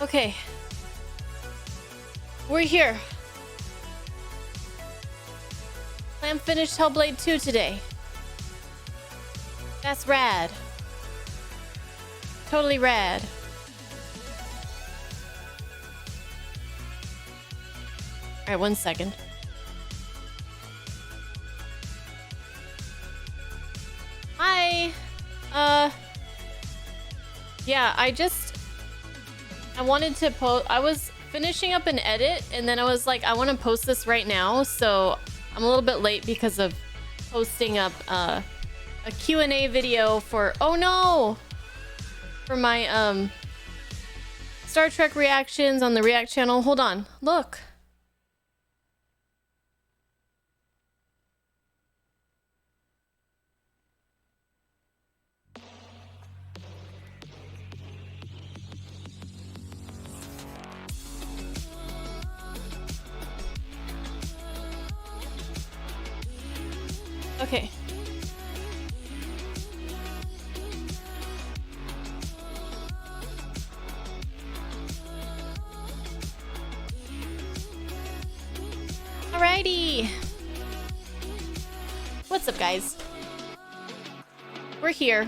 Okay. We're here. Clam finished Hellblade 2 today. That's rad. Totally rad. Alright, 1 second. Hi! Yeah, I wanted to post. I was finishing up an edit, and then I was like, I want to post this right now, so I'm a little bit late because of posting up a Q&A video for, oh no! For my Star Trek reactions on the React channel. Hold on, look. Okay. Alrighty. What's up, guys? We're here.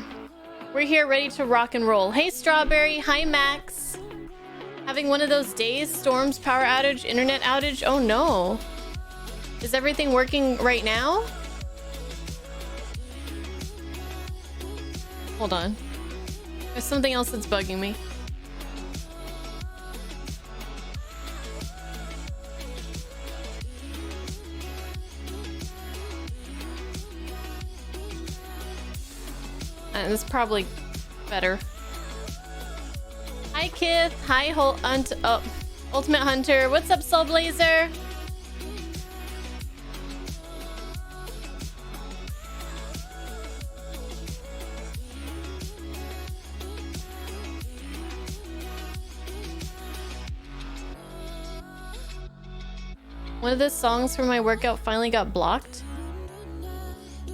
We're here ready to rock and roll. Hey, Strawberry. Hi, Max. Having one of those days? Storms, power outage, internet outage? Oh, no. Is everything working right now? Hold on. There's something else that's bugging me. This is probably better. Hi, Kith. Hi, Ultimate Hunter. What's up, Soul Blazer? One of the songs for my workout finally got blocked.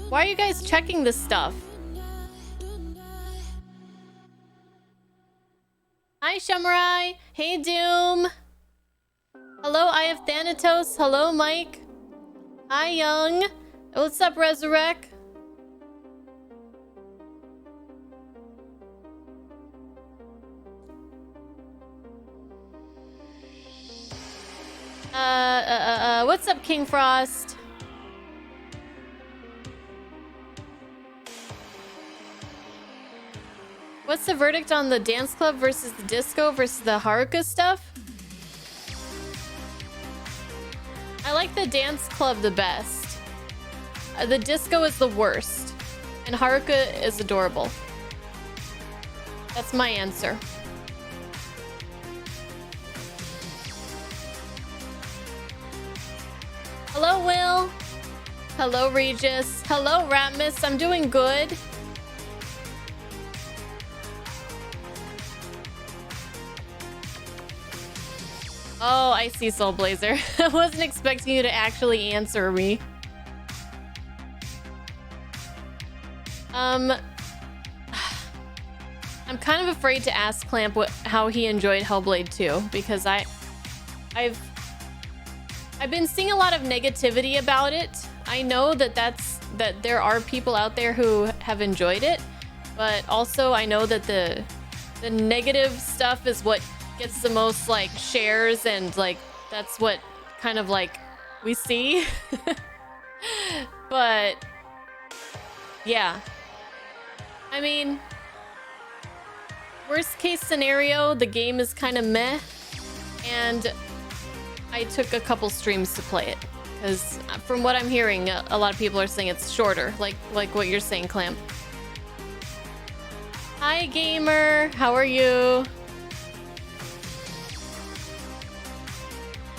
Why are you guys checking this stuff? Hi, Shamurai. Hey, Doom. Hello, I have Thanatos. Hello, Mike. Hi, Young. What's up, Resurrect? What's up, King Frost? What's the verdict on the dance club versus the disco versus the Haruka stuff? I like the dance club the best. The disco is the worst. And Haruka is adorable. That's my answer. Hello, Will. Hello, Regis. Hello, Ratmus. I'm doing good. Oh, I see, Soul Blazer. I wasn't expecting you to actually answer me. I'm kind of afraid to ask Clamp how he enjoyed Hellblade 2 because I've been seeing a lot of negativity about it. I know that there are people out there who have enjoyed it, but also I know that the negative stuff is what gets the most like shares, and like that's what kind of like we see. But yeah, I mean, worst case scenario, the game is kind of meh, and I took a couple streams to play it because from what I'm hearing, a lot of people are saying it's shorter, like what you're saying, Clamp. Hi, gamer. How are you?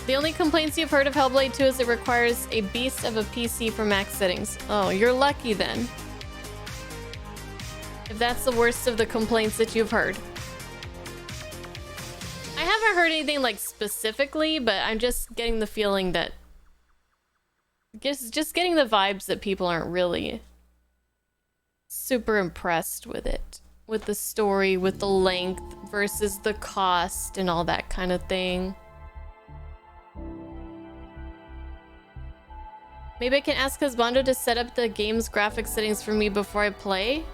The only complaints you've heard of Hellblade 2 is it requires a beast of a PC for max settings. Oh, you're lucky then. If that's the worst of the complaints that you've heard. I haven't heard anything like specifically, but I'm just getting the feeling that... Just getting the vibes that people aren't really super impressed with it. with the story, with the length versus the cost and all that kind of thing. Maybe I can ask Husbando to set up the game's graphic settings for me before I play.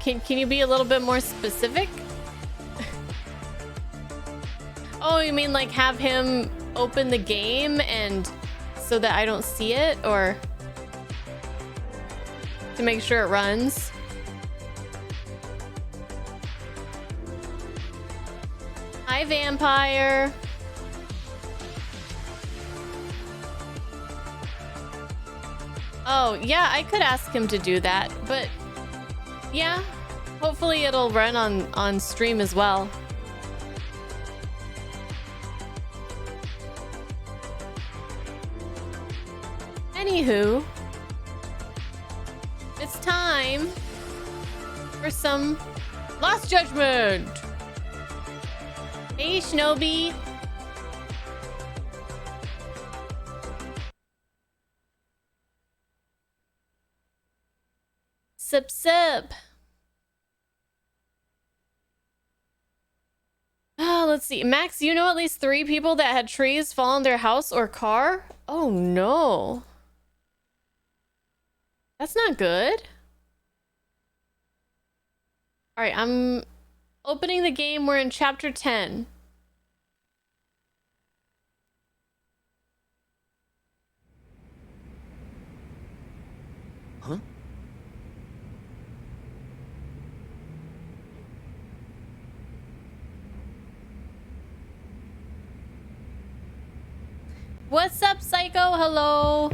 Can you be a little bit more specific? Oh, you mean like have him open the game and so that I don't see it, or to make sure it runs? Hi, Vampire. Oh, yeah, I could ask him to do that, but yeah, hopefully it'll run on stream as well. Anywho, it's time for some Lost Judgment. Hey, Shinobi. Sip, sip. Oh, let's see. Max, you know at least 3 people that had trees fall on their house or car? Oh, no. That's not good. All right, I'm opening the game. We're in chapter 10. Huh? What's up, Psycho? Hello.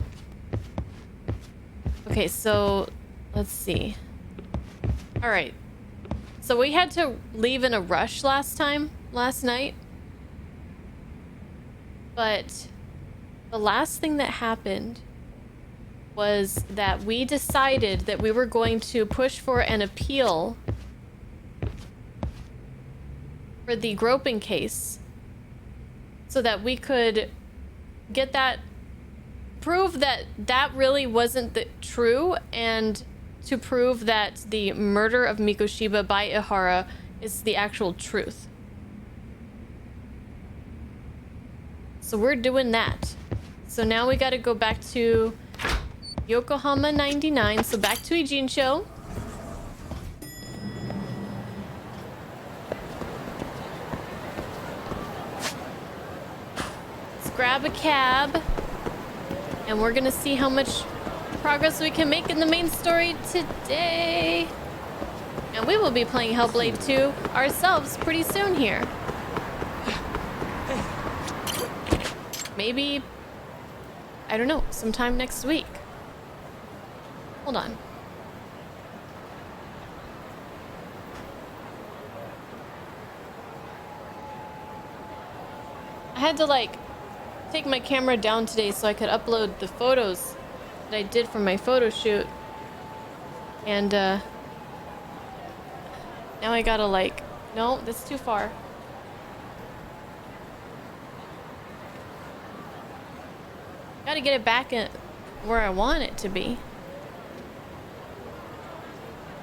Okay, so let's see. All right. So we had to leave in a rush last night. But the last thing that happened was that we decided that we were going to push for an appeal for the groping case so that we could get that, prove that that really wasn't true, and to prove that the murder of Mikoshiba by Ihara is the actual truth. So we're doing that. So now we got to go back to Yokohama 99. So back to Ijincho. Let's grab a cab. And we're gonna see how much progress we can make in the main story today. And we will be playing Hellblade 2 ourselves pretty soon here. Maybe, I don't know, sometime next week. Hold on. I had to like take my camera down today so I could upload the photos that I did for my photo shoot. And now I gotta like, no, that's too far. Gotta get it back at where I want it to be.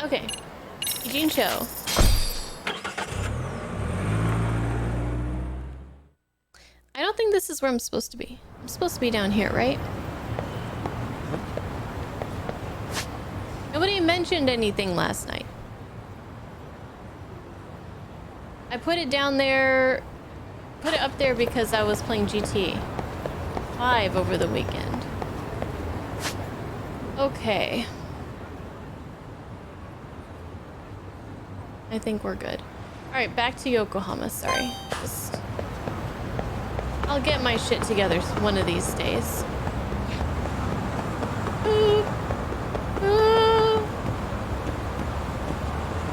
Okay, Ijincho. I don't think this is where I'm supposed to be. I'm supposed to be down here, right? Nobody mentioned anything last night. I put it down there, put it up there because I was playing GTA 5 over the weekend. Okay. I think we're good. All right, back to Yokohama, sorry. I'll get my shit together one of these days.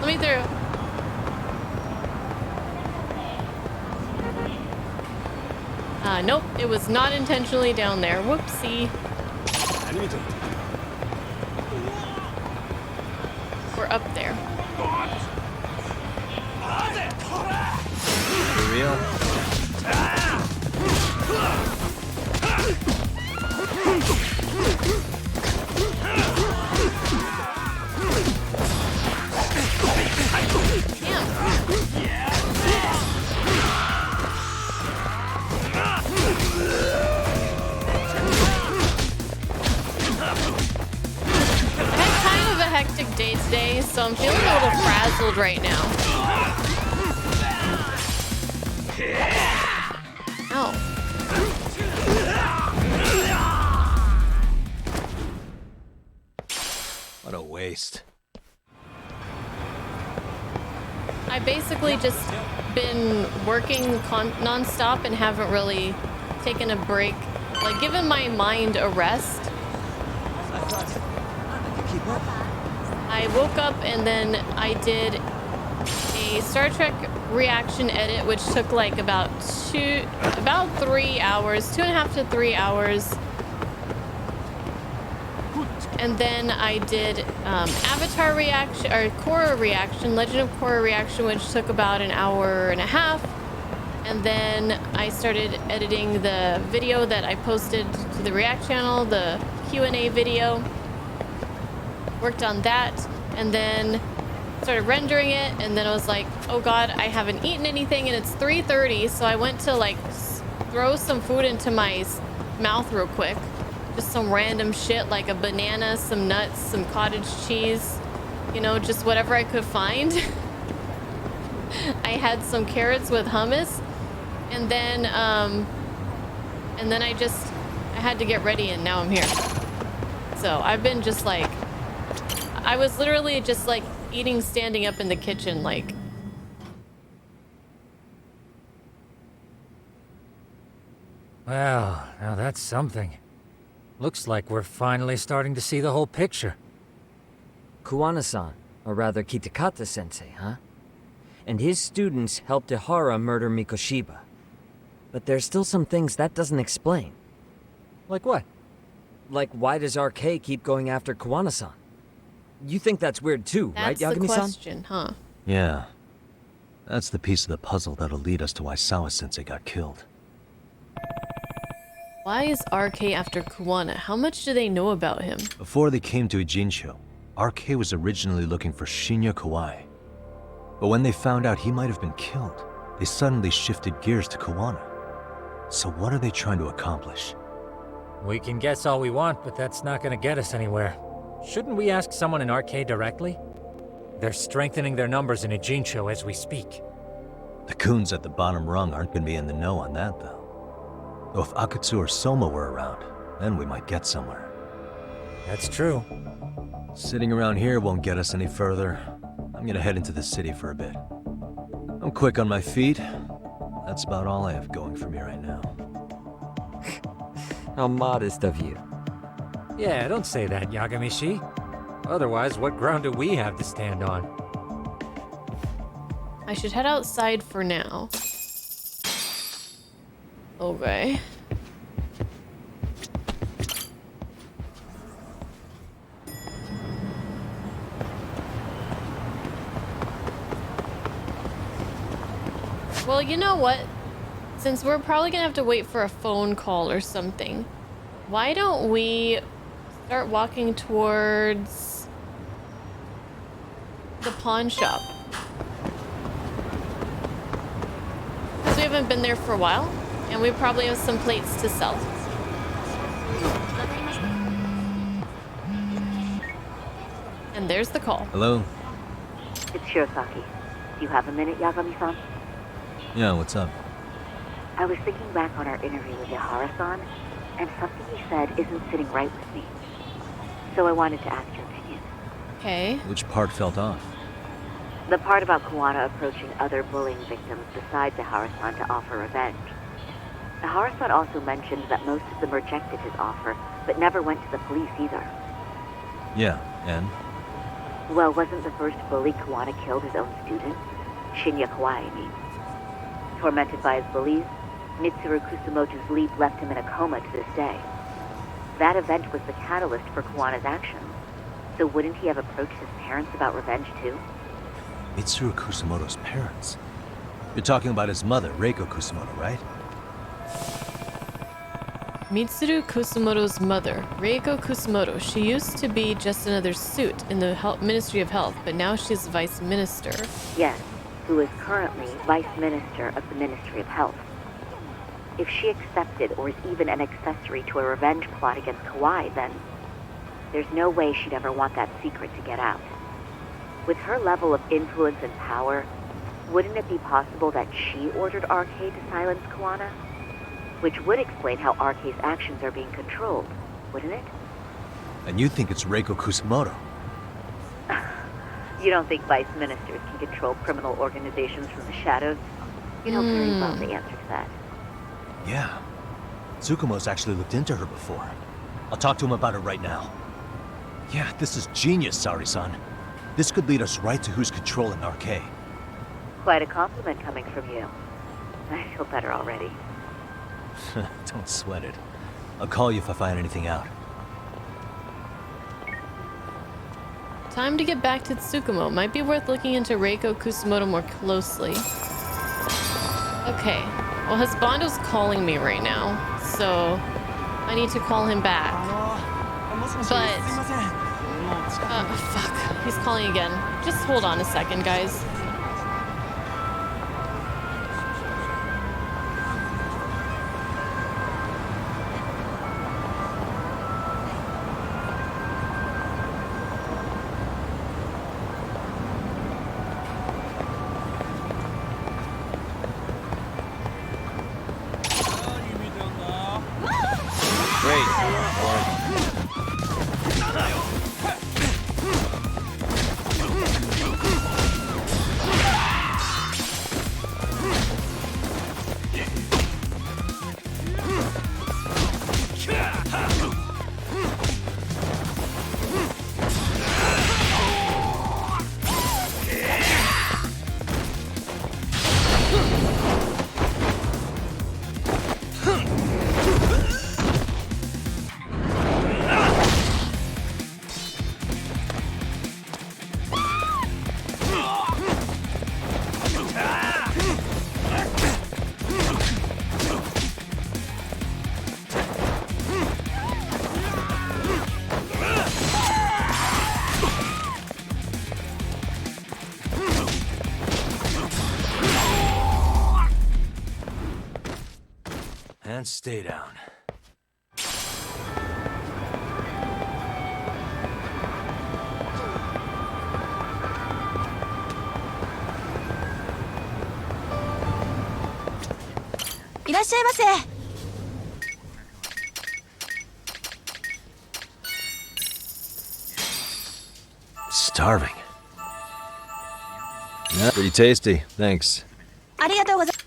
Let me through. Nope, it was not intentionally down there. Whoopsie. We're up there. For real? Wednesday, so I'm feeling a little frazzled right now. Ow. What a waste. I basically just been working non-stop and haven't really taken a break, like given my mind a rest. I woke up and then I did a Star Trek reaction edit, which took like about 3 hours, 2.5 to 3 hours. And then I did Avatar reaction, or Korra reaction, Legend of Korra reaction, which took about 1.5 hours. And then I started editing the video that I posted to the React channel, the Q&A video. Worked on that, and then started rendering it, and then I was like, oh god, I haven't eaten anything, and it's 3:30, so I went to like throw some food into my mouth real quick. Just some random shit like a banana, some nuts, some cottage cheese, you know, just whatever I could find. I had some carrots with hummus, and then I had to get ready, and now I'm here. So I've been just like, I was literally just like eating standing up in the kitchen, like. Well, now that's something. Looks like we're finally starting to see the whole picture. Kuwana-san, or rather Kitakata-sensei, huh? And his students helped Ihara murder Mikoshiba. But there's still some things that doesn't explain. Like what? Like, why does RK keep going after Kuwana-san? You think that's weird too, right, Yagami-san? That's the question, huh? Yeah. That's the piece of the puzzle that'll lead us to why Sawa-sensei got killed. Why is RK after Kuwana? How much do they know about him? Before they came to Ijincho, RK was originally looking for Shinya Kawai. But when they found out he might have been killed, they suddenly shifted gears to Kuwana. So what are they trying to accomplish? We can guess all we want, but that's not gonna get us anywhere. Shouldn't we ask someone in RK directly? They're strengthening their numbers in Ijincho as we speak. The goons at the bottom rung aren't gonna be in the know on that, though. Though if Akatsu or Soma were around, then we might get somewhere. That's true. Sitting around here won't get us any further. I'm gonna head into the city for a bit. I'm quick on my feet. That's about all I have going for me right now. How modest of you. Yeah, don't say that, Yagami-shi. Otherwise, what ground do we have to stand on? I should head outside for now. Okay. Well, you know what? Since we're probably gonna have to wait for a phone call or something, why don't we start walking towards the pawn shop? Because we haven't been there for a while, and we probably have some plates to sell. And there's the call. Hello? It's Shirosaki. Do you have a minute, Yagami-san? Yeah, what's up? I was thinking back on our interview with Ihara-san, and something you said isn't sitting right with me. So I wanted to ask your opinion. Okay. Which part felt off? The part about Kuwana approaching other bullying victims besides Ihara-san to offer revenge. Ihara-san also mentioned that most of them rejected his offer, but never went to the police either. Yeah, and? Well, wasn't the first bully Kuwana killed his own student? Shinya Kawai, I mean. Tormented by his bullies, Mitsuru Kusumoto's leap left him in a coma to this day. That event was the catalyst for Kuwana's actions. So wouldn't he have approached his parents about revenge too? Mitsuru Kusumoto's parents? You're talking about his mother, Reiko Kusumoto, right? Mitsuru Kusumoto's mother, Reiko Kusumoto. She used to be just another suit in the Ministry of Health, but now she's Vice Minister. Yes, who is currently Vice Minister of the Ministry of Health. If she accepted or is even an accessory to a revenge plot against Kawai, then there's no way she'd ever want that secret to get out. With her level of influence and power, wouldn't it be possible that she ordered RK to silence Kuwana? Which would explain how RK's actions are being controlled, wouldn't it? And you think it's Reiko Kusumoto? You don't think vice ministers can control criminal organizations from the shadows? You know very well the answer to that. Yeah. Tsukumo's actually looked into her before. I'll talk to him about it right now. Yeah, this is genius, Sari-san. This could lead us right to who's controlling RK. Quite a compliment coming from you. I feel better already. Don't sweat it. I'll call you if I find anything out. Time to get back to Tsukumo. Might be worth looking into Reiko Kusumoto more closely. Okay. Well, Husbando's calling me right now, so I need to call him back. But... fuck. He's calling again. Just hold on a second, guys. And stay down. Starving. Yeah, pretty tasty. Thanks. ありがとうございます。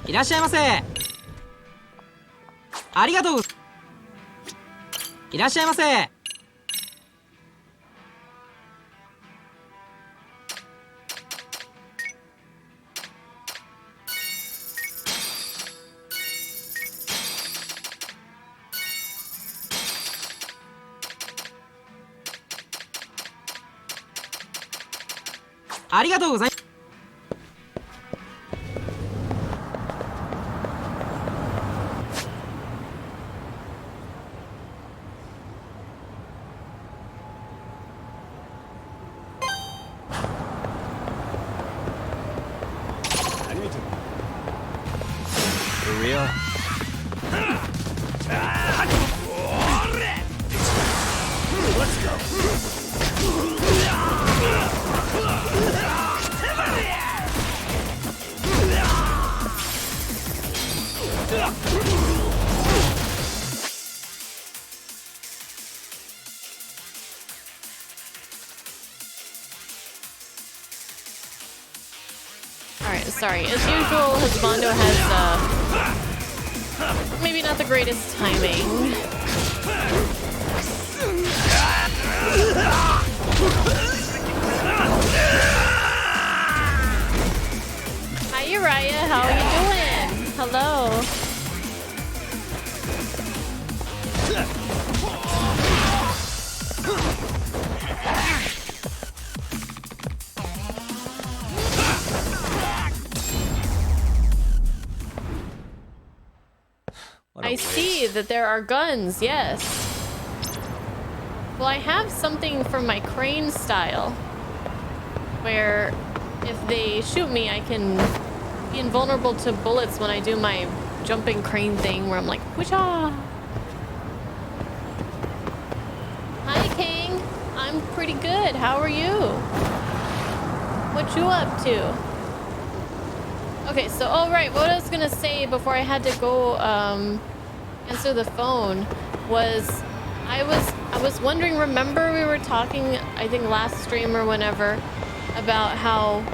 いらっしゃいませ。ありがとう。いらっしゃいませ。ありがとうございます。For real? Let's go. Alright, sorry. As usual, Husbando has, maybe not the greatest timing. Raya, how are you doing? Hello. I see that there are guns, yes. Well, I have something from my crane style, where if they shoot me, I can be invulnerable to bullets when I do my jumping crane thing, where I'm like, whoosha! Hi, King. I'm pretty good. How are you? What you up to? Okay, so, oh right, what I was gonna say before I had to go answer the phone was I was wondering, remember we were talking, I think last stream or whenever, about how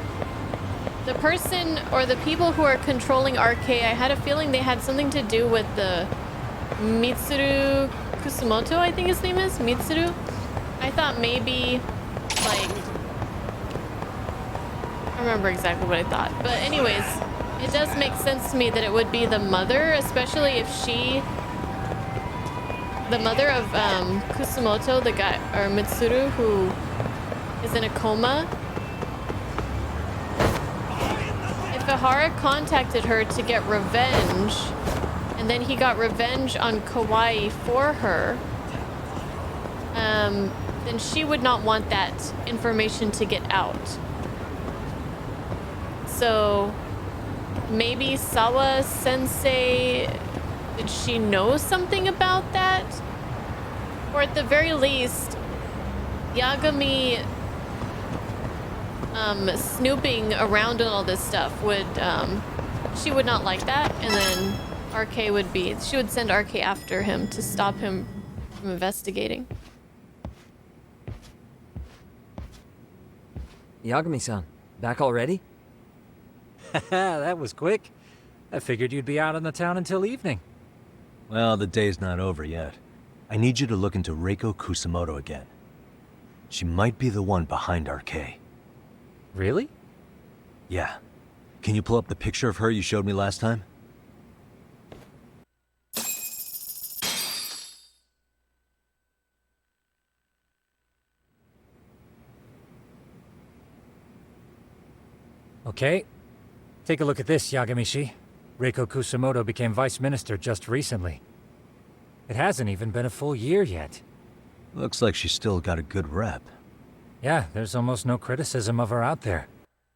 the person or the people who are controlling RK, I had a feeling they had something to do with the Mitsuru Kusumoto, I think his name is, Mitsuru? I thought maybe, like, I don't remember exactly what I thought, but anyways, it does make sense to me that it would be the mother, especially if she, the mother of Kusumoto, the guy, or Mitsuru, who is in a coma. If Ihara contacted her to get revenge, and then he got revenge on Kawaii for her, then she would not want that information to get out. So maybe Sawa Sensei, did she know something about that? Or at the very least, Yagami snooping around and all this stuff would, she would not like that, and then RK would be, she would send RK after him to stop him from investigating. Yagami-san, back already? That was quick. I figured you'd be out in the town until evening. Well, the day's not over yet. I need you to look into Reiko Kusumoto again. She might be the one behind RK. Really? Yeah. Can you pull up the picture of her you showed me last time? Okay. Take a look at this, Yagamishi. Reiko Kusumoto became vice minister just recently. It hasn't even been a full year yet. Looks like she's still got a good rep. Yeah, there's almost no criticism of her out there.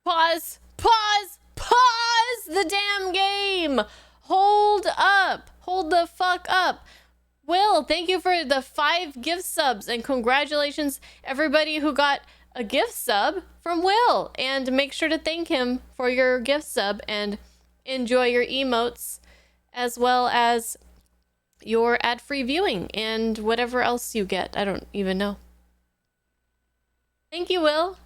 Pause! Pause! Pause the damn game! Hold up! Hold the fuck up! Will, thank you for the 5 gift subs, and congratulations everybody who got a gift sub from Will, and make sure to thank him for your gift sub and enjoy your emotes as well as your ad-free viewing and whatever else you get. I don't even know. Thank you, Will.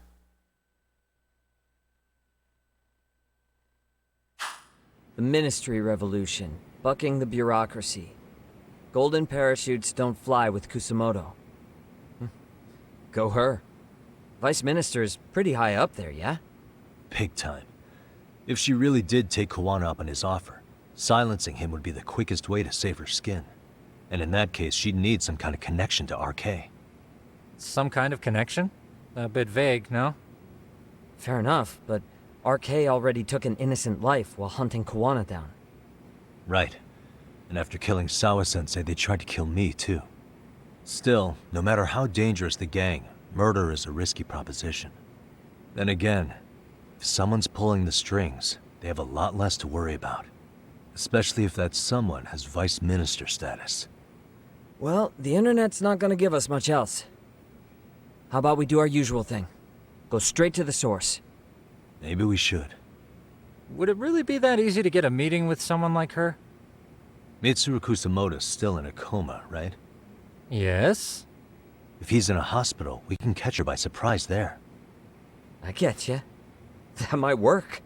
The Ministry Revolution, bucking the bureaucracy. Golden parachutes don't fly with Kusumoto. Go her. Vice Minister's pretty high up there, yeah? Big time. If she really did take Kawana up on his offer, silencing him would be the quickest way to save her skin. And in that case, she'd need some kind of connection to RK. Some kind of connection? A bit vague, no? Fair enough, but RK already took an innocent life while hunting Kawana down. Right. And after killing Sawa-sensei, they tried to kill me, too. Still, no matter how dangerous the gang, murder is a risky proposition. Then again, if someone's pulling the strings, they have a lot less to worry about. Especially if that someone has vice minister status. Well, the internet's not gonna give us much else. How about we do our usual thing? Go straight to the source. Maybe we should. Would it really be that easy to get a meeting with someone like her? Mitsuru Kusumoto's still in a coma, right? Yes? If he's in a hospital, we can catch her by surprise there. I get ya. That might work.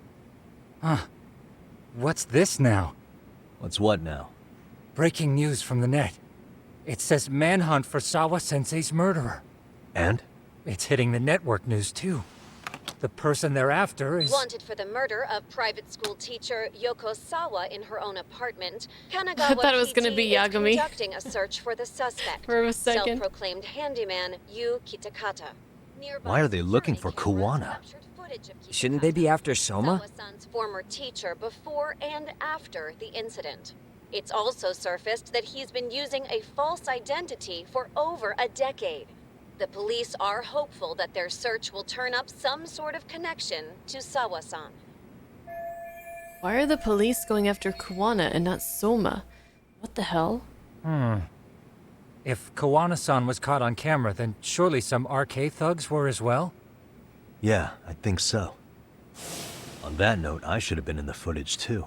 Huh. What's this now? What's what now? Breaking news from the net. It says manhunt for Sawa Sensei's murderer. And? It's hitting the network news too. The person they're after is... Wanted for the murder of private school teacher Yoko Sawa in her own apartment, Kanagawa I thought it was gonna PD be is Yagami. conducting a search for the suspect, For a second. self-proclaimed handyman Yu Kitakata. Nearby Why are they looking for security cameras Kuwana? captured footage of Shouldn't they be after Soma? Sawa-san's former teacher before and after the incident. It's also surfaced that he's been using a false identity for over a decade. The police are hopeful that their search will turn up some sort of connection to Sawa-san. Why are the police going after Kuwana and not Soma? What the hell? If Kawana-san was caught on camera, then surely some RK thugs were as well? Yeah, I think so. On that note, I should have been in the footage too.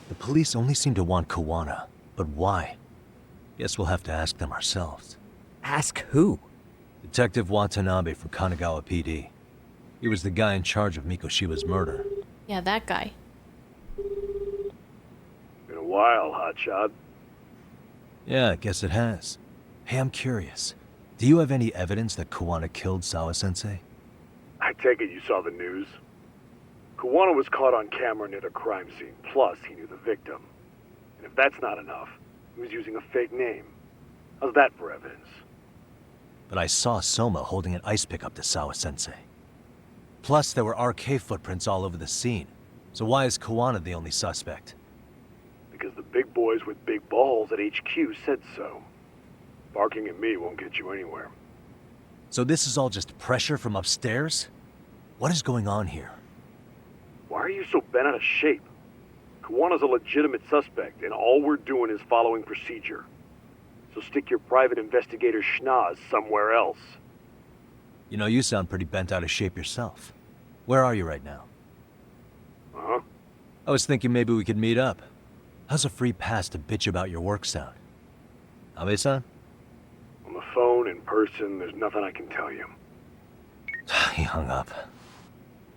The police only seem to want Kuwana, but why? Guess we'll have to ask them ourselves. Ask who? Detective Watanabe from Kanagawa PD. He was the guy in charge of Mikoshiba's murder. Yeah, that guy. Been a while, hotshot. Yeah, I guess it has. Hey, I'm curious. Do you have any evidence that Kuwana killed Sawa-sensei? I take it you saw the news. Kuwana was caught on camera near the crime scene, plus he knew the victim. And if that's not enough, he was using a fake name. How's that for evidence? But I saw Soma holding an ice pick up to Sawa-sensei. Plus, there were RK footprints all over the scene. So why is Kuwana the only suspect? Because the big boys with big balls at HQ said so. Barking at me won't get you anywhere. So this is all just pressure from upstairs? What is going on here? Why are you so bent out of shape? Kawana's a legitimate suspect, and all we're doing is following procedure. So stick your private investigator schnoz somewhere else. You know, you sound pretty bent out of shape yourself. Where are you right now? Huh? I was thinking maybe we could meet up. How's a free pass to bitch about your work sound? Abe-san? On the phone, in person, there's nothing I can tell you. He hung up.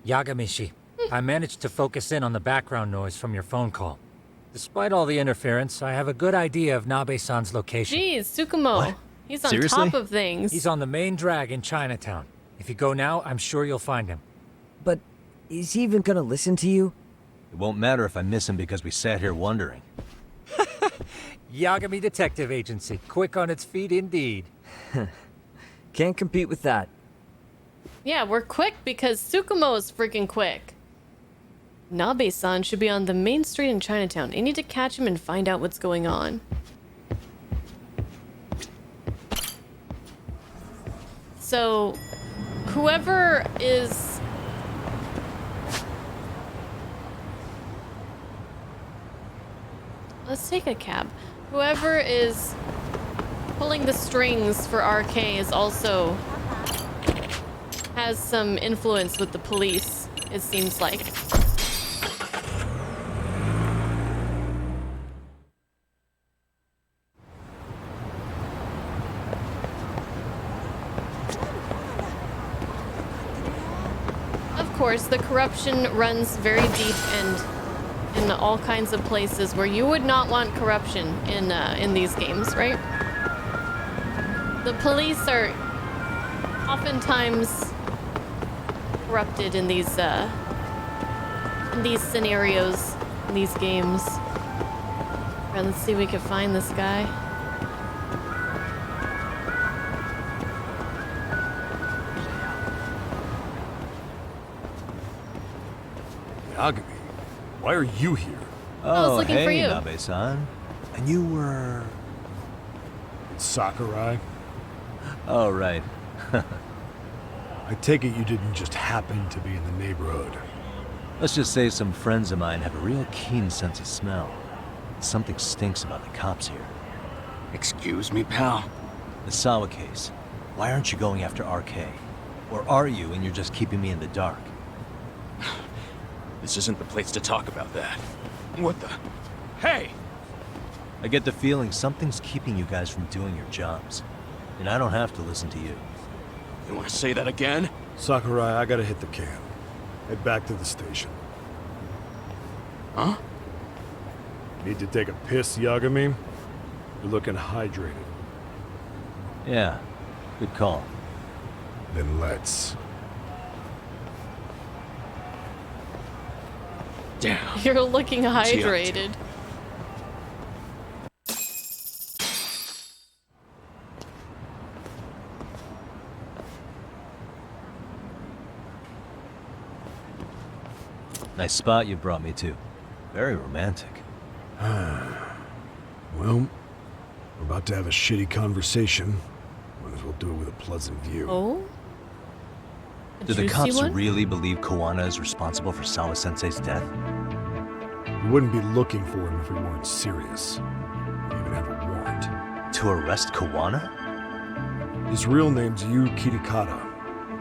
Yagamishi, I managed to focus in on the background noise from your phone call. Despite all the interference, I have a good idea of Nabe-san's location. Jeez, Tsukumo. What? He's on Seriously? top of things. He's on the main drag in Chinatown. If you go now, I'm sure you'll find him. But is he even gonna listen to you? It won't matter if I miss him because we sat here wondering. Yagami Detective Agency, quick on its feet indeed. Can't compete with that. Yeah, we're quick because Tsukumo is freaking quick. Nabe-san should be on the main street in Chinatown. I need to catch him and find out what's going on. So, whoever is... Let's take a cab. Whoever is pulling the strings for RK is also... has some influence with the police, it seems like. Of course, the corruption runs very deep and in all kinds of places where you would not want corruption in these games, right? The police are oftentimes corrupted in these scenarios, in these games. Alright, let's see if we can find this guy. Yagami, why are you here? I was looking hey, for you. Nabe-san. And you were... Sakurai? Oh, right. I take it you didn't just happen to be in the neighborhood. Let's just say some friends of mine have a real keen sense of smell. Something stinks about the cops here. Excuse me, pal. The Sawa case. Why aren't you going after RK? Or are you and you're just keeping me in the dark? This isn't the place to talk about that. What the? Hey! I get the feeling something's keeping you guys from doing your jobs. And I don't have to listen to you. You want to say that again? Sakurai, I gotta hit the can. Head back to the station. Huh? Need to take a piss, Yagami? You're looking hydrated. Yeah, good call. Then let's. Damn. You're looking What's he up to? hydrated. Nice spot you brought me to. Very romantic. Well, we're about to have a shitty conversation. Might as well do it with a pleasant view. Oh? A Do the juicy cops one? really believe Koana is responsible for Sawa-sensei's death? We wouldn't be looking for him if we weren't serious. We even have a warrant. To arrest Koana? His real name's Yu Kitakata.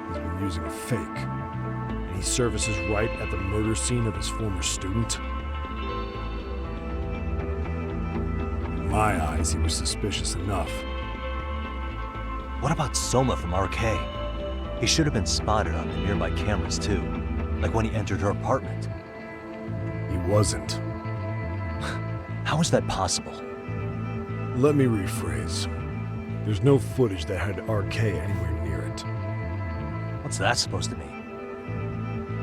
He's been using a fake. And he services right at the murder scene of his former student. In my eyes, he was suspicious enough. What about Soma from RK? He should have been spotted on the nearby cameras too. Like when he entered her apartment. He wasn't. How is that possible? Let me rephrase. There's no footage that had RK anywhere near it. What's that supposed to mean?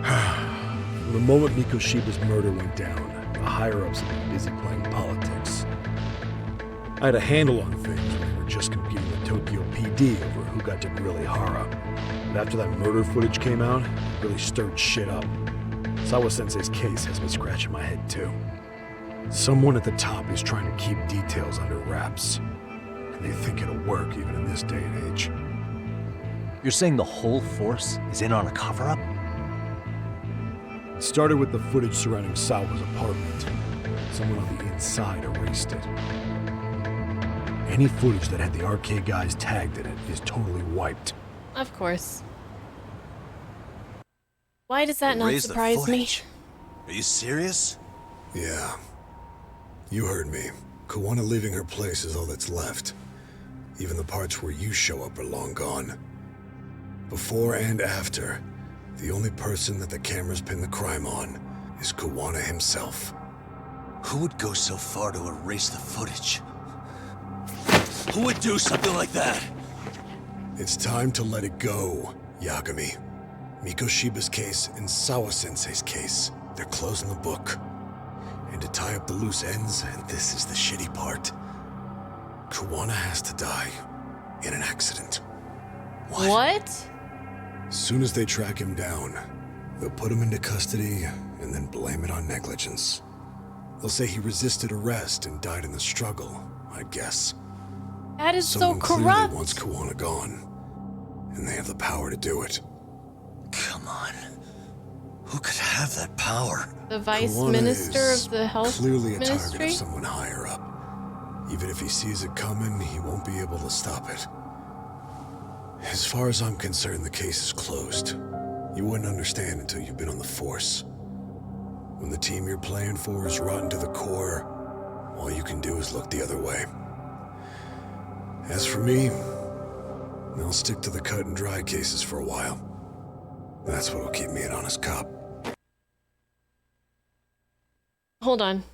From the moment Mikoshiba's murder went down, the higher-ups have been busy playing politics. I had a handle on things when we were just competing with Tokyo PD over who got to grill Ihara. But after that murder footage came out, it really stirred shit up. Sawa-sensei's case has me scratching my head too. Someone at the top is trying to keep details under wraps. And they think it'll work even in this day and age. You're saying the whole force is in on a cover-up? It started with the footage surrounding Sawa's apartment. Someone on the inside erased it. Any footage that had the RK guys tagged in it is totally wiped. Of course. Why does that not Erase the surprise me? footage? Are you serious? Yeah. You heard me. Koana leaving her place is all that's left. Even the parts where you show up are long gone. Before and after, the only person that the cameras pin the crime on is Koana himself. Who would go so far to erase the footage? Who would do something like that? It's time to let it go, Yagami. Mikoshiba's case and Sawa-sensei's case, they're closing the book. And to tie up the loose ends, and this is the shitty part, Koana has to die in an accident. What? As soon as they track him down, they'll put him into custody and then blame it on negligence. They'll say he resisted arrest and died in the struggle, I guess. That is Someone so clearly corrupt. wants Koana gone, and they have the power to do it. Come on. Who could have that power? The vice Koana minister is of the health clearly a target ministry? of someone higher up. Even if he sees it coming, he won't be able to stop it. As far as I'm concerned, the case is closed. You wouldn't understand until you've been on the force. When the team you're playing for is rotten to the core, all you can do is look the other way. As for me, I'll stick to the cut and dry cases for a while. That's what'll keep me an honest cop. Hold on.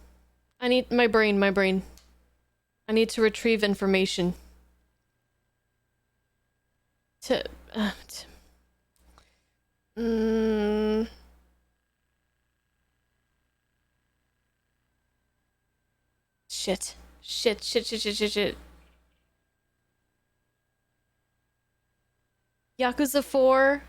I need my brain. I need to retrieve information. Shit. Yakuza 4.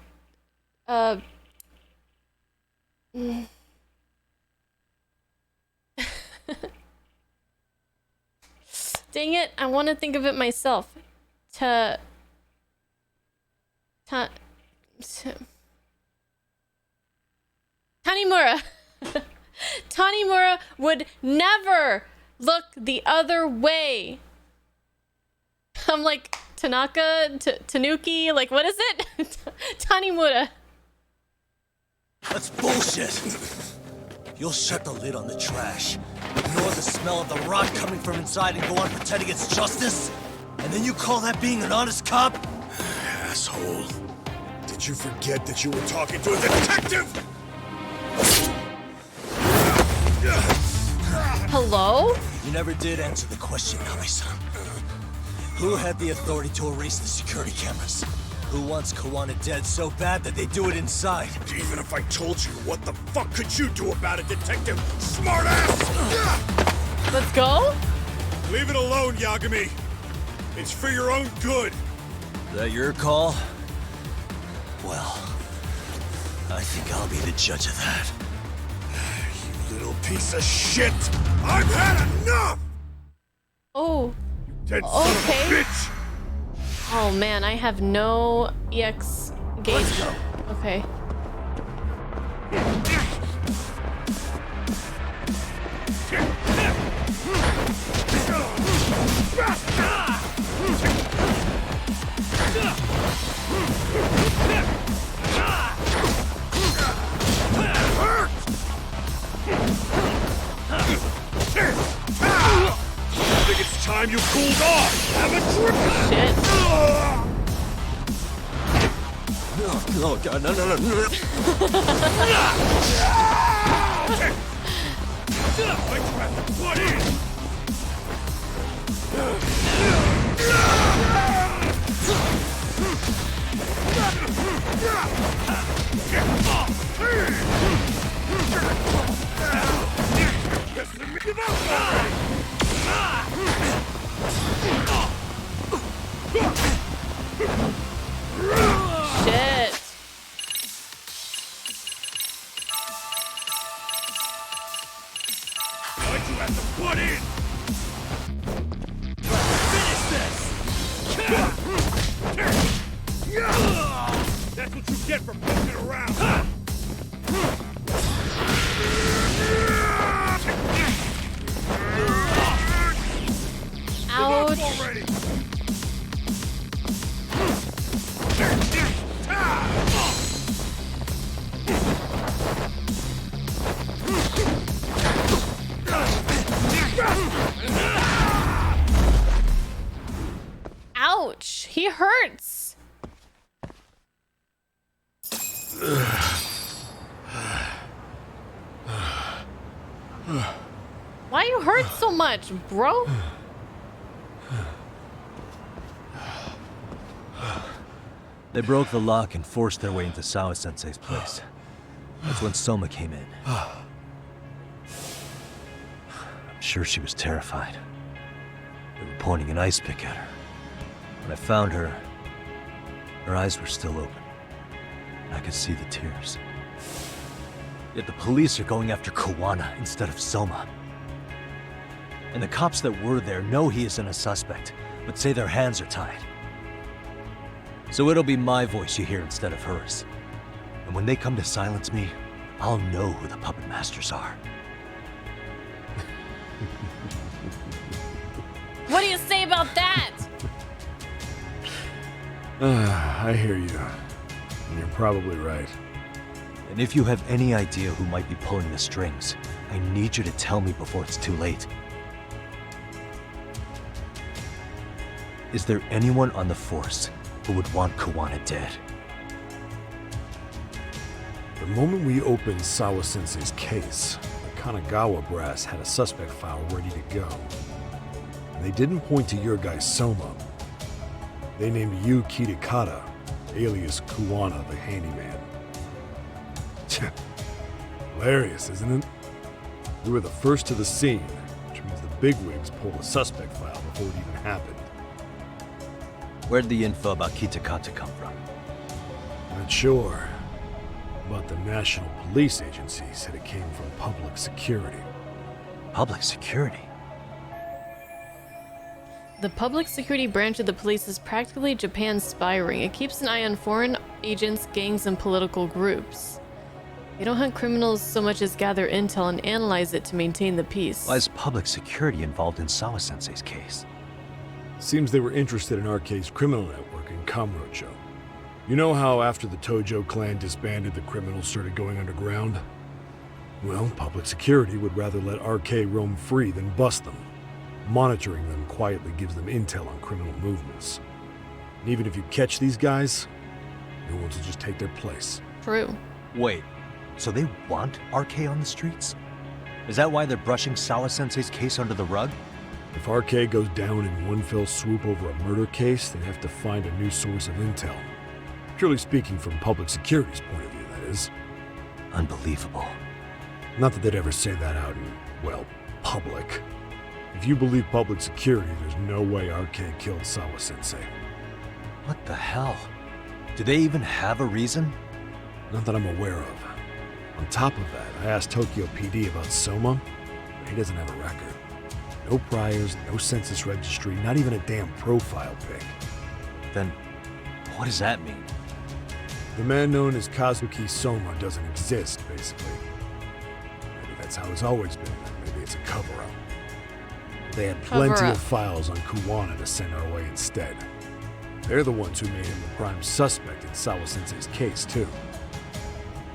Dang it, I want to think of it myself. Tanimura. Tanimura would never look the other way. I'm like, Tanaka, Tanuki, like, what is it? Tanimura. That's bullshit. You'll shut the lid on the trash, ignore the smell of the rot coming from inside, and go on pretending it's justice? And then you call that being an honest cop? Asshole. Did you forget that you were talking to a detective? Hello? You never did answer the question, Nami-san. Who had the authority to erase the security cameras? Who wants Kawana dead so bad that they do it inside? Even if I told you, what the fuck could you do about it, Detective Smartass? Let's go. Leave it alone, Yagami. It's for your own good. Is that your call? Well, I think I'll be the judge of that. You little piece of shit! I've had enough! Oh. Dead son of a Okay. bitch! Oh man, I have no EX gauge. Okay. I think it's time you cooled off! Have a drink! Shit. Oh god, no, no, no, no. Why'd you have to put in? Give up already! Shit. Why'd you have to put in? Finish this! That's what you get for poking around! Ouch. Already! Ouch. He hurts. Why you hurt so much, bro? They broke the lock and forced their way into Sawa-sensei's place. That's when Soma came in. I'm sure she was terrified. They were pointing an ice pick at her. When I found her, her eyes were still open. I could see the tears. Yet the police are going after Kawana instead of Soma. And the cops that were there know he isn't a suspect, but say their hands are tied. So it'll be my voice you hear instead of hers. And when they come to silence me, I'll know who the puppet masters are. What do you say about that? I hear you. And you're probably right. And if you have any idea who might be pulling the strings, I need you to tell me before it's too late. Is there anyone on the force who would want Kawana dead? The moment we opened Sawa-sensei's case, the Kanagawa brass had a suspect file ready to go. And they didn't point to your guy Soma. They named you Kitakata, alias Kawana the handyman. Hilarious, isn't it? We were the first to the scene, which means the bigwigs pulled the suspect file before it even happened. Where'd the info about Kitakata come from? Not sure, but the National Police Agency said it came from public security. Public security? The public security branch of the police is practically Japan's spy ring. It keeps an eye on foreign agents, gangs, and political groups. They don't hunt criminals so much as gather intel and analyze it to maintain the peace. Why is public security involved in Sawa-sensei's case? Seems they were interested in RK's criminal network in Kamurocho. You know how after the Tojo clan disbanded, the criminals started going underground? Well, public security would rather let RK roam free than bust them. Monitoring them quietly gives them intel on criminal movements. And even if you catch these guys, new ones will just take their place. True. Wait, so they want RK on the streets? Is that why they're brushing Sawa-sensei's case under the rug? If RK goes down in one fell swoop over a murder case, they have to find a new source of intel. Purely speaking, from public security's point of view, that is. Unbelievable. Not that they'd ever say that out in, well, public. If you believe public security, there's no way RK killed Sawa-sensei. What the hell? Do they even have a reason? Not that I'm aware of. On top of that, I asked Tokyo PD about Soma, but he doesn't have a record. No priors, no census registry, not even a damn profile pic. Then, what does that mean? The man known as Kazuki Soma doesn't exist, basically. Maybe that's how it's always been. Maybe it's a cover-up. They had plenty of files on Kuwana to send our way instead. They're the ones who made him the prime suspect in Sawa-sensei's case, too.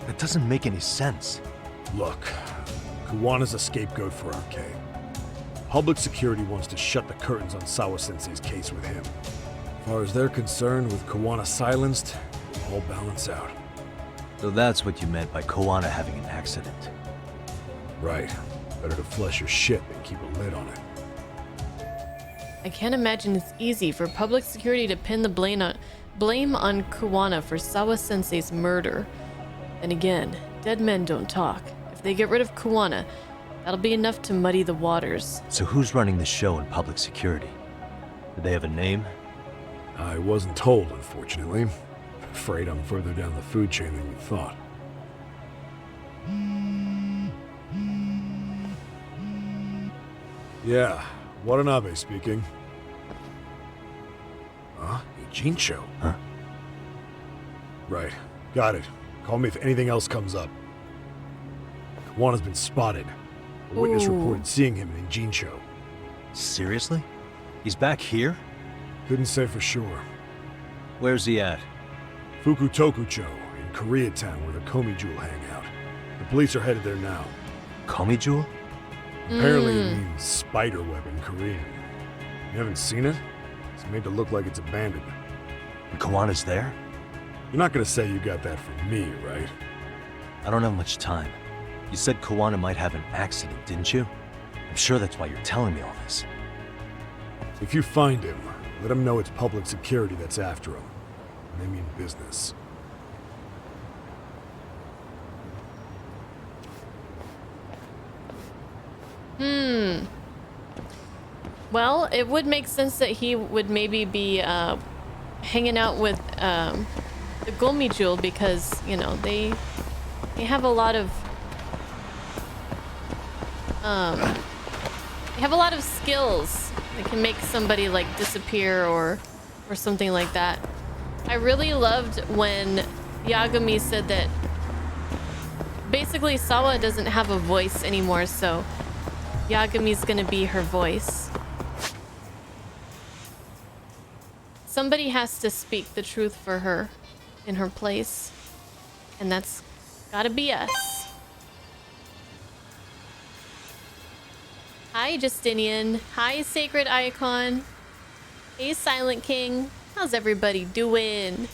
That doesn't make any sense. Look, Kuwana's a scapegoat for RK. Public security wants to shut the curtains on Sawa-sensei's case with him. As far as they're concerned, with Kuwana silenced, it'll all balance out. So that's what you meant by Kuwana having an accident. Right. Better to flush your shit than keep a lid on it. I can't imagine it's easy for public security to pin the blame on Kuwana for Sawa-sensei's murder. Then again, dead men don't talk. If they get rid of Kuwana, that'll be enough to muddy the waters. So who's running the show in public security? Do they have a name? I wasn't told, unfortunately. Afraid I'm further down the food chain than you thought. Yeah, Watanabe speaking. Huh? Ijincho? Huh? Right. Got it. Call me if anything else comes up. Kuwana's been spotted. A witness reported seeing him in Ijincho. Seriously? He's back here? Couldn't say for sure. Where's he at? Fukutokucho, in Koreatown, where the Komi Jewel hang out. The police are headed there now. Komi Jewel? Apparently it means spider web in Korean. You haven't seen it? It's made to look like it's abandoned. And Kawana's there? You're not gonna say you got that from me, right? I don't have much time. You said Kawana might have an accident, didn't you? I'm sure that's why you're telling me all this. If you find him, let him know it's public security that's after him. And they mean business. Well, it would make sense that he would maybe be hanging out with the Gomi Jewel because, you know, they have a lot of skills that can make somebody like disappear or something like that. I really loved when Yagami said that basically Sawa doesn't have a voice anymore, so Yagami's gonna be her voice. Somebody has to speak the truth for her in her place, and that's gotta be us. Hi, Justinian. Hi, Sacred Icon. Hey, Silent King. How's everybody doing?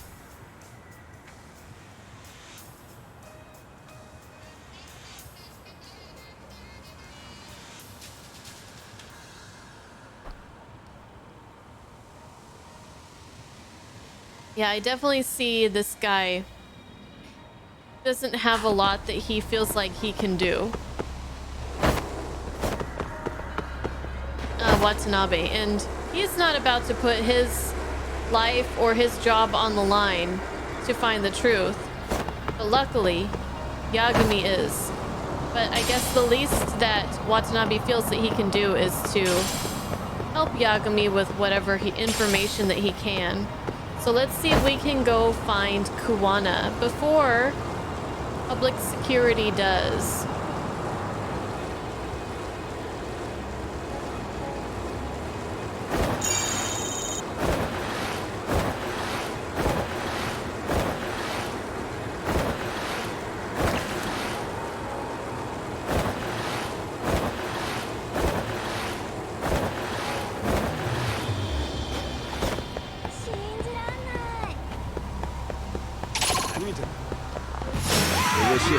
Yeah, I definitely see this guy doesn't have a lot that he feels like he can do. Watanabe, and he's not about to put his life or his job on the line to find the truth. But luckily, Yagami is. But I guess the least that Watanabe feels that he can do is to help Yagami with whatever information that he can. So let's see if we can go find Kuwana before public security does.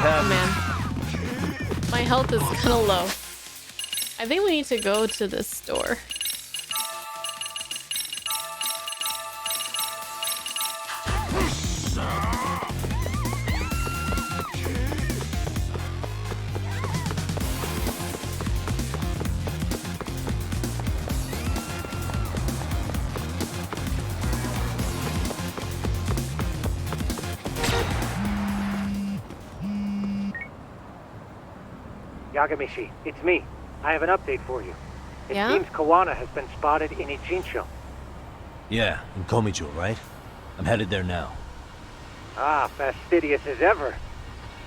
Oh man, my health is kind of low. I think we need to go to this store. Yagamishi, it's me. I have an update for you. It seems Kawana has been spotted in Ijincho. Yeah, in Komijo, right? I'm headed there now. Ah, fastidious as ever.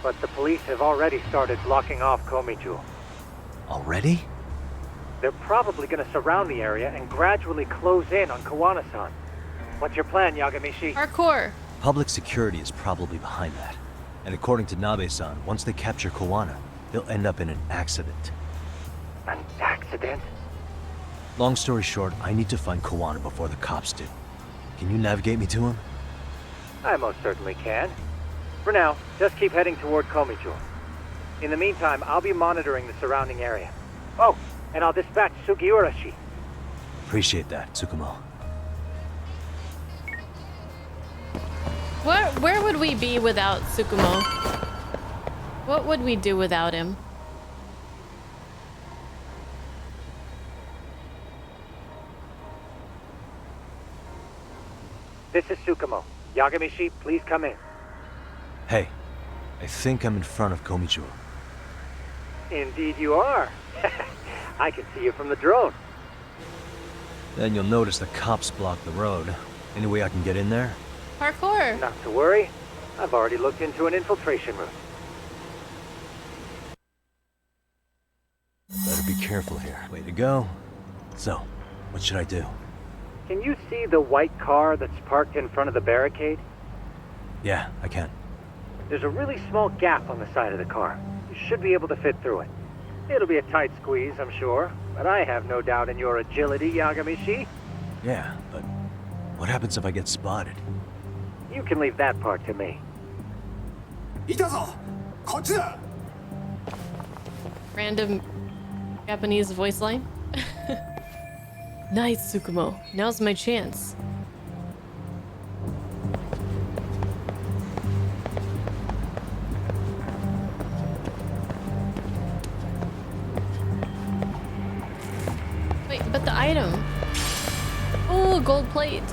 But the police have already started blocking off Komijo. Already? They're probably gonna surround the area and gradually close in on Kawana-san. What's your plan, Yagamishi? Parkour. Public security is probably behind that. And according to Nabe-san, once they capture Kawana, they'll end up in an accident. An accident? Long story short, I need to find Kawana before the cops do. Can you navigate me to him? I most certainly can. For now, just keep heading toward Komijo. In the meantime, I'll be monitoring the surrounding area. Oh, and I'll dispatch Sugiurashi. Appreciate that, Tsukumo. Where would we be without Tsukumo? What would we do without him? This is Tsukumo. Yagamishi, please come in. Hey, I think I'm in front of Komijo. Indeed you are. I can see you from the drone. Then you'll notice the cops block the road. Any way I can get in there? Parkour. Not to worry. I've already looked into an infiltration route. Better be careful here. Way to go. So, what should I do? Can you see the white car that's parked in front of the barricade? Yeah, I can. There's a really small gap on the side of the car. You should be able to fit through it. It'll be a tight squeeze, I'm sure, but I have no doubt in your agility, Yagamishi. Yeah, but what happens if I get spotted? You can leave that part to me. Random Japanese voice line. Nice, Tsukumo. Now's my chance. Wait, but the item. Oh, gold plate.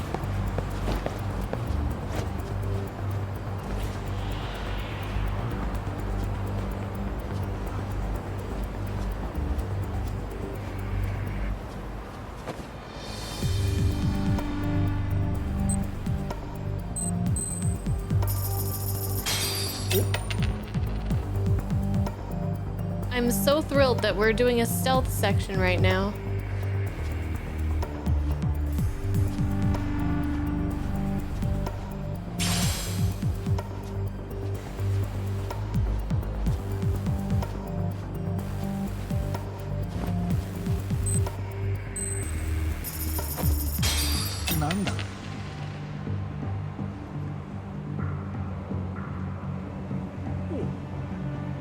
I'm so thrilled that we're doing a stealth section right now.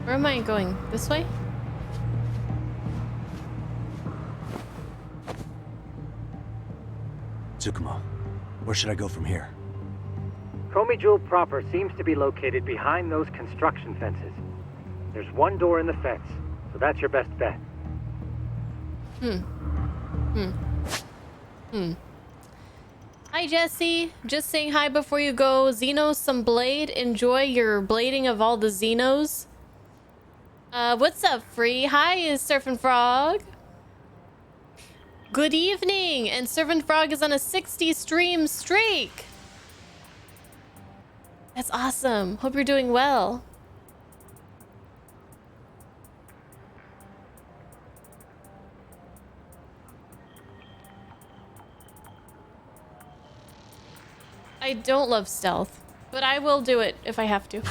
Where am I going? This way? Tsukumo, where should I go from here? Komijo proper seems to be located behind those construction fences. There's one door in the fence, so that's your best bet. Hi, Jesse. Just saying hi before you go. Xenos, some blade. Enjoy your blading of all the Xenos. What's up, Free? Hi, is Surfing Frog. Good evening, and Surfing Frog is on a 60 stream streak. That's awesome. Hope you're doing well. I don't love stealth, but I will do it if I have to.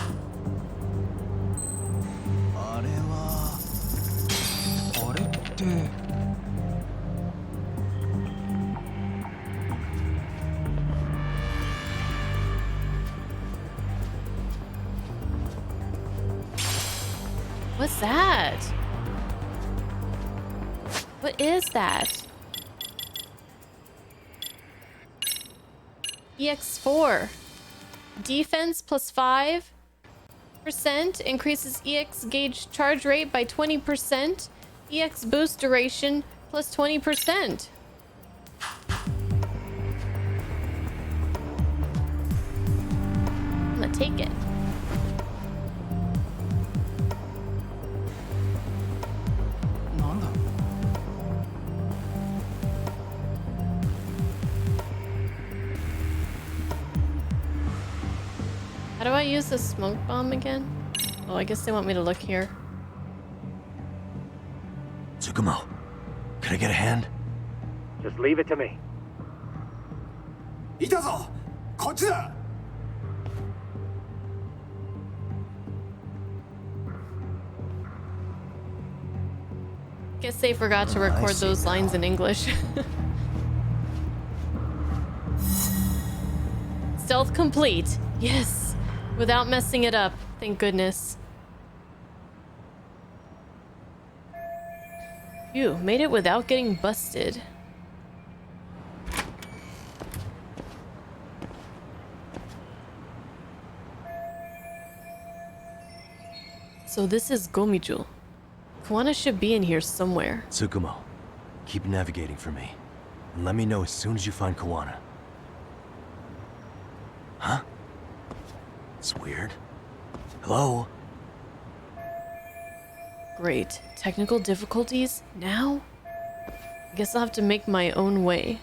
What's that? What is that? EX4. Defense plus 5%. Increases EX gauge charge rate by 20%. EX boost duration plus 20%. I'm gonna take it. How do I use the smoke bomb again? Oh, I guess they want me to look here. Tsukumo, can I get a hand? Just leave it to me. Guess they forgot to record those lines in English. Stealth complete. Yes. Without messing it up. Thank goodness. Phew, made it without getting busted. So this is Gomijo. Kawana should be in here somewhere. Tsukumo, keep navigating for me. And let me know as soon as you find Kawana. Huh? It's weird. Hello? Great. Technical difficulties? Now? I guess I'll have to make my own way.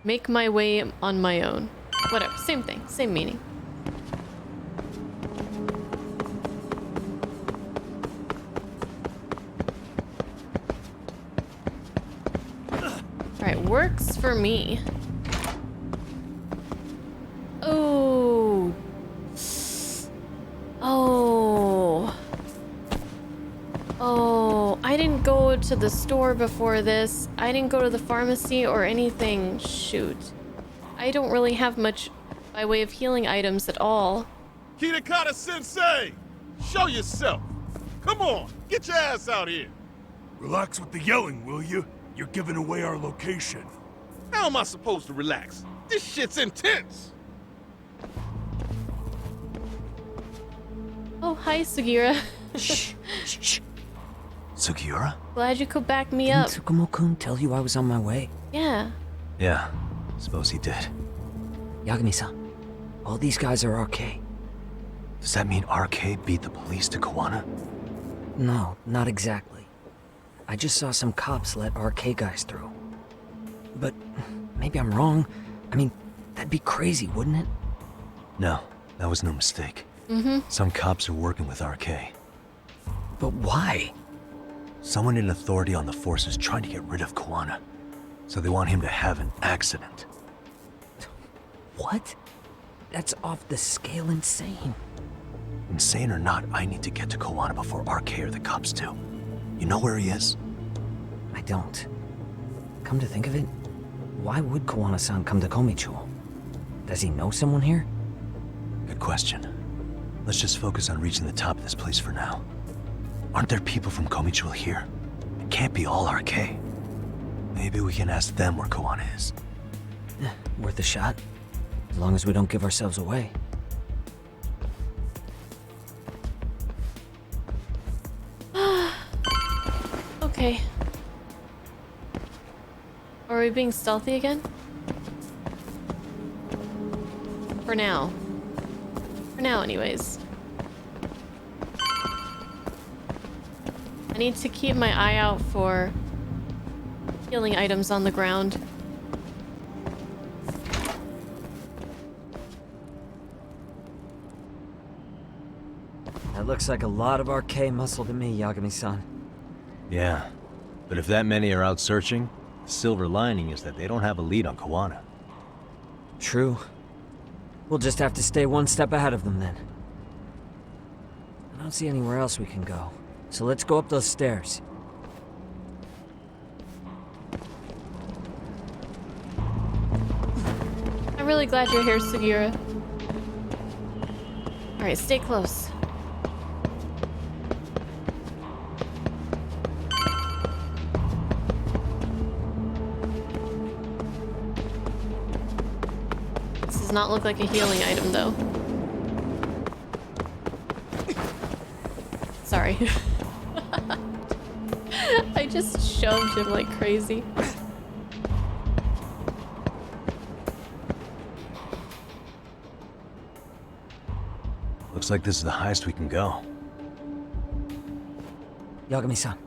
Make my way on my own. Whatever. Same thing. Same meaning. Alright, works for me. Oh. Oh. Oh, I didn't go to the store before this. I didn't go to the pharmacy or anything. Shoot. I don't really have much by way of healing items at all. Kitakata-sensei! Show yourself! Come on, get your ass out here! Relax with the yelling, will you? You're giving away our location. How am I supposed to relax? This shit's intense! Oh, hi, Sugira. Shh. Sugiura? Glad you could back me up. Didn't Tsukumo-kun tell you I was on my way? Yeah. Yeah, suppose he did. Yagami-san, all these guys are RK. Does that mean RK beat the police to Kawana? No, not exactly. I just saw some cops let RK guys through. But maybe I'm wrong. I mean, that'd be crazy, wouldn't it? No, that was no mistake. Mm-hmm. Some cops are working with RK. But why? Someone in authority on the force is trying to get rid of Kawana. So they want him to have an accident. What? That's off the scale insane. Insane or not, I need to get to Kawana before RK or the cops do. You know where he is? I don't. Come to think of it, why would Kawana-san come to Komicho? Does he know someone here? Good question. Let's just focus on reaching the top of this place for now. Aren't there people from Komicho here? It can't be all RK. Maybe we can ask them where Kawana is. Worth a shot. As long as we don't give ourselves away. Okay. Are we being stealthy again? For now. For now, anyways. I need to keep my eye out for healing items on the ground. That looks like a lot of RK muscle to me, Yagami-san. Yeah, but if that many are out searching, the silver lining is that they don't have a lead on Kawana. True. We'll just have to stay one step ahead of them then. I don't see anywhere else we can go, so let's go up those stairs. I'm really glad you're here, Sugira. Alright, stay close. This does not look like a healing item, though. Sorry. I just shoved him like crazy. Looks like this is the highest we can go. Yagami-san,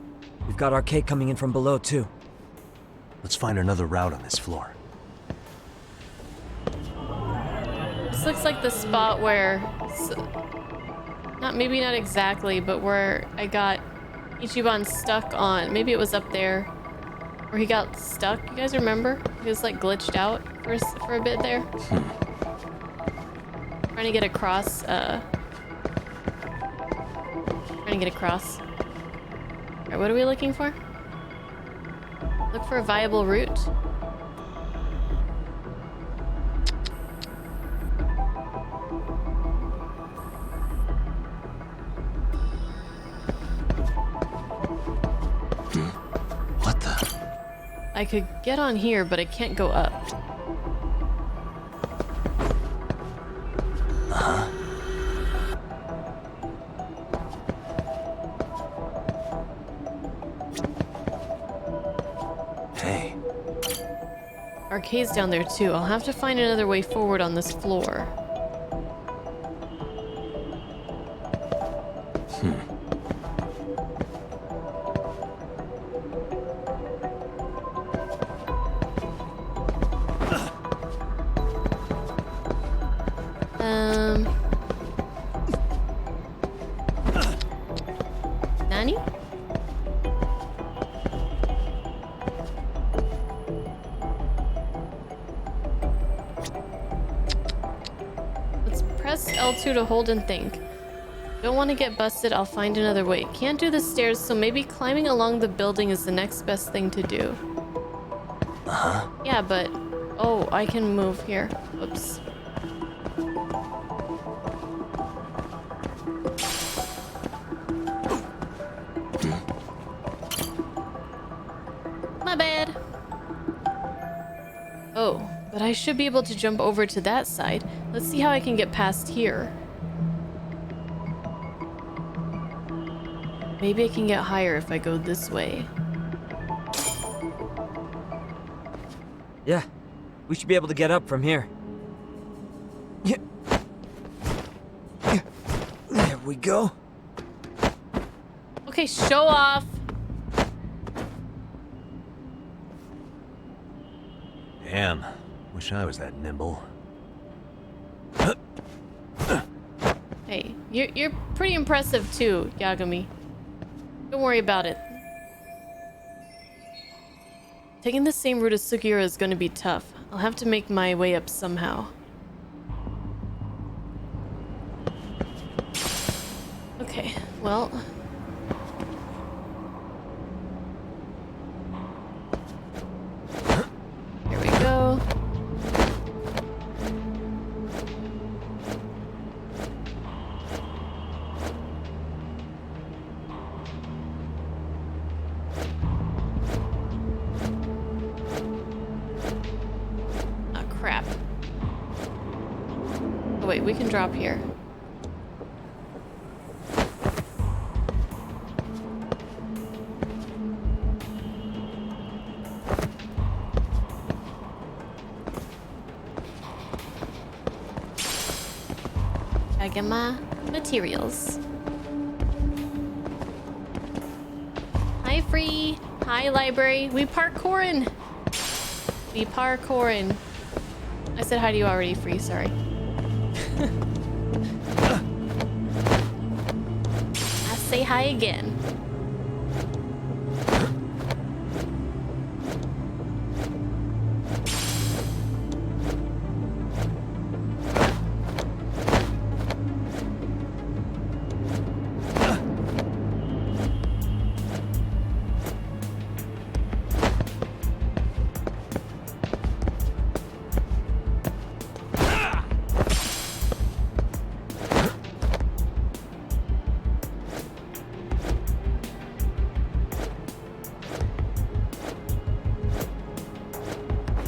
we've got RK coming in from below, too. Let's find another route on this floor. This looks like the spot where, maybe not exactly, but where I got Ichiban stuck on. Maybe it was up there where he got stuck. You guys remember? He was like glitched out for a bit there. Trying to get across. Trying to get across. Alright, what are we looking for? Look for a viable route. What the? I could get on here, but I can't go up. Uh-huh. Hey. Arcade's down there too. I'll have to find another way forward on this floor. Nani? Let's press L2 to hold and think. Don't want to get busted, I'll find another way. Can't do the stairs, so maybe climbing along the building is the next best thing to do. Uh-huh. Yeah, but... Oh, I can move here. Oops. My bad. Oh, but I should be able to jump over to that side. Let's see how I can get past here. Maybe I can get higher if I go this way. Yeah, we should be able to get up from here. Yeah. There we go. Okay, show off. Damn. Wish I was that nimble. Hey, you're pretty impressive too, Yagami. Don't worry about it. Taking the same route as Sugiura is going to be tough. I'll have to make my way up somehow. Okay, well... Here we go. Crap. Oh wait, we can drop here. I get my materials. Hi, Free. Hi, library. We parkourin'. We parkourin'. I said hi to you already, Free, sorry. I say hi again.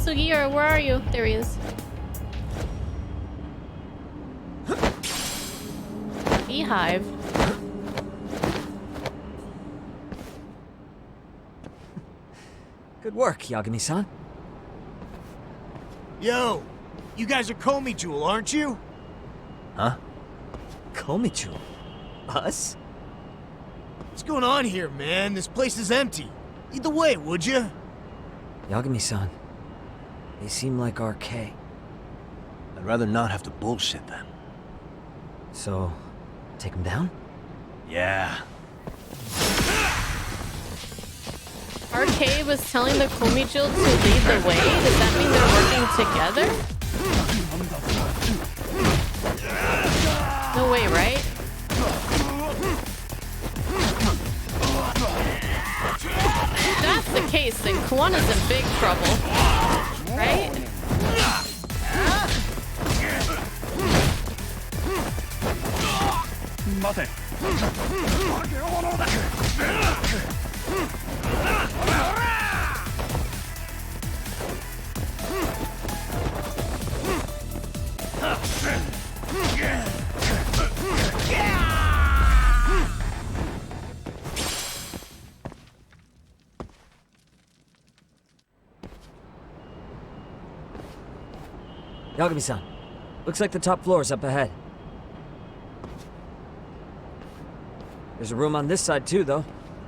Sugiura, where are you? There he is. Beehive. Good work, Yagami-san. Yo, you guys are Komi Jewel, aren't you? Huh? Komi Jewel? Us? What's going on here, man? This place is empty. Lead the way, would you? Yagami-san, they seem like RK. I'd rather not have to bullshit then. So, take him down? Yeah. RK was telling the Komichil to lead the way? Does that mean they're working together? No way, right? If that's the case, then Kuwana's in big trouble. Right? Yagami-san, looks like the top floor is up ahead. There's a room on this side too, though.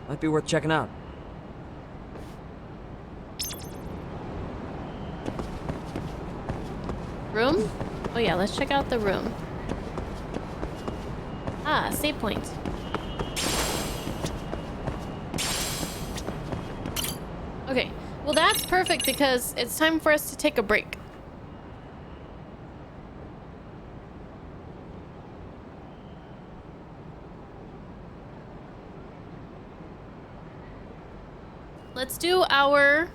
Might be worth checking out. Room? Oh yeah, let's check out the room. Ah, save point. Okay, well that's perfect because it's time for us to take a break. Let's do our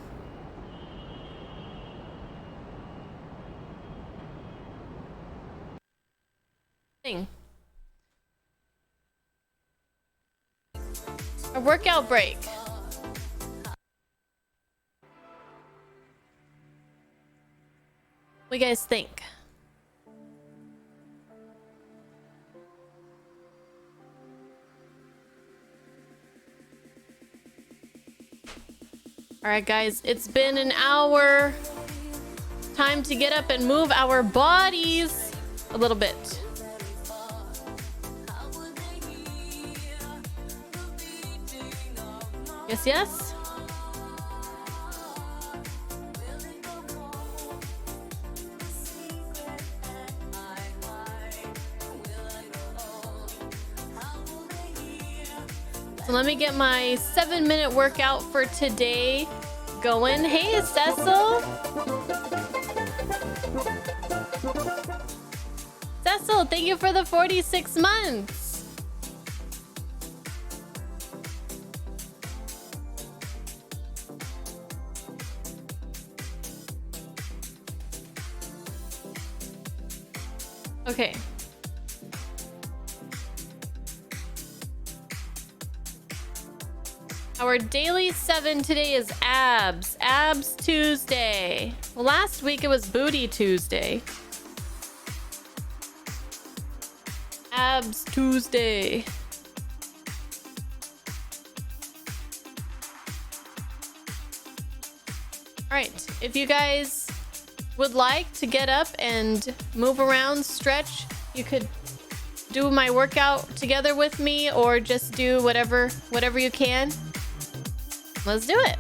thing. A workout break. What do you guys think? All right, guys, it's been an hour. Time to get up and move our bodies a little bit. Yes, yes. So let me get my 7-minute workout for today going. Hey, Cecil. Cecil, thank you for the 46 months. Okay. Our daily 7 today is abs. Abs Tuesday. Well, last week it was booty Tuesday. Abs Tuesday. All right, if you guys would like to get up and move around, stretch, you could do my workout together with me or just do whatever you can. Let's do it.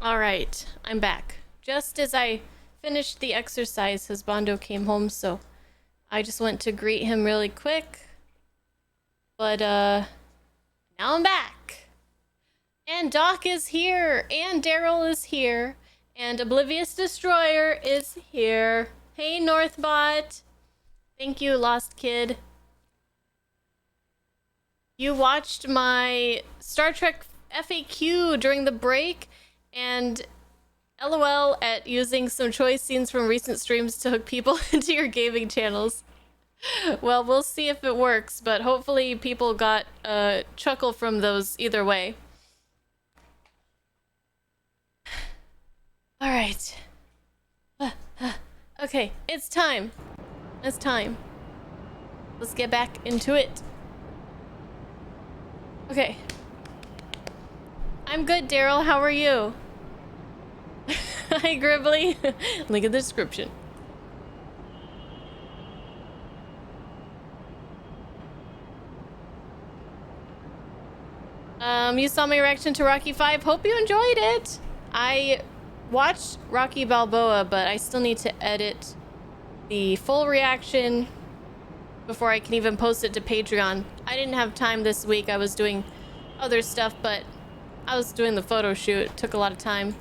All right, I'm back. Just as I finished the exercise, Husbando came home, so I just went to greet him really quick. But now I'm back. And Doc is here, and Daryl is here, and Oblivious Destroyer is here. Hey, Northbot. Thank you, Lost Kid. You watched my Star Trek FAQ during the break, and LOL at using some choice scenes from recent streams to hook people into your gaming channels. Well, we'll see if it works, but hopefully people got a chuckle from those either way. All right. Okay, it's time. It's time. Let's get back into it. Okay. I'm good, Daryl. How are you? Hi, Gribbly. Link in the description. You saw my reaction to Rocky 5. Hope you enjoyed it. I watched Rocky Balboa, but I still need to edit the full reaction before I can even post it to Patreon. I didn't have time this week. I was doing other stuff, but I was doing the photo shoot. It took a lot of time.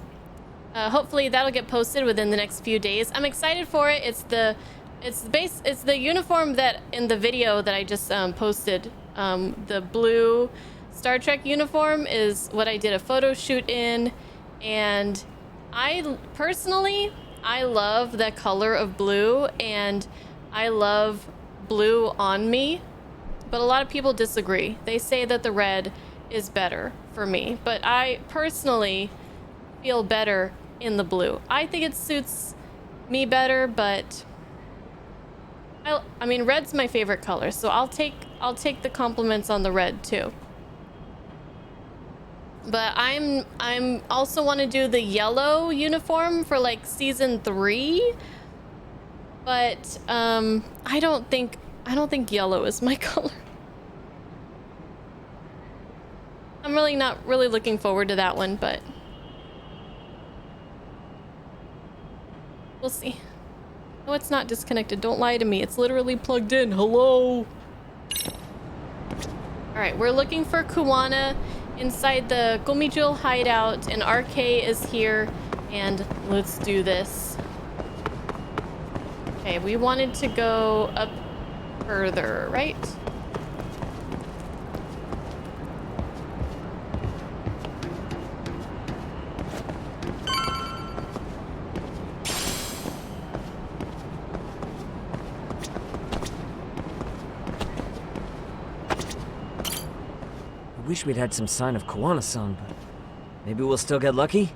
Hopefully that'll get posted within the next few days. I'm excited for it. It's the uniform that in the video that I just posted. The blue Star Trek uniform is what I did a photo shoot in, and I personally love the color of blue, and I love blue on me, but a lot of people disagree. They say that the red is better for me, but I personally feel better in the blue. I think it suits me better, but I mean red's my favorite color, so I'll take the compliments on the red too. But I'm also want to do the yellow uniform for like season 3. But I don't think yellow is my color. I'm really not really looking forward to that one, but we'll see. No, it's not disconnected. Don't lie to me. It's literally plugged in. Hello. All right, we're looking for Kuwana inside the Gomijul hideout, and RK is here, and let's do this. Okay, we wanted to go up further, right? I wish we'd had some sign of Kuwana-san, but maybe we'll still get lucky?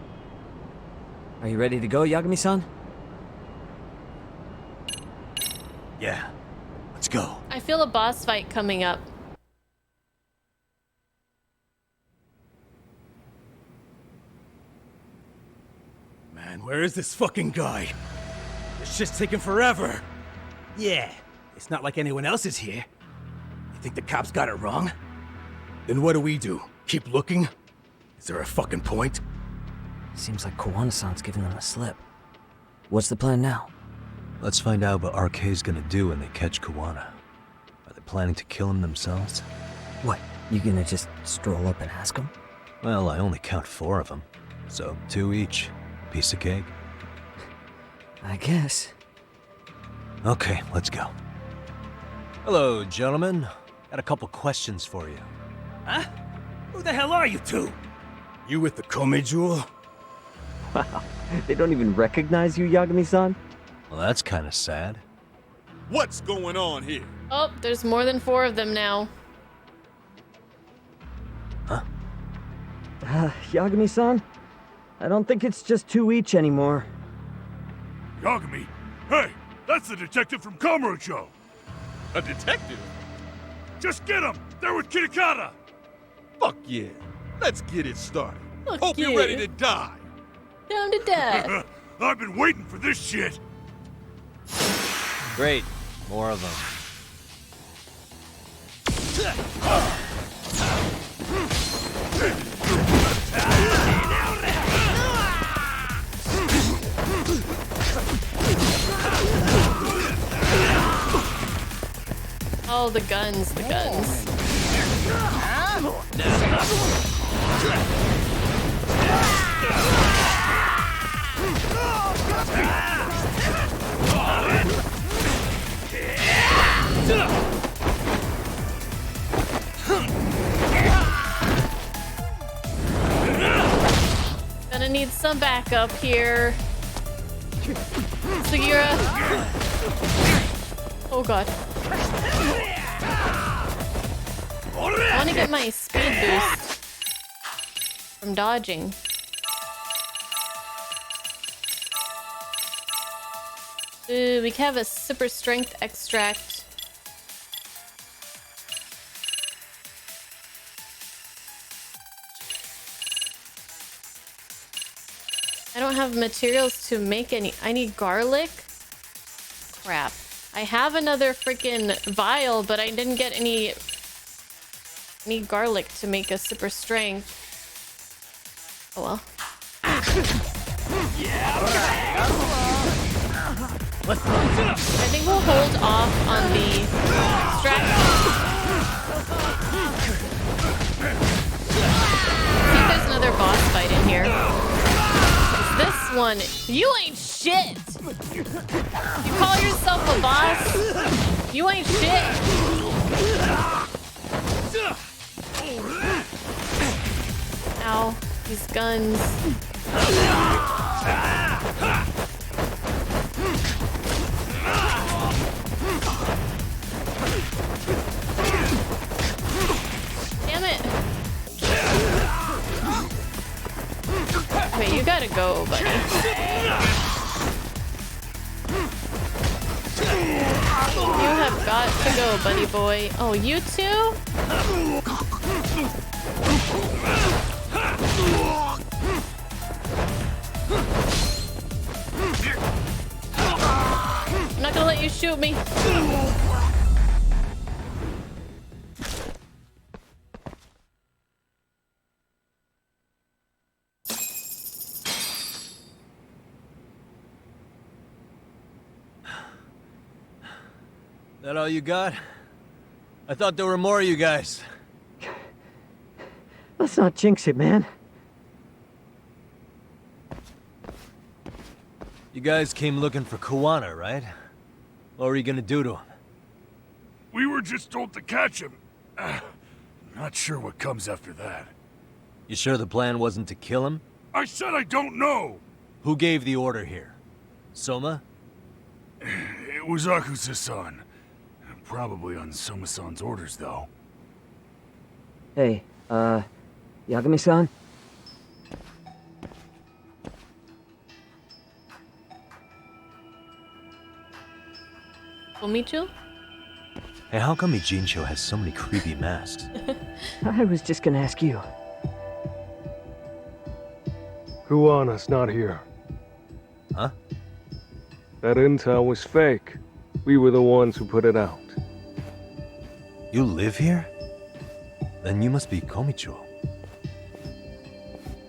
Are you ready to go, Yagami-san? Yeah, let's go. I feel a boss fight coming up. Man, where is this fucking guy? This shit's taking forever. Yeah, it's not like anyone else is here. You think the cops got it wrong? Then what do? Keep looking? Is there a fucking point? Seems like Kuwana-san's giving them a slip. What's the plan now? Let's find out what RK's gonna do when they catch Kuwana. Are they planning to kill him themselves? What, you gonna just stroll up and ask him? Well, I only count 4 of them, so 2 each. Piece of cake. I guess. Okay, let's go. Hello, gentlemen. Got a couple questions for you. Huh? Who the hell are you two? You with the Komei-jewel? Wow, they don't even recognize you, Yagami-san? Well, that's kind of sad. What's going on here? Oh, there's more than 4 of them now. Huh? Yagami-san? I don't think it's just 2 each anymore. Yagami? Hey, that's the detective from Kamurocho! A detective? Just get him! They're with Kitakata! Fuck yeah. Let's get it started. Fuck Hope yeah. you're ready to die. Down to death. I've been waiting for this shit! Great. More of them. Oh, the guns, the guns. Gonna need some backup here. Sugiura. Oh god. I want to get my speed boost from dodging. Ooh, we can have a super strength extract. I don't have materials to make any. I need garlic. Crap. I have another freaking vial, but I didn't get any. I need garlic to make a super strength. Oh well. I think we'll hold off on the extract. I think there's another boss fight in here. This one, you ain't shit. You call yourself a boss? You ain't shit. Ow, these guns. Damn it. Wait, you gotta go, buddy. You have got to go, buddy boy. Oh, you too? I'm not gonna let you shoot me. That all you got? I thought there were more of you guys. Let's not jinx it, man. You guys came looking for Kuwana, right? What were you gonna do to him? We were just told to catch him. Not sure what comes after that. You sure the plan wasn't to kill him? I said I don't know! Who gave the order here? Soma? It was Akusa-san. Probably on Soma-san's orders, though. Hey, Yagami-san? Komichu? Hey, how come Ijincho has so many creepy masks? I was just gonna ask you. Kuwana's not here. Huh? That intel was fake. We were the ones who put it out. You live here? Then you must be Komicho.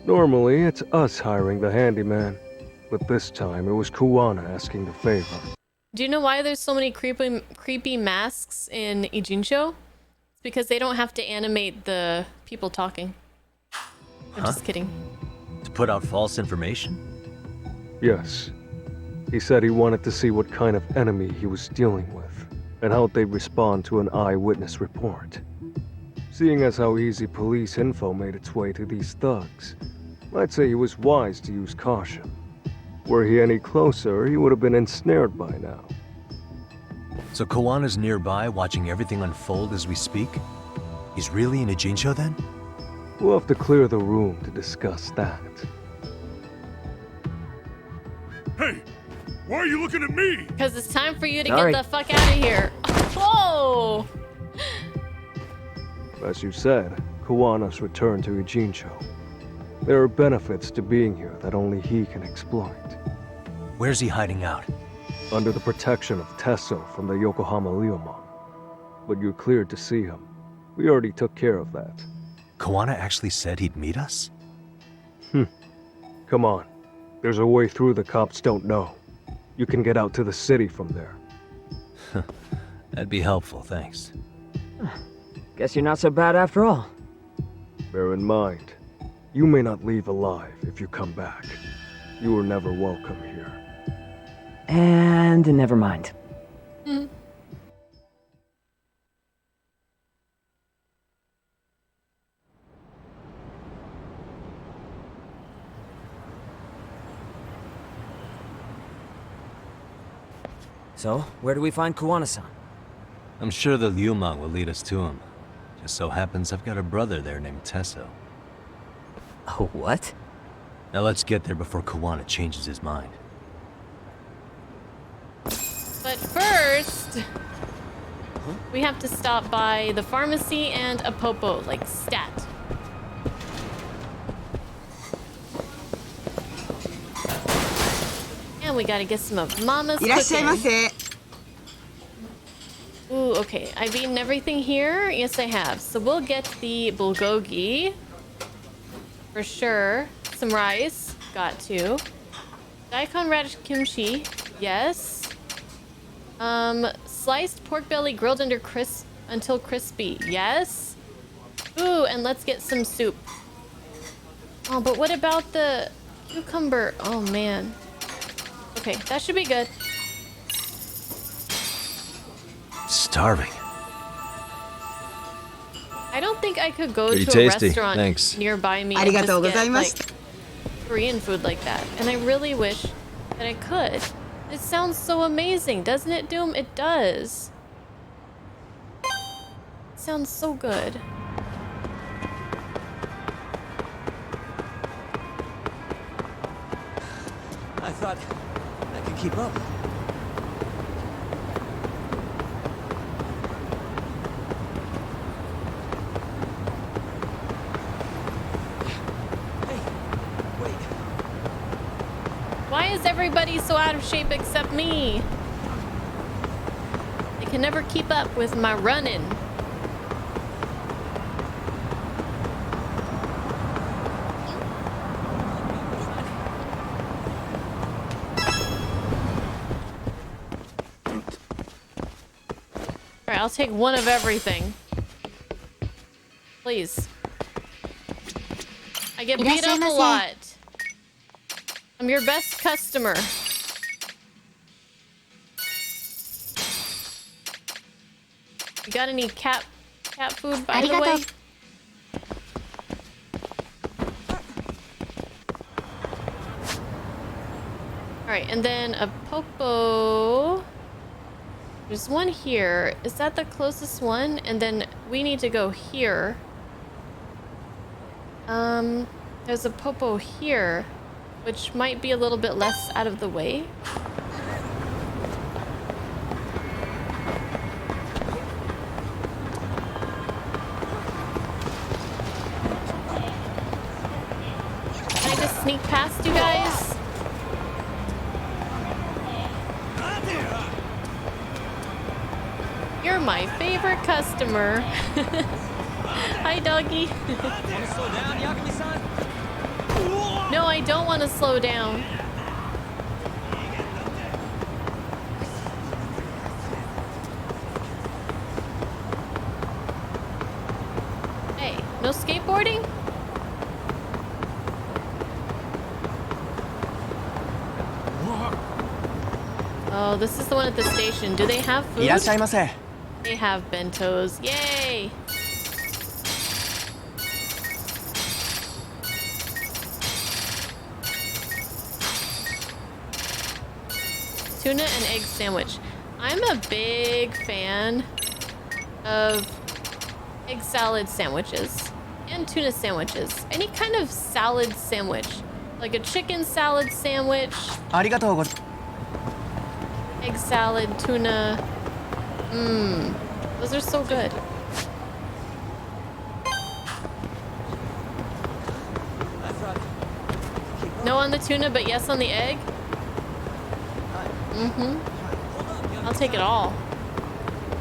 Normally, it's us hiring the handyman. But this time, it was Kuwana asking the favor. Do you know why there's so many creepy masks in Ijincho? It's because they don't have to animate the people talking. I'm just kidding. To put out false information? Yes. He said he wanted to see what kind of enemy he was dealing with, and how they'd respond to an eyewitness report. Seeing as how easy police info made its way to these thugs, I'd say he was wise to use caution. Were he any closer, he would have been ensnared by now. So Kawana's nearby, watching everything unfold as we speak? He's really in Ijincho then? We'll have to clear the room to discuss that. Hey! Why are you looking at me? Because it's time for you to Sorry. get the fuck out of here. Whoa! As you said, Kawana's returned to Ijincho. There are benefits to being here that only he can exploit. Where's he hiding out? under the protection of Tesso from the Yokohama Ryomon. But you're cleared to see him. We already took care of that. Kawana actually said he'd meet us? Come on. There's a way through the cops don't know. You can get out to the city from there. That'd be helpful, thanks. Guess you're not so bad after all. Bear in mind, you may not leave alive if you come back. You were never welcome here. And never mind. So, where do we find Kawana-san? I'm sure the Ryomon will lead us to him. Just so happens I've got a brother there named Tesso. Oh, what? Now let's get there before Kawana changes his mind. But first, we have to stop by the pharmacy and a popo, like stat. And we gotta get some of Mama's cooking. Ooh, okay. I've eaten everything here. Yes, I have. So we'll get the bulgogi. For sure. Some rice. Got to. Daikon radish kimchi. Yes. Sliced pork belly grilled until crispy. Yes. Ooh, and let's get some soup. Oh, but what about the cucumber? Oh, man. Okay, that should be good. Starving. I don't think I could go Pretty to a tasty. restaurant Thanks. nearby me and just get like Korean food like that. And I really wish that I could. It sounds so amazing, doesn't it, Doom? It does. It sounds so good. I thought I could keep up. Why is everybody so out of shape except me? I can never keep up with my running. Alright, I'll take one of everything. Please. I get beat up a lot. I'm your best customer. You got any cat food, by the way? Alright, and then a popo. There's one here. Is that the closest one? And then we need to go here. There's a popo here, which might be a little bit less out of the way. Can I just sneak past you guys? You're my favorite customer. Hi, doggy. No, I don't want to slow down. Hey, no skateboarding? Oh, this is the one at the station. Do they have food? They have bentos. Yay! Tuna and egg sandwich. I'm a big fan of egg salad sandwiches and tuna sandwiches. Any kind of salad sandwich. Like a chicken salad sandwich. Egg salad, tuna. Those are so good. No on the tuna, but yes on the egg? I'll take it all.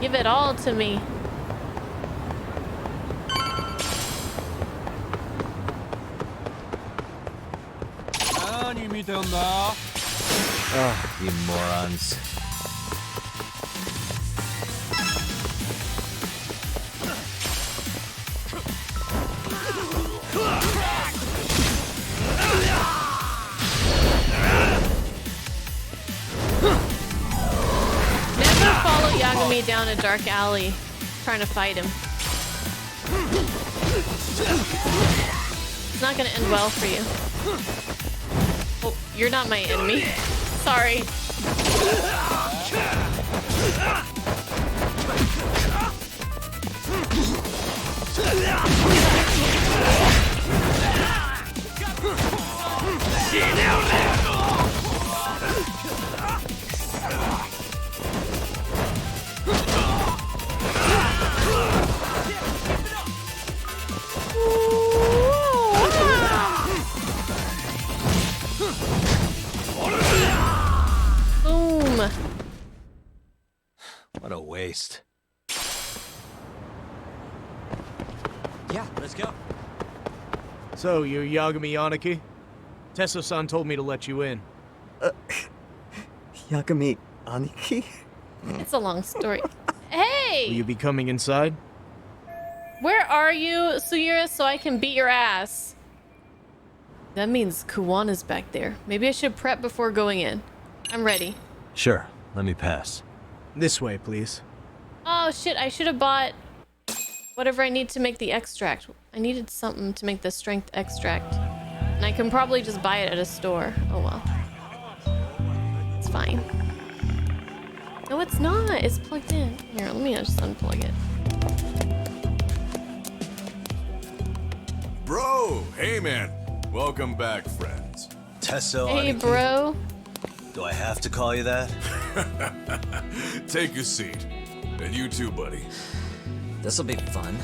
Give it all to me. Ah, you morons. Never follow Yagami down a dark alley trying to fight him. It's not gonna end well for you. Oh, you're not my enemy. Sorry. Boom. What a waste. Yeah, let's go. So, you're Yagami Aniki? Tesso-san told me to let you in. Yagami Aniki? It's a long story. Hey! Will you be coming inside? Where are you, Suyura, so I can beat your ass? That means Kuwana's back there. Maybe I should prep before going in. I'm ready. Sure, let me pass. This way, please. Oh shit, I should have bought whatever I need to make the extract. I needed something to make the strength extract. And I can probably just buy it at a store. Oh well. It's fine. No, it's not. It's plugged in. Here, let me just unplug it. Bro, hey man. Welcome back, friends. Tesso Hey, Aniki? bro. Do I have to call you that? Take a seat. And you too, buddy. This'll be fun.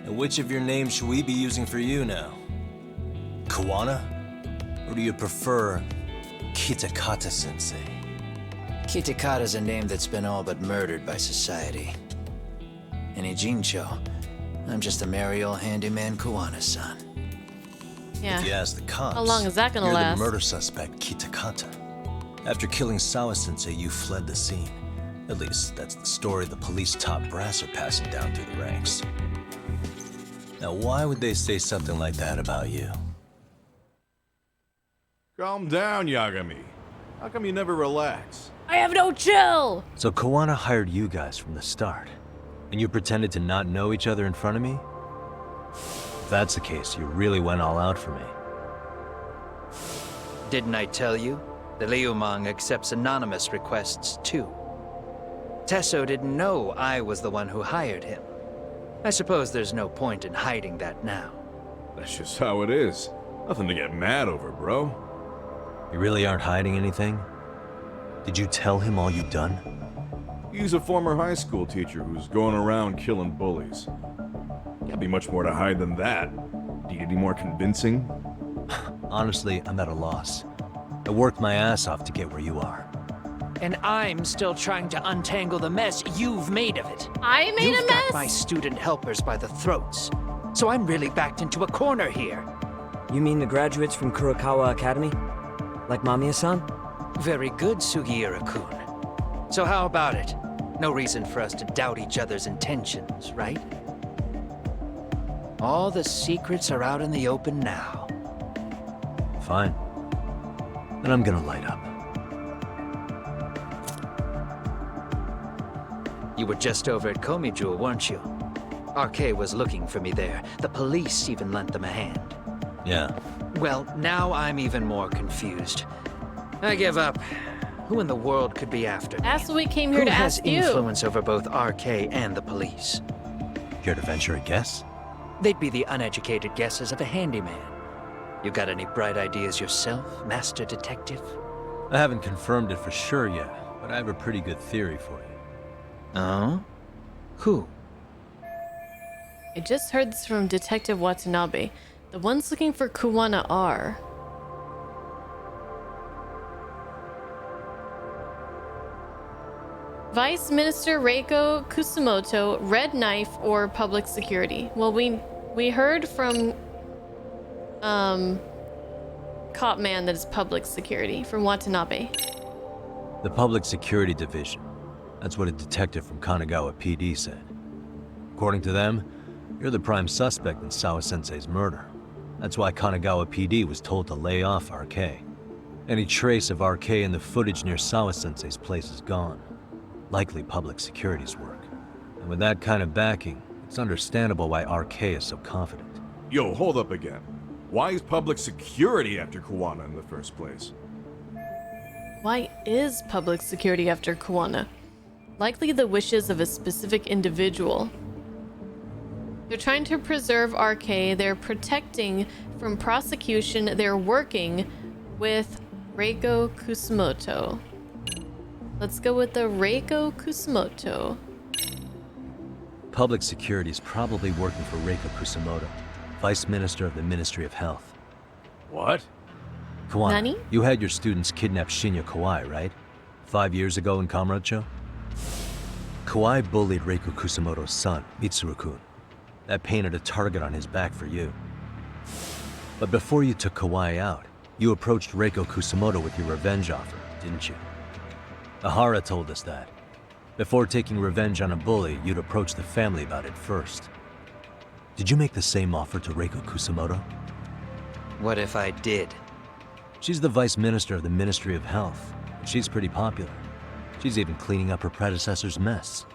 And which of your names should we be using for you now? Kuwana? Or do you prefer Kitakata-sensei? Kitakata's a name that's been all but murdered by society. In Ijincho, I'm just a merry old handyman Kuwana-san. Yeah. If you ask the cops, How long is that gonna you're last? the murder suspect, Kitakata. After killing Sawa-sensei, you fled the scene. At least, that's the story the police top brass are passing down through the ranks. Now, why would they say something like that about you? Calm down, Yagami. How come you never relax? I have no chill! So Kuwana hired you guys from the start, and you pretended to not know each other in front of me? If that's the case, you really went all out for me. Didn't I tell you? The Liumang accepts anonymous requests too. Tesso didn't know I was the one who hired him. I suppose there's no point in hiding that now. That's just how it is. Nothing to get mad over, bro. You really aren't hiding anything? Did you tell him all you'd done? He's a former high school teacher who's going around killing bullies. Can't be much more to hide than that. Do you need any more convincing? Honestly, I'm at a loss. I worked my ass off to get where you are. And I'm still trying to untangle the mess you've made of it. I made You've a got mess? my student helpers by the throats. So I'm really backed into a corner here. You mean the graduates from Kurokawa Academy? Like Mamiya-san? Very good, Sugiura-kun. So how about it? No reason for us to doubt each other's intentions, right? All the secrets are out in the open now. Fine. Then I'm gonna light up. You were just over at Komijul, weren't you? RK was looking for me there. The police even lent them a hand. Yeah. Well, now I'm even more confused. I give up. Who in the world could be after me? That's what we came here Who to has ask you. influence over both RK and the police? Care to venture a guess? They'd be the uneducated guesses of a handyman. You got any bright ideas yourself, Master Detective? I haven't confirmed it for sure yet, but I have a pretty good theory for you. Oh? Who? I just heard this from Detective Watanabe. The ones looking for Kuwana are Vice Minister Reiko Kusumoto, red knife or public security? Well, we heard from cop man that is public security from Watanabe. The Public Security Division. That's what a detective from Kanagawa PD said. According to them, you're the prime suspect in Sawa-sensei's murder. That's why Kanagawa PD was told to lay off RK. Any trace of RK in the footage near Sawa-sensei's place is gone. Likely public security's work. And with that kind of backing, it's understandable why RK is so confident. Yo, hold up again. Why is public security after Kuwana in the first place? Why is public security after Kuwana? Likely the wishes of a specific individual. They're trying to preserve RK, they're protecting from prosecution, they're working with Reiko Kusumoto. Let's go with the Reiko Kusumoto. Public security is probably working for Reiko Kusumoto, Vice Minister of the Ministry of Health. What? Kuwana, Nani? you had your students kidnap Shinya Kawai, right? 5 years ago in Kamurocho? Kawai bullied Reiko Kusumoto's son, Mitsuru-kun. That painted a target on his back for you. But before you took Kawai out, you approached Reiko Kusumoto with your revenge offer, didn't you? Ahara told us that. Before taking revenge on a bully, you'd approach the family about it first. Did you make the same offer to Reiko Kusumoto? What if I did? She's the Vice Minister of the Ministry of Health, and she's pretty popular. She's even cleaning up her predecessor's mess.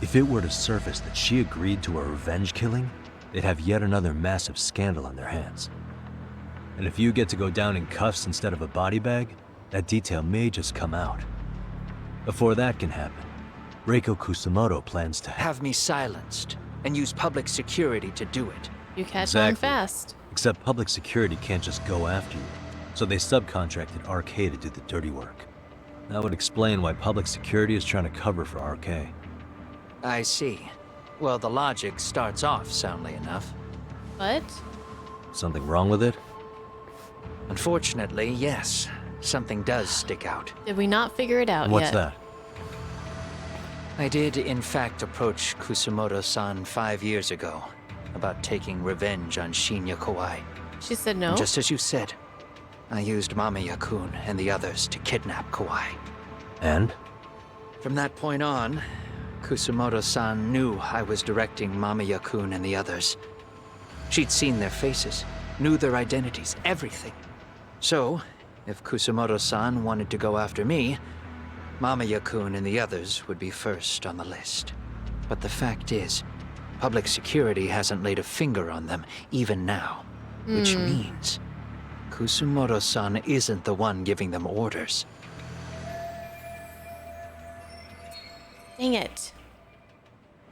If it were to surface that she agreed to a revenge killing, they'd have yet another massive scandal on their hands. And if you get to go down in cuffs instead of a body bag, that detail may just come out. Before that can happen, Reiko Kusumoto plans to have me silenced and use public security to do it. You catch on fast. Except public security can't just go after you, so they subcontracted RK to do the dirty work. That would explain why public security is trying to cover for RK. I see. Well, the logic starts off soundly enough. But? Something wrong with it? Unfortunately, yes. Something does stick out. Did we not figure it out yet? What's that? I did, in fact, approach Kusumoto-san 5 years ago about taking revenge on Shinya Kawai. She said no? And just as you said, I used Mamiya-kun and the others to kidnap Kawai. And? From that point on, Kusumoto-san knew I was directing Mamiya-kun and the others. She'd seen their faces, knew their identities, everything. So, if Kusumoto-san wanted to go after me, Mamiya-kun and the others would be first on the list. But the fact is, public security hasn't laid a finger on them, even now. Which means Kusumoto-san isn't the one giving them orders. Dang it.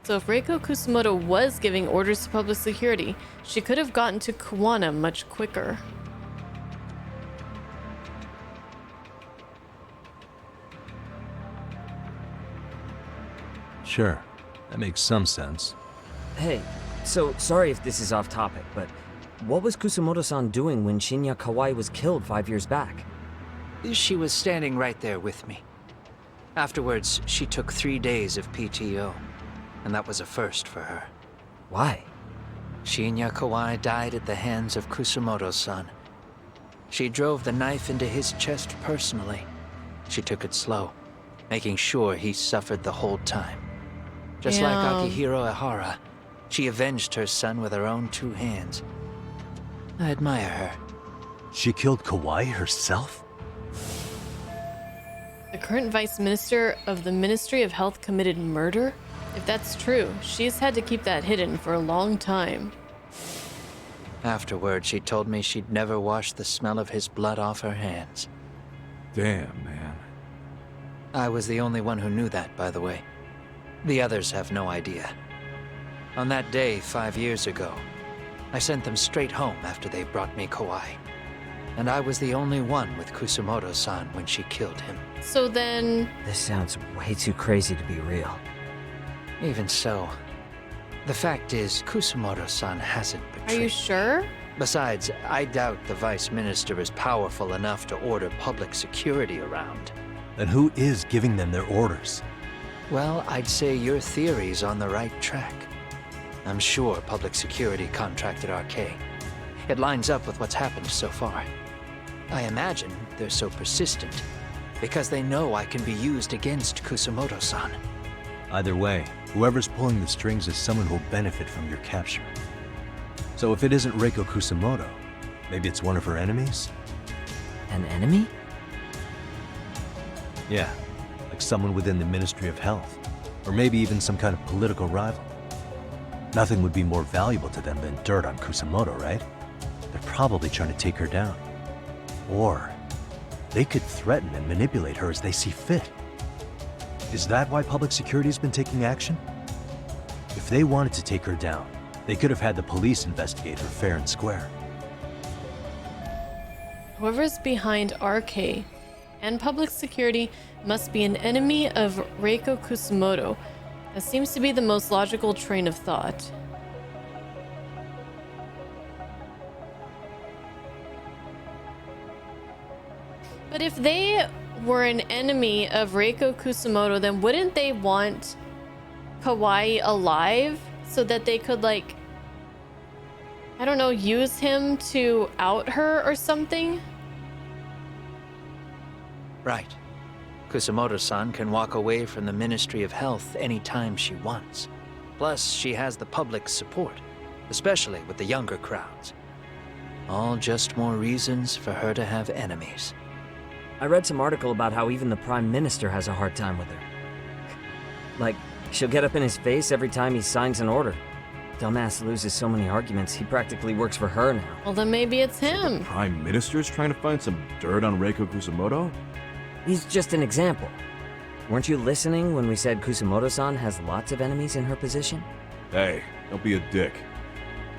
So if Reiko Kusumoto was giving orders to public security, she could have gotten to Kuwana much quicker. Sure, that makes some sense. Hey, so sorry if this is off topic, but what was Kusumoto-san doing when Shinya Kawai was killed 5 years back? She was standing right there with me. Afterwards, she took 3 days of PTO, and that was a first for her. Why? Shinya Kawai died at the hands of Kusumoto-san. She drove the knife into his chest personally. She took it slow, making sure he suffered the whole time. Just like Akihiro Ehara, she avenged her son with her own 2 hands. I admire her. She killed Kawai herself? The current Vice Minister of the Ministry of Health committed murder? If that's true, she's had to keep that hidden for a long time. Afterward, she told me she'd never wash the smell of his blood off her hands. Damn, man. I was the only one who knew that, by the way. The others have no idea. On that day 5 years ago, I sent them straight home after they brought me Kawai. And I was the only one with Kusumoto-san when she killed him. So then... This sounds way too crazy to be real. Even so, the fact is, Kusumoto-san hasn't betrayed. Are you sure? Besides, I doubt the Vice Minister is powerful enough to order public security around. Then who is giving them their orders? Well, I'd say your theory's on the right track. I'm sure public security contracted RK. It lines up with what's happened so far. I imagine they're so persistent because they know I can be used against Kusumoto-san. Either way, whoever's pulling the strings is someone who'll benefit from your capture. So if it isn't Reiko Kusumoto, maybe it's one of her enemies? An enemy? Yeah, like someone within the Ministry of Health, or maybe even some kind of political rival. Nothing would be more valuable to them than dirt on Kusumoto, right? They're probably trying to take her down. Or they could threaten and manipulate her as they see fit. Is that why public security has been taking action? If they wanted to take her down, they could have had the police investigate her fair and square. Whoever's behind RK and public security must be an enemy of Reiko Kusumoto. That seems to be the most logical train of thought. But if they were an enemy of Reiko Kusumoto, then wouldn't they want Kawaii alive so that they could, like, I don't know, use him to out her or something? Right. Kusumoto-san can walk away from the Ministry of Health anytime she wants. Plus, she has the public's support, especially with the younger crowds. All just more reasons for her to have enemies. I read some article about how even the Prime Minister has a hard time with her. Like, she'll get up in his face every time he signs an order. Dumbass loses so many arguments, he practically works for her now. Well, then maybe it's him. The Prime Minister's trying to find some dirt on Reiko Kusumoto? He's just an example. Weren't you listening when we said Kusumoto-san has lots of enemies in her position? Hey, don't be a dick.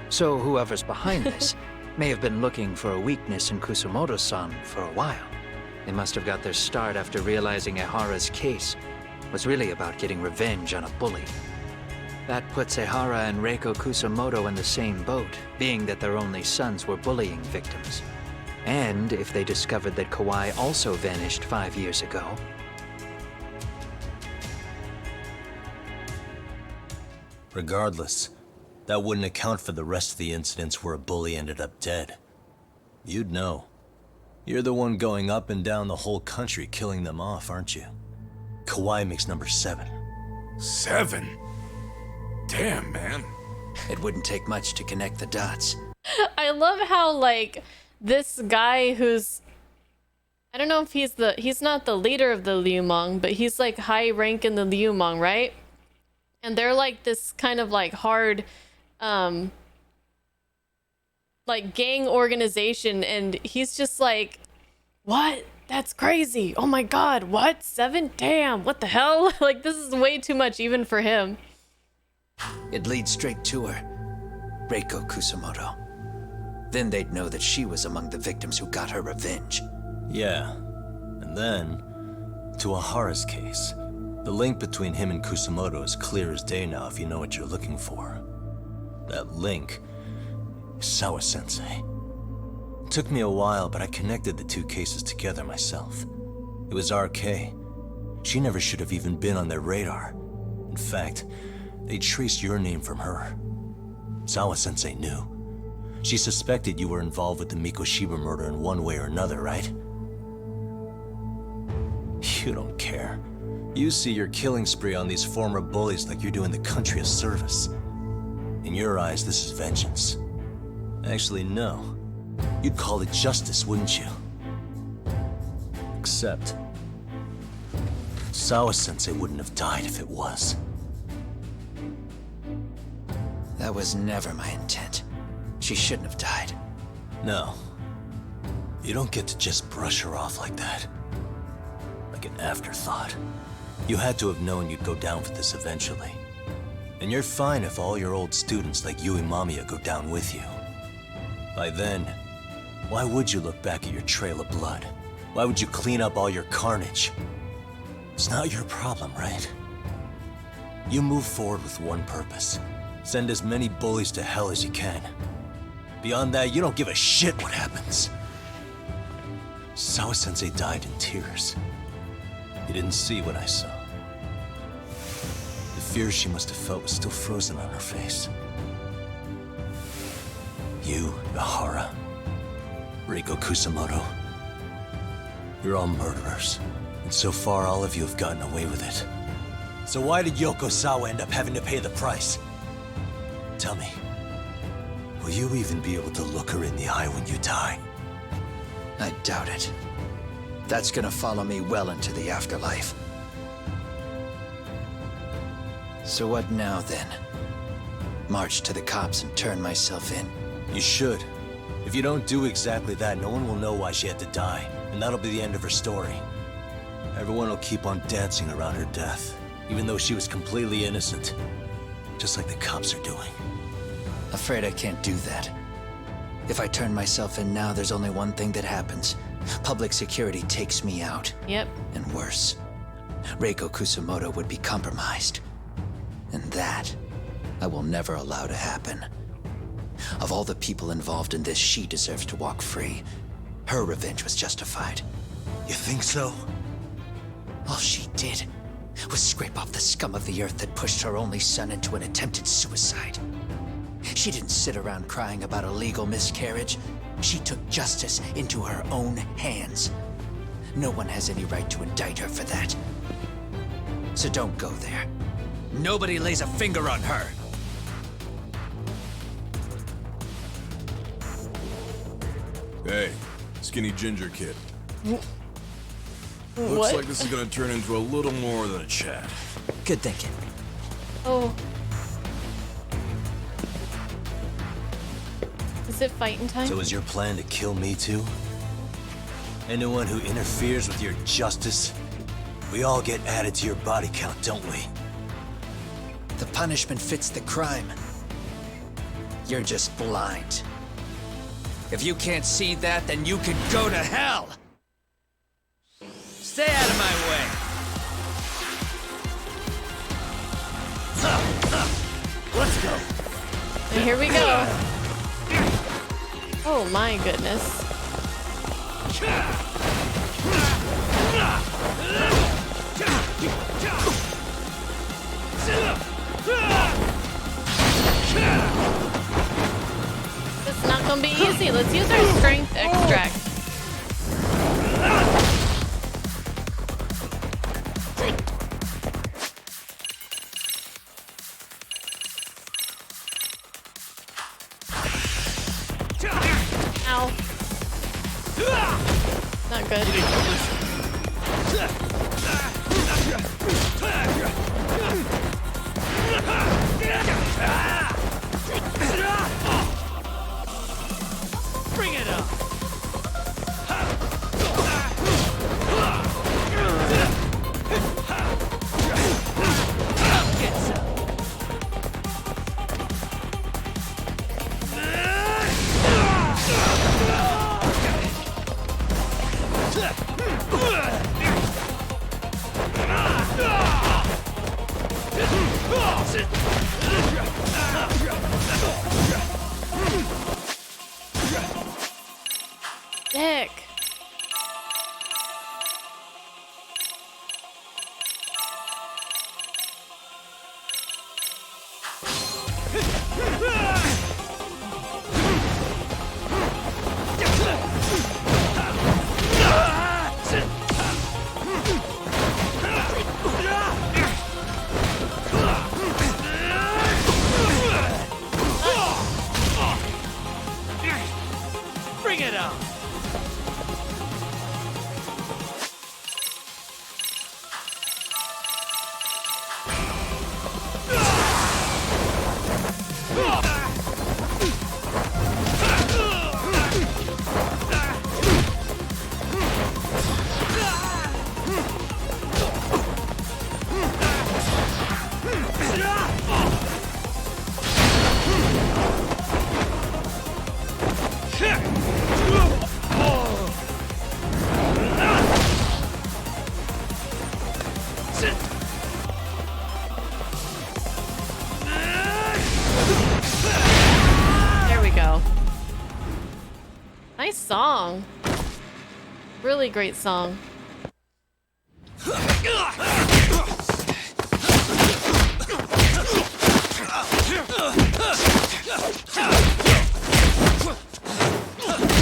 So whoever's behind this may have been looking for a weakness in Kusumoto-san for a while. They must have got their start after realizing Ehara's case was really about getting revenge on a bully. That puts Ehara and Reiko Kusumoto in the same boat, being that their only sons were bullying victims. And if they discovered that Kawaii also vanished 5 years ago. Regardless, that wouldn't account for the rest of the incidents where a bully ended up dead. You'd know. You're the one going up and down the whole country killing them off, aren't you? Kawaii makes number 7. 7? Damn, man. It wouldn't take much to connect the dots. I love how, like, this guy who's, I don't know if he's not the leader of the Liumang, but he's like high rank in the Liumang, right? And they're like this kind of like hard, like gang organization, and he's just like, what? That's crazy. Oh my god, what? 7? Damn, what the hell? Like, this is way too much even for him. It leads straight to her. Reiko Kusumoto. Then they'd know that she was among the victims who got her revenge. Yeah. And then, to Ahara's case. The link between him and Kusumoto is clear as day now if you know what you're looking for. That link is Sawa-sensei. It took me a while, but I connected the two cases together myself. It was RK. She never should have even been on their radar. In fact, they traced your name from her. Sawa-sensei knew. She suspected you were involved with the Mikoshiba murder in one way or another, right? You don't care. You see your killing spree on these former bullies like you're doing the country a service. In your eyes, this is vengeance. Actually, no. You'd call it justice, wouldn't you? Except, Sawa-sensei wouldn't have died if it was. That was never my intent. She shouldn't have died. No. You don't get to just brush her off like that. Like an afterthought. You had to have known you'd go down for this eventually. And you're fine if all your old students like Yui Mamiya go down with you. By then, why would you look back at your trail of blood? Why would you clean up all your carnage? It's not your problem, right? You move forward with one purpose. Send as many bullies to hell as you can. Beyond that, you don't give a shit what happens. Sawa-sensei died in tears. You didn't see what I saw. fear she must have felt was still frozen on her face. You, Ihara, Reiko Kusamoto, you're all murderers. And so far, all of you have gotten away with it. So why did Yoko Sawa end up having to pay the price? Tell me, will you even be able to look her in the eye when you die? I doubt it. That's gonna follow me well into the afterlife. So what now, then? March to the cops and turn myself in? You should. If you don't do exactly that, no one will know why she had to die, and that'll be the end of her story. Everyone will keep on dancing around her death, even though she was completely innocent. Just like the cops are doing. Afraid I can't do that. If I turn myself in now, there's only one thing that happens. Public security takes me out. Yep. And worse, Reiko Kusamoto would be compromised. And that, I will never allow to happen. Of all the people involved in this, she deserves to walk free. Her revenge was justified. You think so? All she did was scrape off the scum of the earth that pushed her only son into an attempted suicide. She didn't sit around crying about a legal miscarriage. She took justice into her own hands. No one has any right to indict her for that. So don't go there. Nobody lays a finger on her. Hey, skinny ginger kid. What? Looks like this is gonna turn into a little more than a chat. Good thinking. Oh. Is it fighting time? So is your plan to kill me too? Anyone who interferes with your justice, we all get added to your body count, don't we? The punishment fits the crime. You're just blind. If you can't see that, then you can go to hell! Stay out of my way! Let's go! And here we go. Oh my goodness. It's not gonna be easy. Let's use our strength extract. Ow. Not good. Bring it up! Dick. Bring it up! There we go. Nice song. Really great song.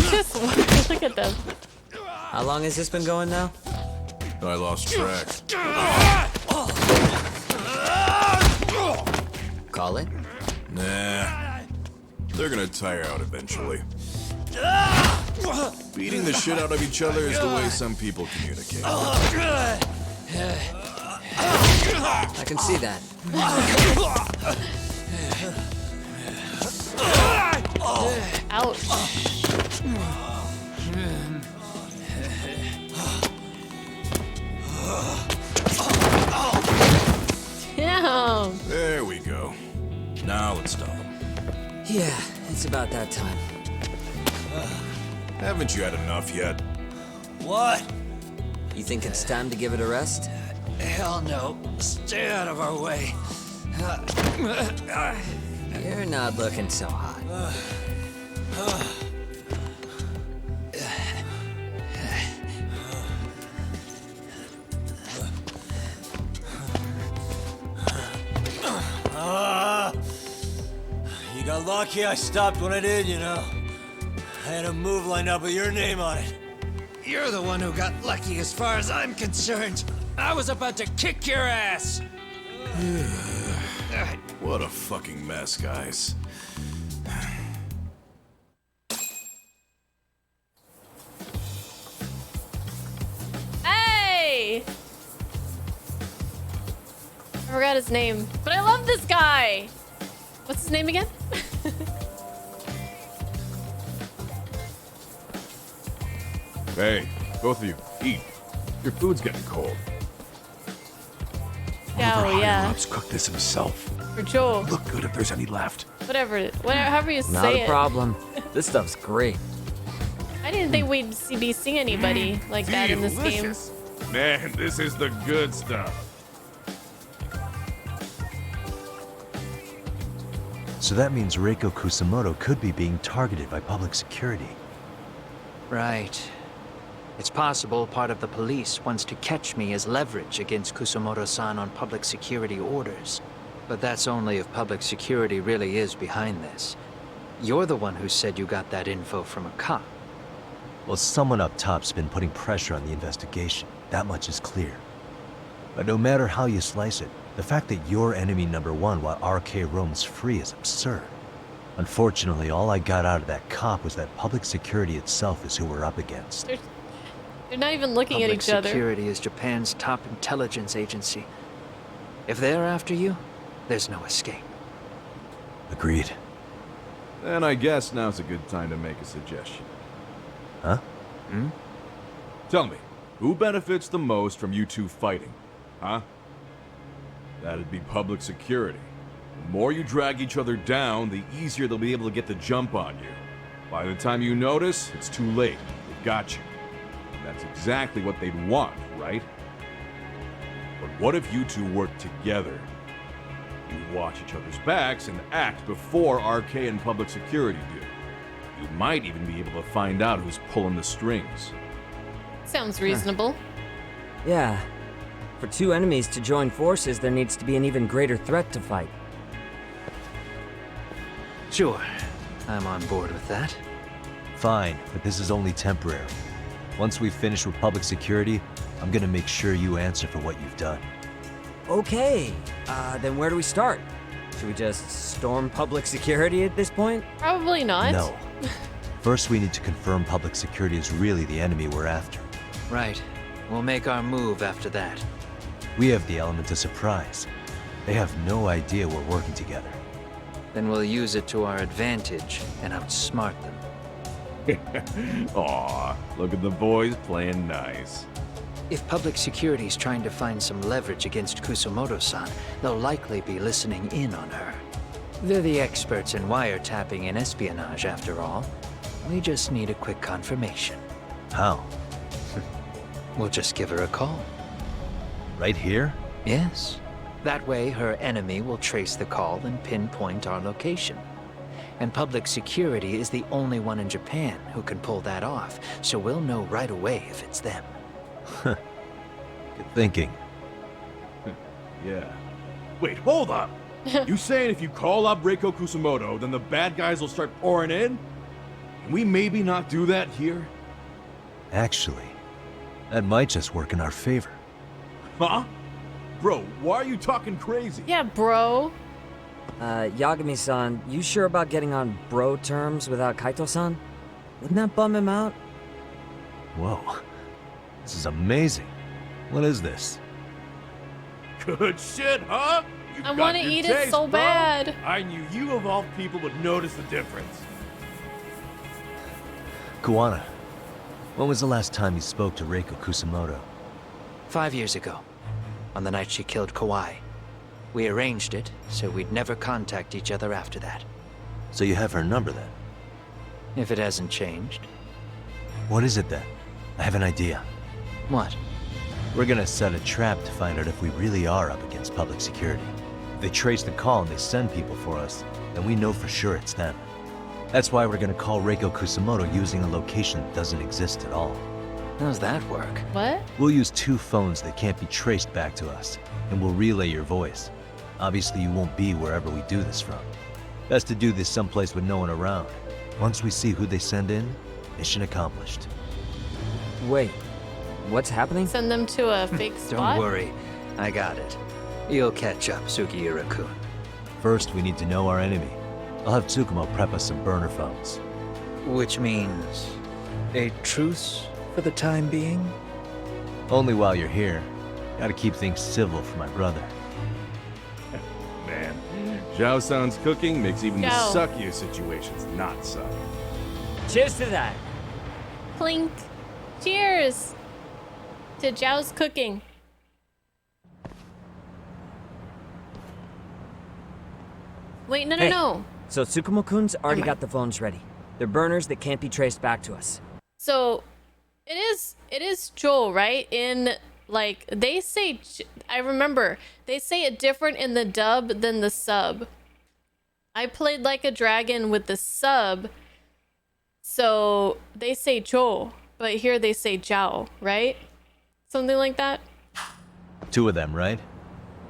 Just look at them. How long has this been going now? I lost track. Call it? Nah. They're gonna tire out eventually. Beating the shit out of each other is the way some people communicate. I can see that. Ouch. Damn. There we go. Now let's stop them. Yeah, it's about that time. Haven't you had enough yet? What? You think it's time to give it a rest? Hell no. Stay out of our way. You're not looking so hot. You got lucky I stopped when I did, you know. I had a move lined up with your name on it. You're the one who got lucky as far as I'm concerned. I was about to kick your ass. What a fucking mess, guys. Hey! I forgot his name, but I love this guy. What's his name again? Hey, both of you, eat. Your food's getting cold. Oh, yeah. Rob's cooked this himself. For Joel. Look good if there's any left. Whatever, however you Not say a it. problem. This stuff's great. I didn't think we'd be seeing anybody like that in this game. Delicious. Man, this is the good stuff. So that means Reiko Kusamoto could be being targeted by public security. Right. It's possible part of the police wants to catch me as leverage against Kusamoto-san on public security orders. But that's only if public security really is behind this. You're the one who said you got that info from a cop. Well, someone up top's been putting pressure on the investigation. That much is clear. But no matter how you slice it, the fact that you're enemy number one while RK roams free is absurd. Unfortunately, all I got out of that cop was that public security itself is who we're up against. They're not even looking at each other. Public security is Japan's top intelligence agency. If they're after you, there's no escape. Agreed. And I guess now's a good time to make a suggestion. Huh? Tell me, who benefits the most from you two fighting? Huh? That'd be public security. The more you drag each other down, the easier they'll be able to get the jump on you. By the time you notice, it's too late. They've got you. That's exactly what they'd want, right? But what if you two work together? You watch each other's backs and act before RK and public security do. You might even be able to find out who's pulling the strings. Sounds reasonable. Yeah. For two enemies to join forces, there needs to be an even greater threat to fight. Sure. I'm on board with that. Fine, but this is only temporary. Once we finish with public security, I'm gonna make sure you answer for what you've done. Okay. Then where do we start? Should we just storm public security at this point? Probably not. No. First, we need to confirm public security is really the enemy we're after. Right. We'll make our move after that. We have the element of surprise. They have no idea we're working together. Then we'll use it to our advantage and outsmart them. Aw, look at the boys playing nice. If public security's trying to find some leverage against Kusamoto-san, they'll likely be listening in on her. They're the experts in wiretapping and espionage, after all. We just need a quick confirmation. How? We'll just give her a call. Right here? Yes. That way, her enemy will trace the call and pinpoint our location. And public security is the only one in Japan who can pull that off, so we'll know right away if it's them. Good thinking. Yeah. Wait, hold up! You saying if you call up Reiko Kusumoto, then the bad guys will start pouring in? Can we maybe not do that here? Actually, that might just work in our favor. Huh? Bro, why are you talking crazy? Yeah, bro. Yagami-san, you sure about getting on bro terms without Kaito-san? Wouldn't that bum him out? Whoa. This is amazing. What is this? Good shit, huh? I want to eat it so bad. I knew you of all people would notice the difference. Kuwana, when was the last time you spoke to Reiko Kusumoto? 5 years ago, on the night she killed Kawai. We arranged it so we'd never contact each other after that. So you have her number then? If it hasn't changed. What is it then? I have an idea. What? We're gonna set a trap to find out if we really are up against public security. If they trace the call and they send people for us, then we know for sure it's them. That's why we're gonna call Reiko Kusumoto using a location that doesn't exist at all. How's that work? What? We'll use 2 phones that can't be traced back to us, and we'll relay your voice. Obviously, you won't be wherever we do this from. Best to do this someplace with no one around. Once we see who they send in, mission accomplished. Wait, what's happening? Send them to a fake spot? Don't worry, I got it. You'll catch up, Sugiura-kun. First, we need to know our enemy. I'll have Tsukumo prep us some burner phones. Which means a truce for the time being? Only while you're here. Gotta keep things civil for my brother. Man, Zhao-san's cooking makes even the Zhao. suckiest situations not suck. Cheers to that. Clink. Cheers to Zhao's cooking. Wait, no, Hey. no. So Tsukumo-kun's already got the phones ready. They're burners that can't be traced back to us. So it is Joel, right? In like they say, I remember they say it different in the dub than the sub. I played Like a Dragon with the sub, so they say Joel, but here they say Zhao, right? Something like that. 2 of them, right?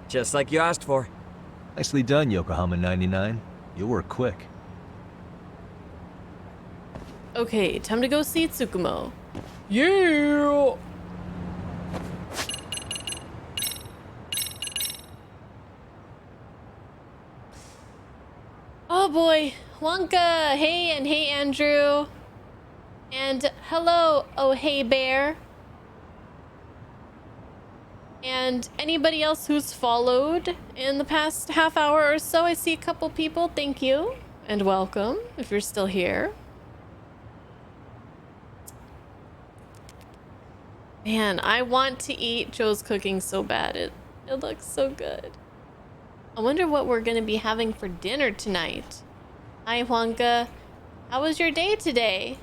Just like you asked for. Nicely done, Yokohama 99. You work quick. Okay, time to go see Tsukumo. Yeah! Oh boy, Wonka! Hey, and hey, Andrew. And hello, oh hey, bear. And anybody else who's followed in the past half hour or so, I see a couple people. Thank you and welcome if you're still here. Man, I want to eat Joe's cooking so bad. It looks so good. I wonder what we're gonna be having for dinner tonight. Hi, Wonka. How was your day today?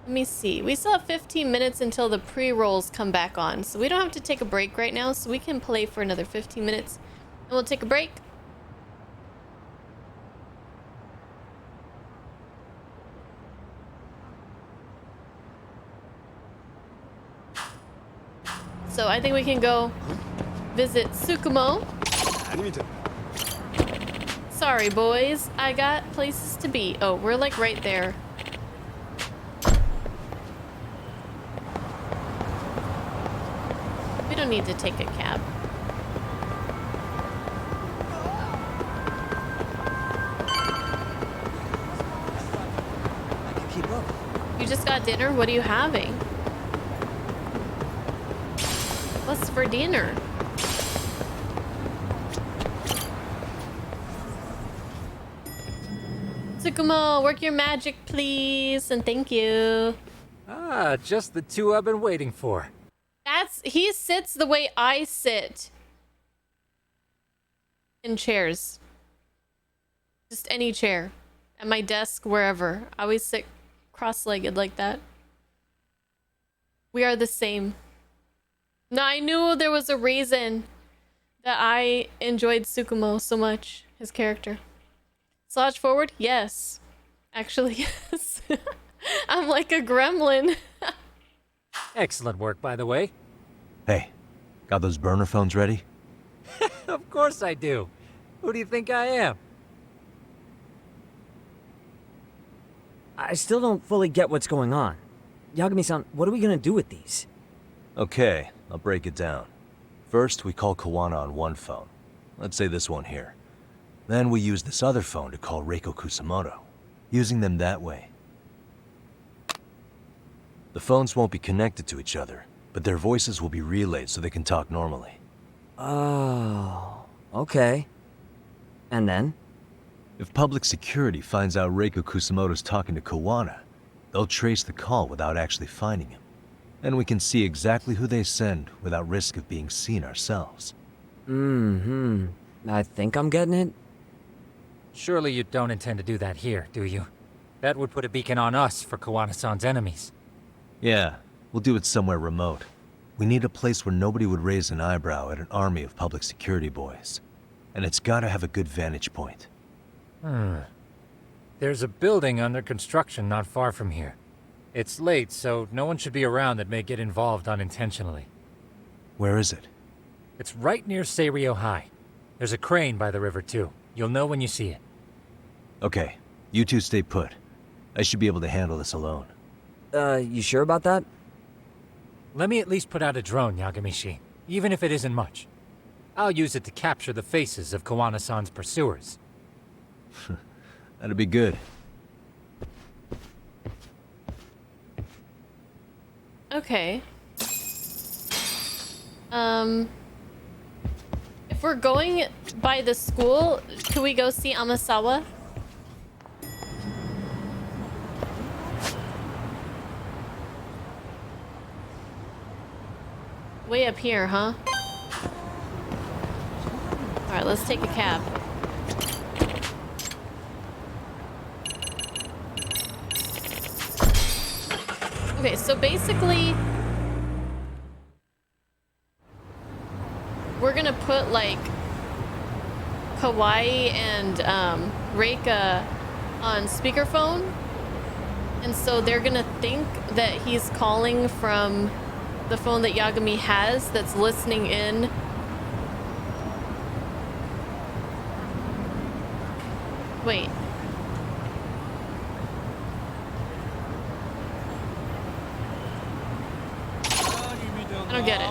Let me see. We still have 15 minutes until the pre-rolls come back on, so we don't have to take a break right now, so we can play for another 15 minutes, and we'll take a break. So I think we can go visit Tsukumo. Sorry, boys. I got places to be. Oh, we're like right there. We don't need to take a cab. You just got dinner? What are you having? What's for dinner? Tsukumo, work your magic, please, and thank you. Ah, just the 2 I've been waiting for. He sits the way I sit. In chairs. Just any chair. At my desk, wherever. I always sit cross-legged like that. We are the same. Now, I knew there was a reason that I enjoyed Tsukumo so much. His character. Slouch forward? Yes. Actually, yes. I'm like a gremlin. Excellent work, by the way. Hey, got those burner phones ready? Of course I do. Who do you think I am? I still don't fully get what's going on. Yagami-san, what are we gonna do with these? Okay, I'll break it down. First, we call Kawana on one phone. Let's say this one here. Then we use this other phone to call Reiko Kusamoto, using them that way. The phones won't be connected to each other, but their voices will be relayed so they can talk normally. Oh, okay. And then? If public security finds out Reiko Kusamoto's talking to Kawana, they'll trace the call without actually finding him. And we can see exactly who they send without risk of being seen ourselves. I think I'm getting it. Surely you don't intend to do that here, do you? That would put a beacon on us for Kawana-san's enemies. Yeah, we'll do it somewhere remote. We need a place where nobody would raise an eyebrow at an army of public security boys. And it's gotta have a good vantage point. There's a building under construction not far from here. It's late, so no one should be around that may get involved unintentionally. Where is it? It's right near Seirio High. There's a crane by the river, too. You'll know when you see it. Okay, you two stay put. I should be able to handle this alone. You sure about that? Let me at least put out a drone, Yagami-shi, even if it isn't much. I'll use it to capture the faces of Kawana-san's pursuers. That'd be good. Okay. If we're going by the school, could we go see Amasawa? Way up here, huh? Alright, let's take a cab. Okay, so basically, we're gonna put like Kawaii and Reika on speakerphone, and so they're gonna think that he's calling from the phone that Yagami has that's listening in. Wait. I don't get it.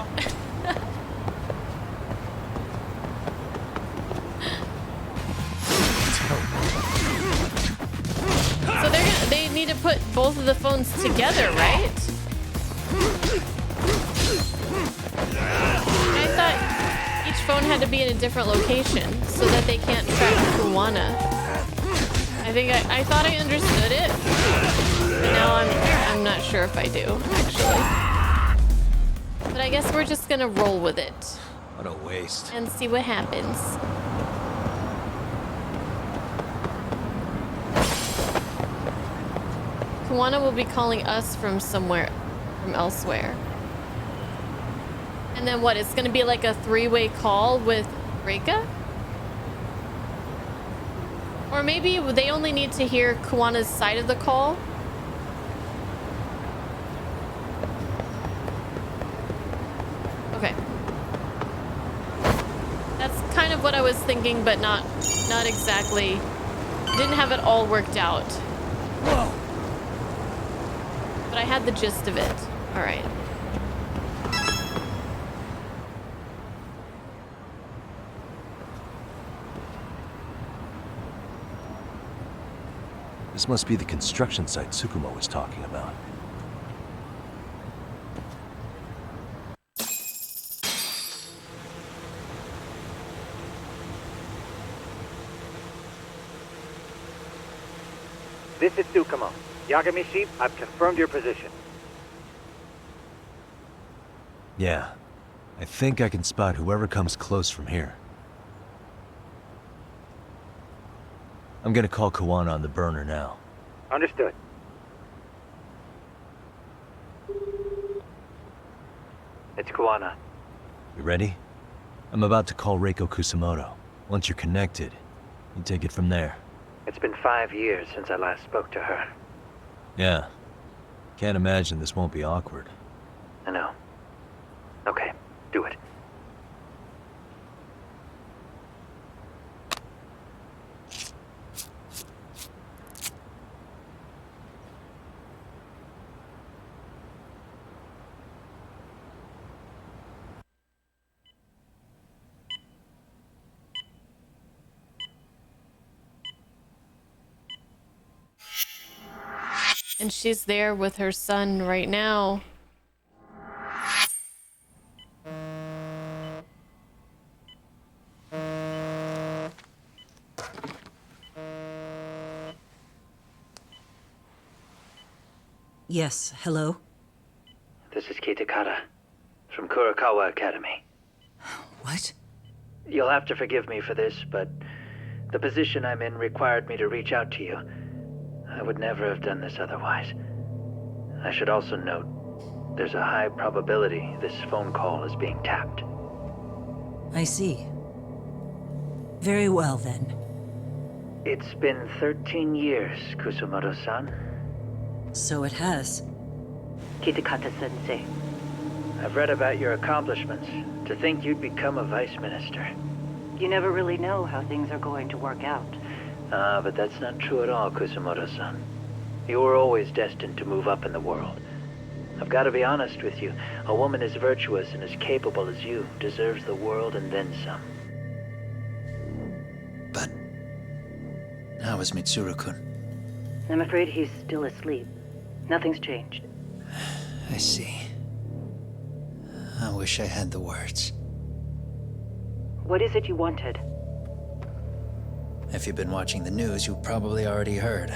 So they need to put both of the phones together, right? I thought each phone had to be in a different location so that they can't track Kawana. I thought I understood it, but now I'm not sure if I do, actually. But I guess we're just gonna roll with it. What a waste. And see what happens. Kawana will be calling us from elsewhere. And then what? It's gonna be like a three-way call with Reika? Or maybe they only need to hear Kawana's side of the call? Okay. That's kind of what I was thinking, but not exactly. Didn't have it all worked out. Whoa. But I had the gist of it. All right. This must be the construction site Tsukumo was talking about. This is Tsukumo. Yagami-shi, I've confirmed your position. Yeah. I think I can spot whoever comes close from here. I'm gonna call Kawana on the burner now. Understood. It's Kawana. You ready? I'm about to call Reiko Kusamoto. Once you're connected, you take it from there. It's been 5 years since I last spoke to her. Yeah. Can't imagine this won't be awkward. I know. Okay, do it. And she's there with her son right now. Yes, hello? This is Kitakata, from Kurakawa Academy. What? You'll have to forgive me for this, but the position I'm in required me to reach out to you. I would never have done this otherwise. I should also note, there's a high probability this phone call is being tapped. I see. Very well, then. It's been 13 years, Kusumoto-san. So it has. Kitakata-sensei. I've read about your accomplishments. To think you'd become a vice minister. You never really know how things are going to work out. But that's not true at all, Kusumoto-san. You were always destined to move up in the world. I've got to be honest with you. A woman as virtuous and as capable as you deserves the world and then some. But how is Mitsuru-kun? I'm afraid he's still asleep. Nothing's changed. I see. I wish I had the words. What is it you wanted? If you've been watching the news, you probably already heard.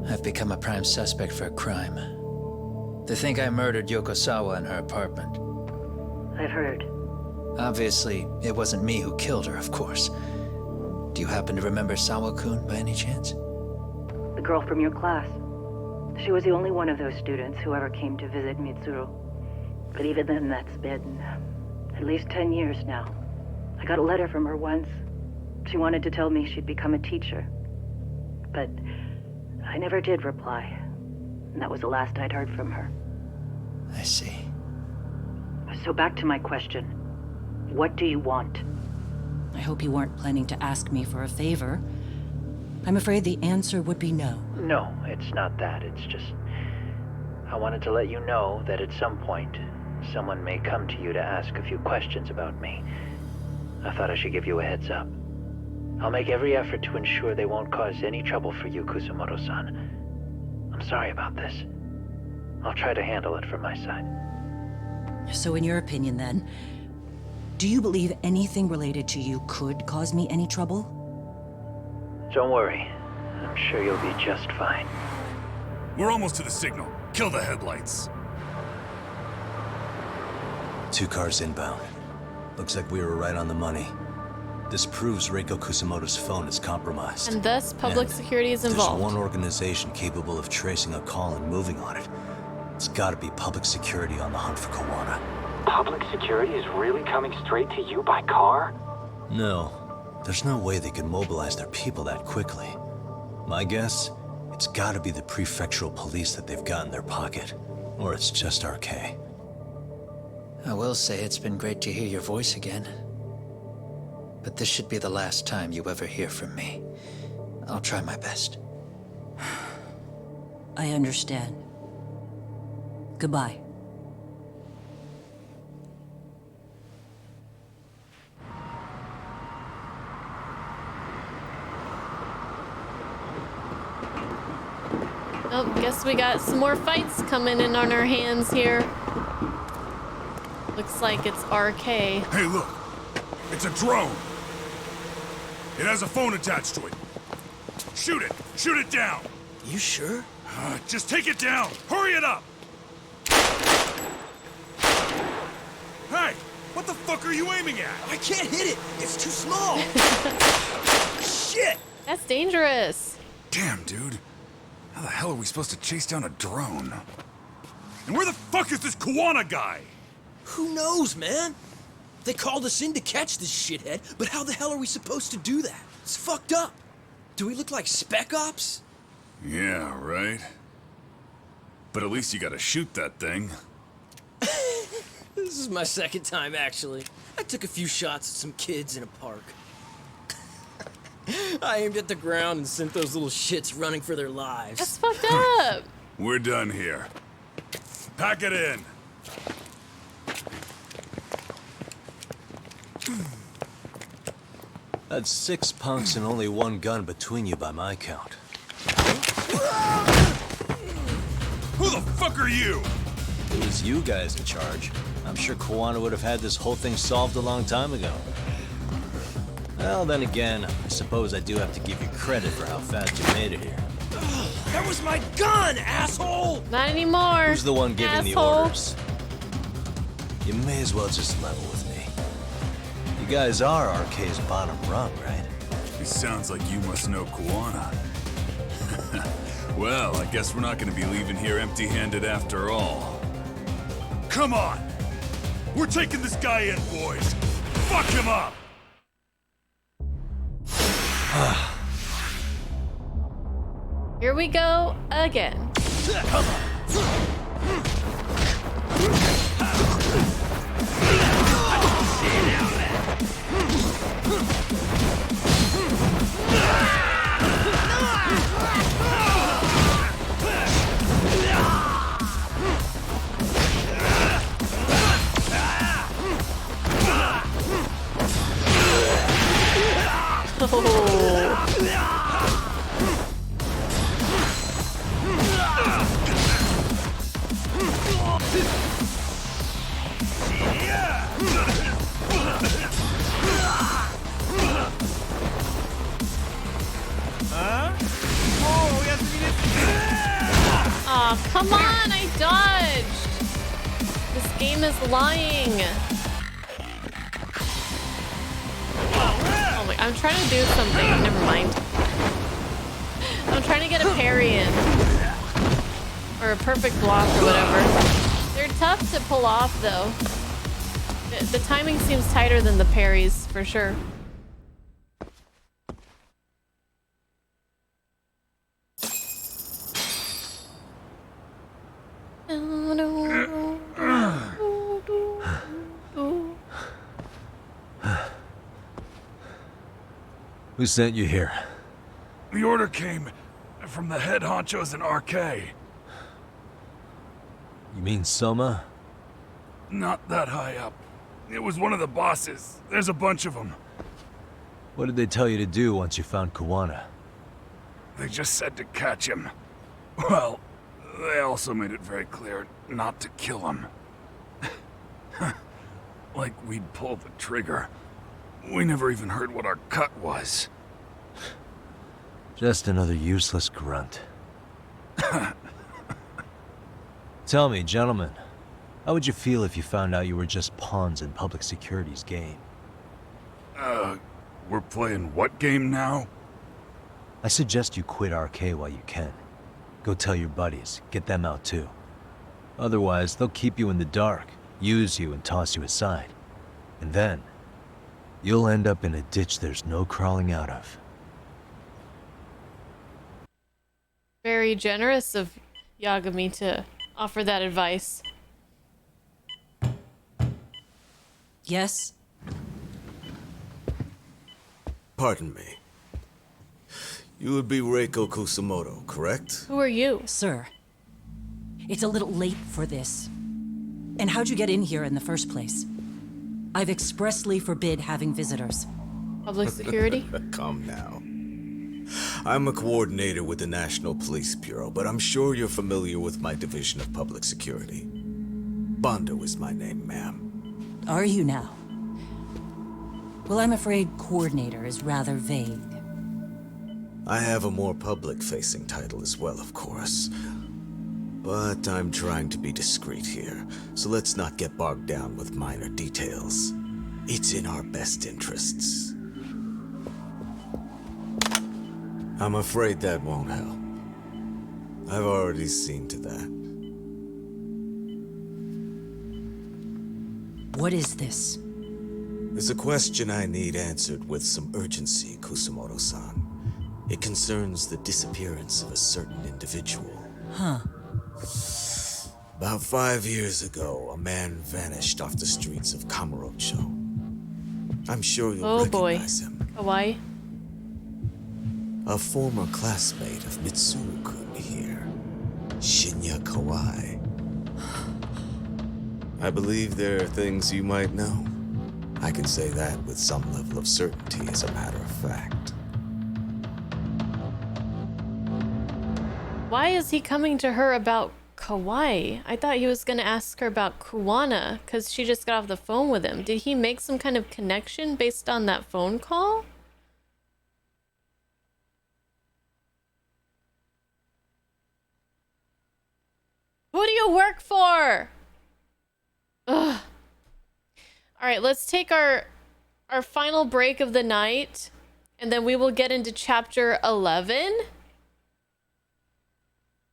I've become a prime suspect for a crime. They think I murdered Yokosawa in her apartment. I've heard. Obviously, it wasn't me who killed her, of course. Do you happen to remember Sawa-kun by any chance? The girl from your class. She was the only one of those students who ever came to visit Mitsuru. But even then, that's been at least 10 years now. I got a letter from her once. She wanted to tell me she'd become a teacher. But I never did reply. And that was the last I'd heard from her. I see. So back to my question. What do you want? I hope you weren't planning to ask me for a favor. I'm afraid the answer would be no. No, it's not that. It's just... I wanted to let you know that at some point, someone may come to you to ask a few questions about me. I thought I should give you a heads up. I'll make every effort to ensure they won't cause any trouble for you, Kusumoto-san. I'm sorry about this. I'll try to handle it from my side. So in your opinion, then, do you believe anything related to you could cause me any trouble? Don't worry. I'm sure you'll be just fine. We're almost to the signal. Kill the headlights. 2 cars inbound. Looks like we were right on the money. This proves Reiko Kusumoto's phone is compromised. And thus, public security is There's involved. one organization capable of tracing a call and moving on it. It's gotta be public security on the hunt for Kawana. Public security is really coming straight to you by car? No. There's no way they can mobilize their people that quickly. My guess, it's gotta be the prefectural police that they've got in their pocket. Or it's just RK. I will say it's been great to hear your voice again. But this should be the last time you ever hear from me. I'll try my best. I understand. Goodbye. Oh, guess we got some more fights coming in on our hands here. Looks like it's RK. Hey, look. It's a drone. It has a phone attached to it. Shoot it! Shoot it down! You sure? Just take it down! Hurry it up! Hey! What the fuck are you aiming at? I can't hit it! It's too small! Shit! That's dangerous. Damn, dude. How the hell are we supposed to chase down a drone? And where the fuck is this Kawana guy? Who knows, man? They called us in to catch this shithead, but how the hell are we supposed to do that? It's fucked up. Do we look like spec ops? Yeah, right. But at least you gotta shoot that thing. This is my second time, actually. I took a few shots at some kids in a park. I aimed at the ground and sent those little shits running for their lives. That's fucked up. We're done here. Pack it in. That's 6 punks and only 1 gun between you by my count. Who the fuck are you? It was you guys in charge. I'm sure Kawana would have had this whole thing solved a long time ago. Well, then again, I suppose I do have to give you credit for how fast you made it here. That was my gun, asshole! Not anymore. Who's the one giving the asshole. orders? You may as well just level with me. You guys are RK's bottom rung, right? It sounds like you must know Kawana. Well, I guess we're not gonna be leaving here empty-handed after all. Come on! We're taking this guy in, boys! Fuck him up! Here we go again. Oh, come on, I dodged. This game is lying. Oh my, I'm trying to do something. Never mind. I'm trying to get a parry in. Or a perfect block or whatever. They're tough to pull off though. The timing seems tighter than the parries for sure. Who sent you here? The order came from the head honchos in RK. You mean Soma? Not that high up. It was one of the bosses. There's a bunch of them. What did they tell you to do once you found Kawana? They just said to catch him. Well, they also made it very clear not to kill him. Like we'd pull the trigger. We never even heard what our cut was. Just another useless grunt. Tell me, gentlemen, how would you feel if you found out you were just pawns in public security's game? We're playing what game now? I suggest you quit RK while you can. Go tell your buddies, get them out too. Otherwise, they'll keep you in the dark, use you and toss you aside. And then, you'll end up in a ditch there's no crawling out of. Very generous of Yagami to offer that advice. Yes? Pardon me. You would be Reiko Kusamoto, correct? Who are you? Sir, it's a little late for this. And how'd you get in here in the first place? I've expressly forbid having visitors. Public security? Come now. I'm a coordinator with the National Police Bureau, but I'm sure you're familiar with my division of public security. Bondo is my name, ma'am. Are you now? Well, I'm afraid coordinator is rather vague. I have a more public-facing title as well, of course. But I'm trying to be discreet here, so let's not get bogged down with minor details. It's in our best interests. I'm afraid that won't help. I've already seen to that. What is this? There's a question I need answered with some urgency, Kusamoto-san. It concerns the disappearance of a certain individual. Huh. About 5 years ago, a man vanished off the streets of Kamurocho. I'm sure you'll recognize him. Kawaii. A former classmate of Mitsuru-kun here, Shinya Kawai. I believe there are things you might know. I can say that with some level of certainty, as a matter of fact. Why is he coming to her about Kawai. I thought he was gonna ask her about Kuwana because she just got off the phone with him. Did he make some kind of connection based on that phone call? Who do you work for? Ugh. All right, let's take our final break of the night, and then we will get into chapter 11.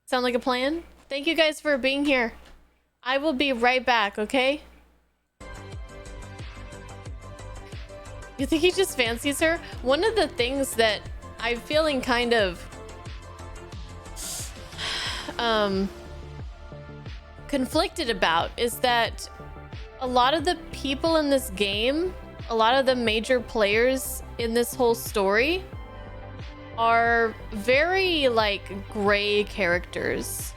Sound like a plan? Thank you guys for being here. I will be right back, okay? You think he just fancies her? One of the things that I'm feeling kind of conflicted about is that a lot of the people in this game, a lot of the major players in this whole story are very like gray characters.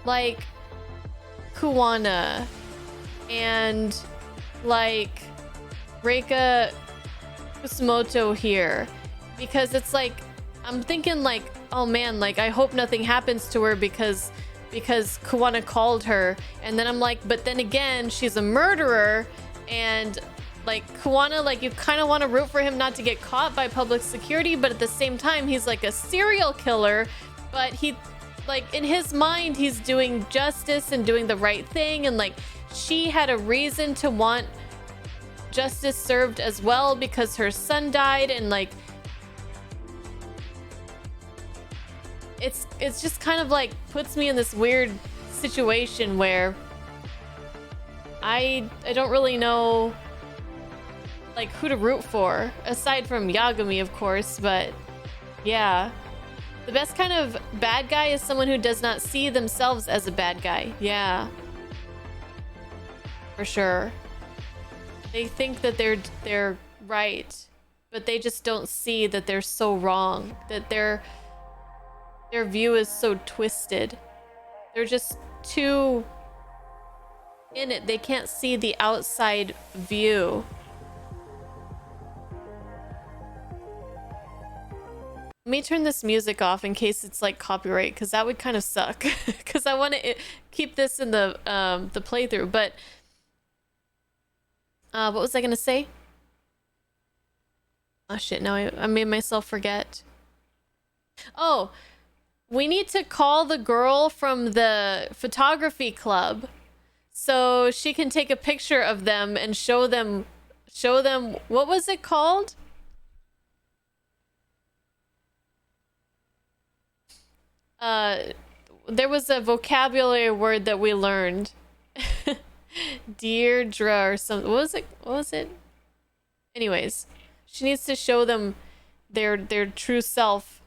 Like Kuwana and like Reika Kusumoto here, because it's like I'm thinking like, oh man, like I hope nothing happens to her because Kuwana called her, and then I'm like, but then again, she's a murderer, and like Kuwana, like you kind of want to root for him not to get caught by public security, but at the same time, he's like a serial killer, but he, like in his mind, he's doing justice and doing the right thing, and like she had a reason to want justice served as well because her son died, and like it's just kind of like puts me in this weird situation where I don't really know like who to root for aside from Yagami, of course, but yeah, the best kind of bad guy is someone who does not see themselves as a bad guy. Yeah, for sure. They think that they're right, but they just don't see that they're so wrong, that their view is so twisted. They're just too in it. They can't see the outside view. Let me turn this music off in case it's like copyright, because that would kind of suck. Because I want to keep this in the playthrough. But what was I gonna say? Oh shit! Now I made myself forget. Oh, we need to call the girl from the photography club so she can take a picture of them and show them what was it called? There was a vocabulary word that we learned. Deirdre or something. What was it? Anyways, she needs to show them their true self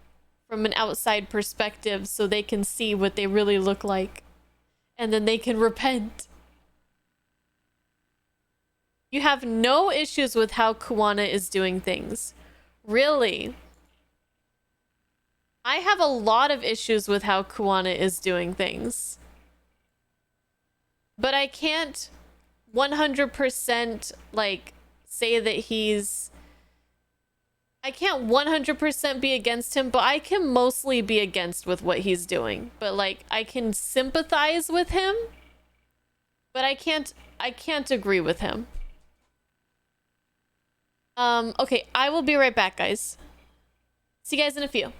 from an outside perspective so they can see what they really look like, and then they can repent. You have no issues with how Kuwana is doing things. Really? I have a lot of issues with how Kuwana is doing things. But I can't 100% like say that I can't 100% be against him, but I can mostly be against with what he's doing. But like I can sympathize with him, but I can't agree with him. Okay, I will be right back, guys. See you guys in a few.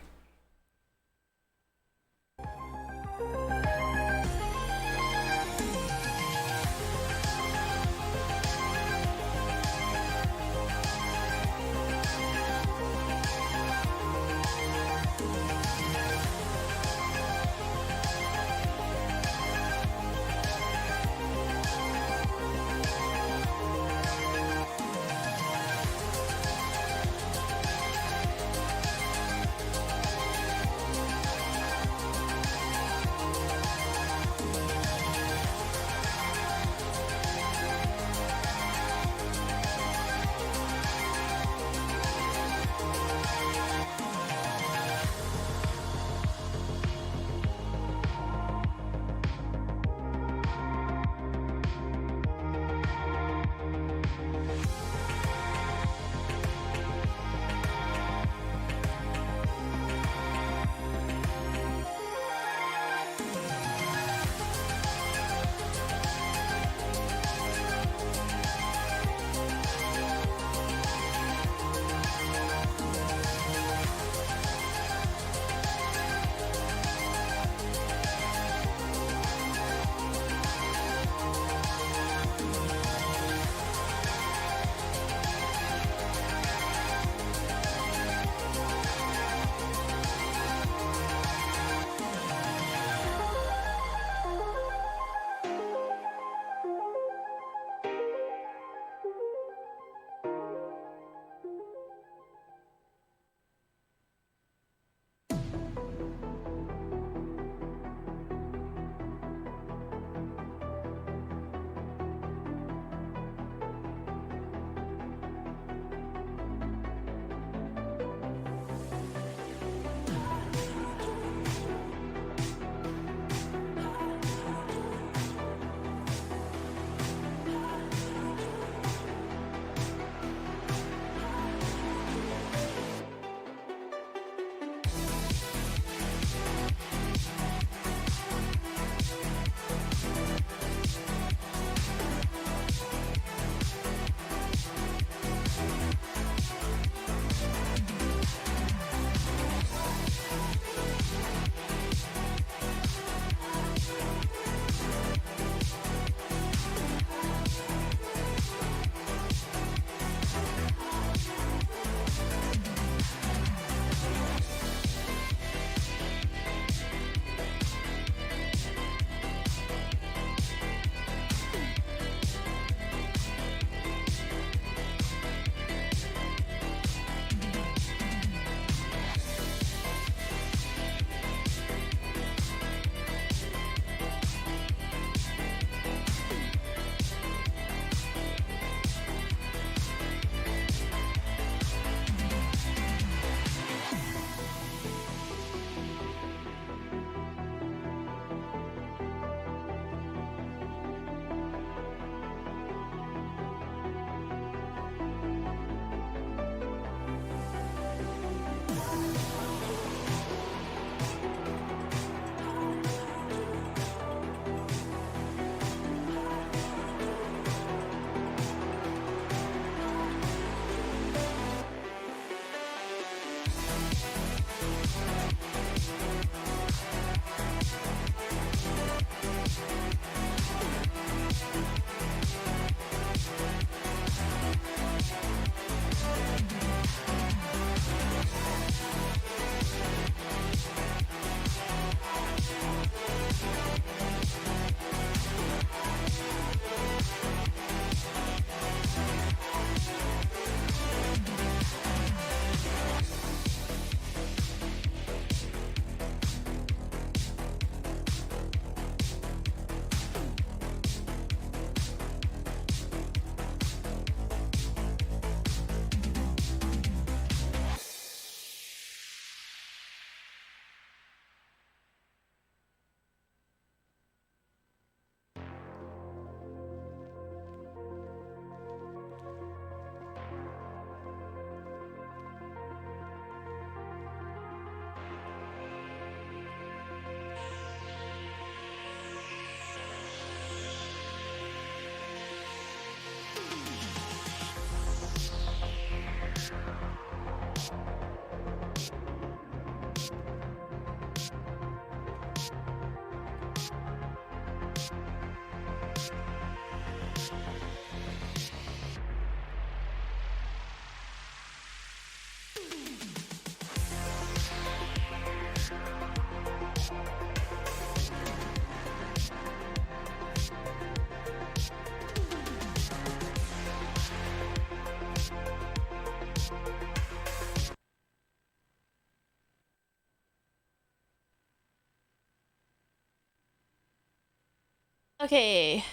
Okay.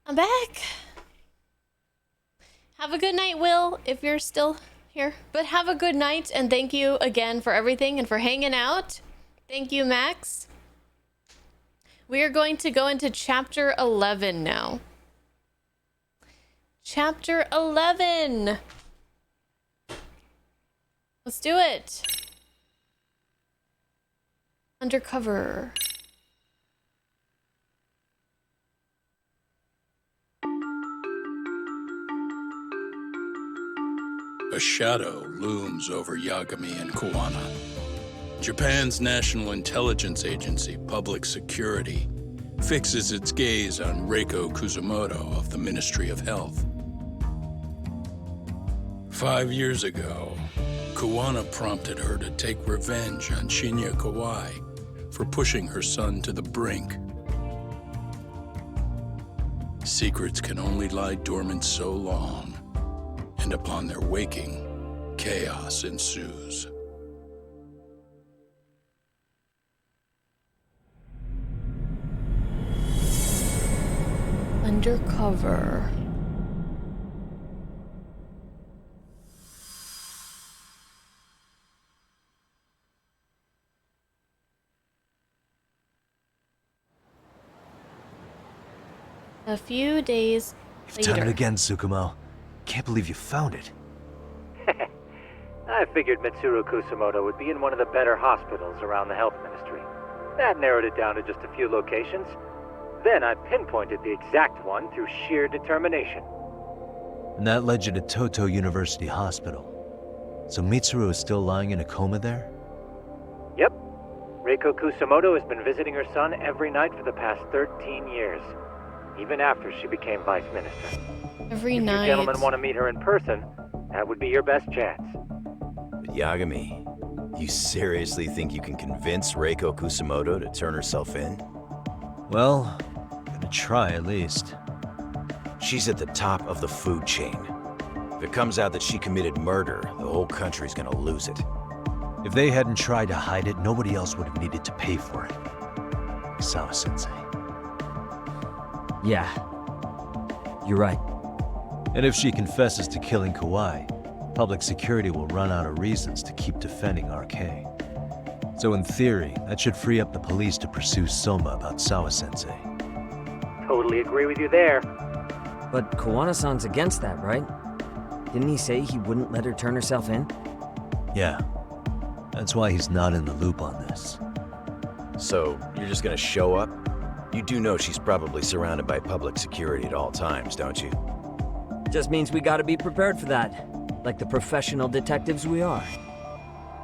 I'm back. Have a good night, Will, if you're still here. But have a good night, and thank you again for everything and for hanging out. Thank you, Max. We are going to go into chapter 11 now. Chapter 11. Let's do it. Undercover. A shadow looms over Yagami and Kuwana. Japan's National Intelligence Agency, Public Security, fixes its gaze on Reiko Kusumoto of the Ministry of Health. 5 years ago, Kuwana prompted her to take revenge on Shinya Kawai for pushing her son to the brink. Secrets can only lie dormant so long, and upon their waking, chaos ensues. Undercover. A few days You've later. done it again, Tsukumo. Can't believe you found it. I figured Mitsuru Kusumoto would be in one of the better hospitals around the health ministry. That narrowed it down to just a few locations. Then I pinpointed the exact one through sheer determination. And that led you to Toto University Hospital. So Mitsuru is still lying in a coma there? Yep. Reiko Kusumoto has been visiting her son every night for the past 13 years. Even after she became vice minister. Every if night. you gentlemen want to meet her in person, that would be your best chance. But Yagami, you seriously think you can convince Reiko Kusumoto to turn herself in? Well, gonna try at least. She's at the top of the food chain. If it comes out that she committed murder, the whole country's gonna lose it. If they hadn't tried to hide it, nobody else would have needed to pay for it. Sawa-sensei. Yeah. You're right. And if she confesses to killing Kawai, public security will run out of reasons to keep defending RK. So in theory, that should free up the police to pursue Soma about Sawa-sensei. Totally agree with you there. But Kawana-san's against that, right? Didn't he say he wouldn't let her turn herself in? Yeah. That's why he's not in the loop on this. So, you're just gonna show up? You do know she's probably surrounded by public security at all times, don't you? Just means we gotta be prepared for that. Like the professional detectives we are.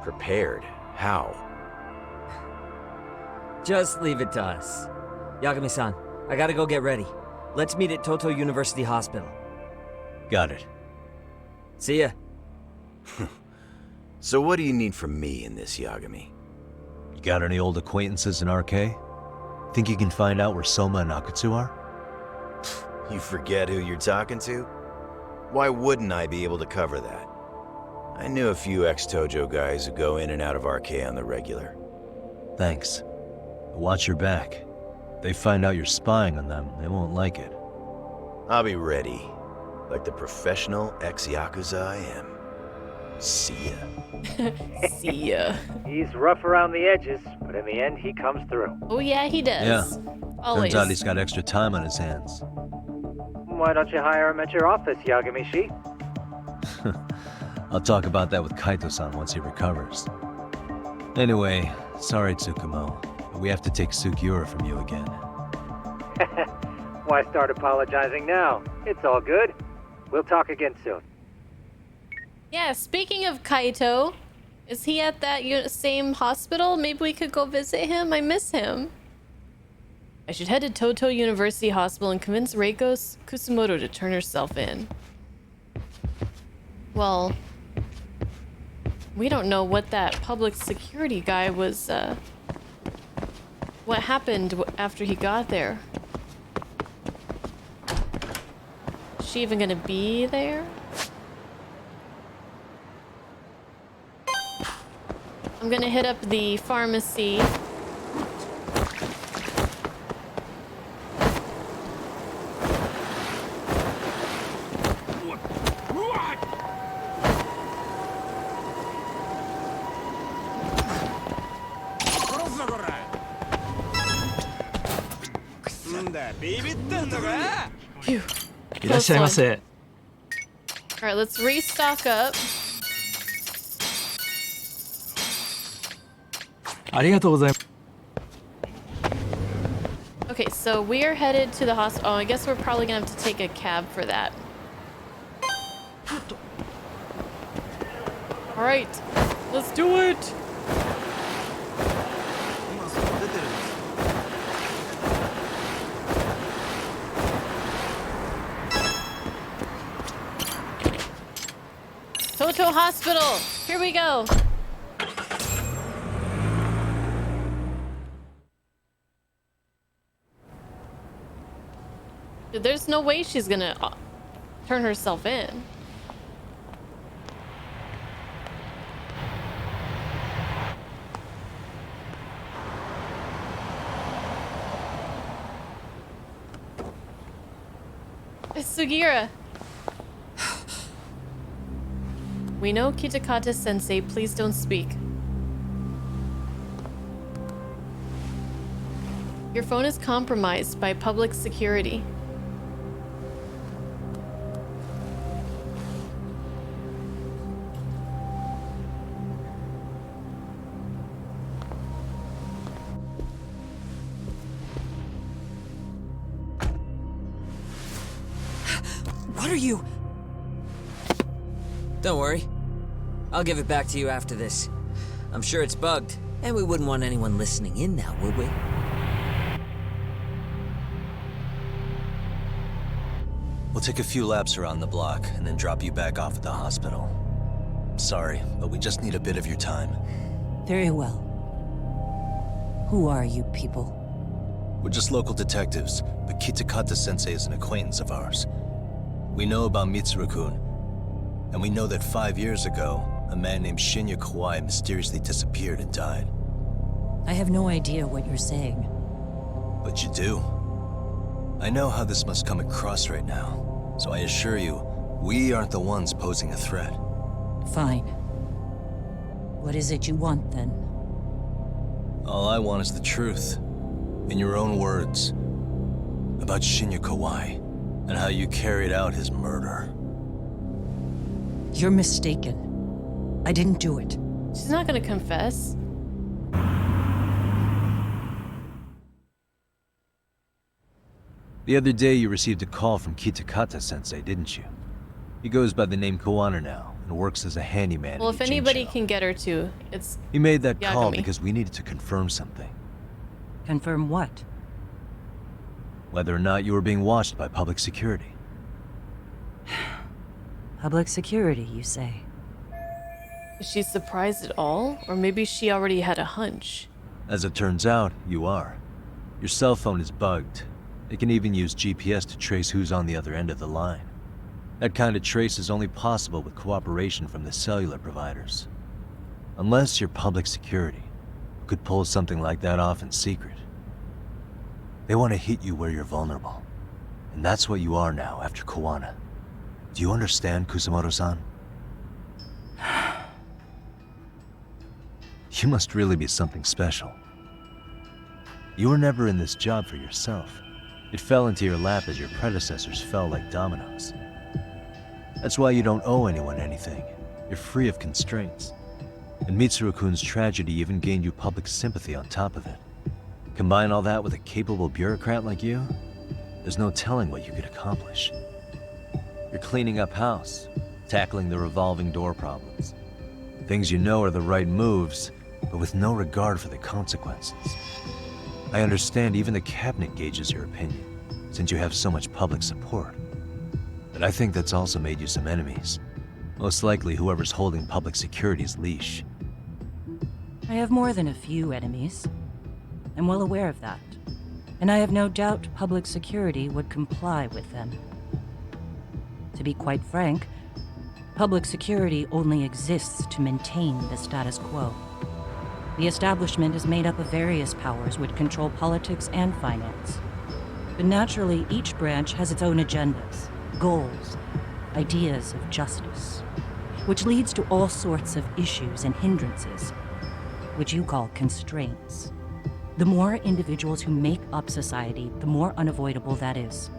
Prepared? How? Just leave it to us. Yagami-san, I gotta go get ready. Let's meet at Toto University Hospital. Got it. See ya. So what do you need from me in this, Yagami? You got any old acquaintances in RK? Think you can find out where Soma and Akutsu are? You forget who you're talking to? Why wouldn't I be able to cover that? I knew a few ex-Tojo guys who go in and out of RK on the regular. Thanks. Watch your back. If they find out you're spying on them, they won't like it. I'll be ready. Like the professional ex-Yakuza I am. See ya. See ya. He's rough around the edges, but in the end, he comes through. Oh yeah, he does. Yeah. Always. Turns out he's got extra time on his hands. Why don't you hire him at your office, Yagami-shi? I'll talk about that with Kaito-san once he recovers. Anyway, sorry Tsukumo, but we have to take Sugiura from you again. Why start apologizing now? It's all good. We'll talk again soon. Yeah, speaking of Kaito, is he at that same hospital? Maybe we could go visit him. I miss him. I should head to Toto University Hospital and convince Reiko Kusumoto to turn herself in. Well, we don't know what that public security guy was, what happened after he got there. Is she even gonna be there? I'm gonna hit up the pharmacy. Phew. いらっしゃいませ。 All right, let's restock up. ありがとうございます。 Okay, so we are headed to the hospital. Oh, I guess we're probably gonna have to take a cab for that. All right, let's do it. Toto Hospital. Here we go. Dude, there's no way she's gonna turn herself in. It's Sugira. We know Kitakata-sensei, please don't speak. Your phone is compromised by public security. What are you? Don't worry. I'll give it back to you after this. I'm sure it's bugged, and we wouldn't want anyone listening in now, would we? We'll take a few laps around the block and then drop you back off at the hospital. Sorry, but we just need a bit of your time. Very well. Who are you people? We're just local detectives, but Kitakata-sensei is an acquaintance of ours. We know about Mitsuru-kun, and we know that 5 years ago, a man named Shinya Kawai mysteriously disappeared and died. I have no idea what you're saying. But you do. I know how this must come across right now, so I assure you, we aren't the ones posing a threat. Fine. What is it you want, then? All I want is the truth. In your own words. About Shinya Kawai, and how you carried out his murder. You're mistaken. I didn't do it. She's not gonna confess. The other day you received a call from Kitakata-sensei, didn't you? He goes by the name Kawana now, and works as a handyman. Well, if anybody can get her to, it's He made that call Yagami. because we needed to confirm something. Confirm what? Whether or not you were being watched by public security. Public security, you say? Is she surprised at all? Or maybe she already had a hunch. As it turns out, you are. Your cell phone is bugged. It can even use GPS to trace who's on the other end of the line. That kind of trace is only possible with cooperation from the cellular providers. Unless you're public security, who could pull something like that off in secret. They want to hit you where you're vulnerable. And that's what you are now after Kawana. Do you understand, Kusamoto-san? You must really be something special. You were never in this job for yourself. It fell into your lap as your predecessors fell like dominoes. That's why you don't owe anyone anything. You're free of constraints. And Mitsuru-kun's tragedy even gained you public sympathy on top of it. Combine all that with a capable bureaucrat like you, there's no telling what you could accomplish. You're cleaning up house, tackling the revolving door problems. Things you know are the right moves, but with no regard for the consequences. I understand even the cabinet gauges your opinion, since you have so much public support. But I think that's also made you some enemies. Most likely whoever's holding public security's leash. I have more than a few enemies. I'm well aware of that. And I have no doubt public security would comply with them. To be quite frank, public security only exists to maintain the status quo. The establishment is made up of various powers which control politics and finance. But naturally, each branch has its own agendas, goals, ideas of justice, which leads to all sorts of issues and hindrances, which you call constraints. The more individuals who make up society, the more unavoidable that is.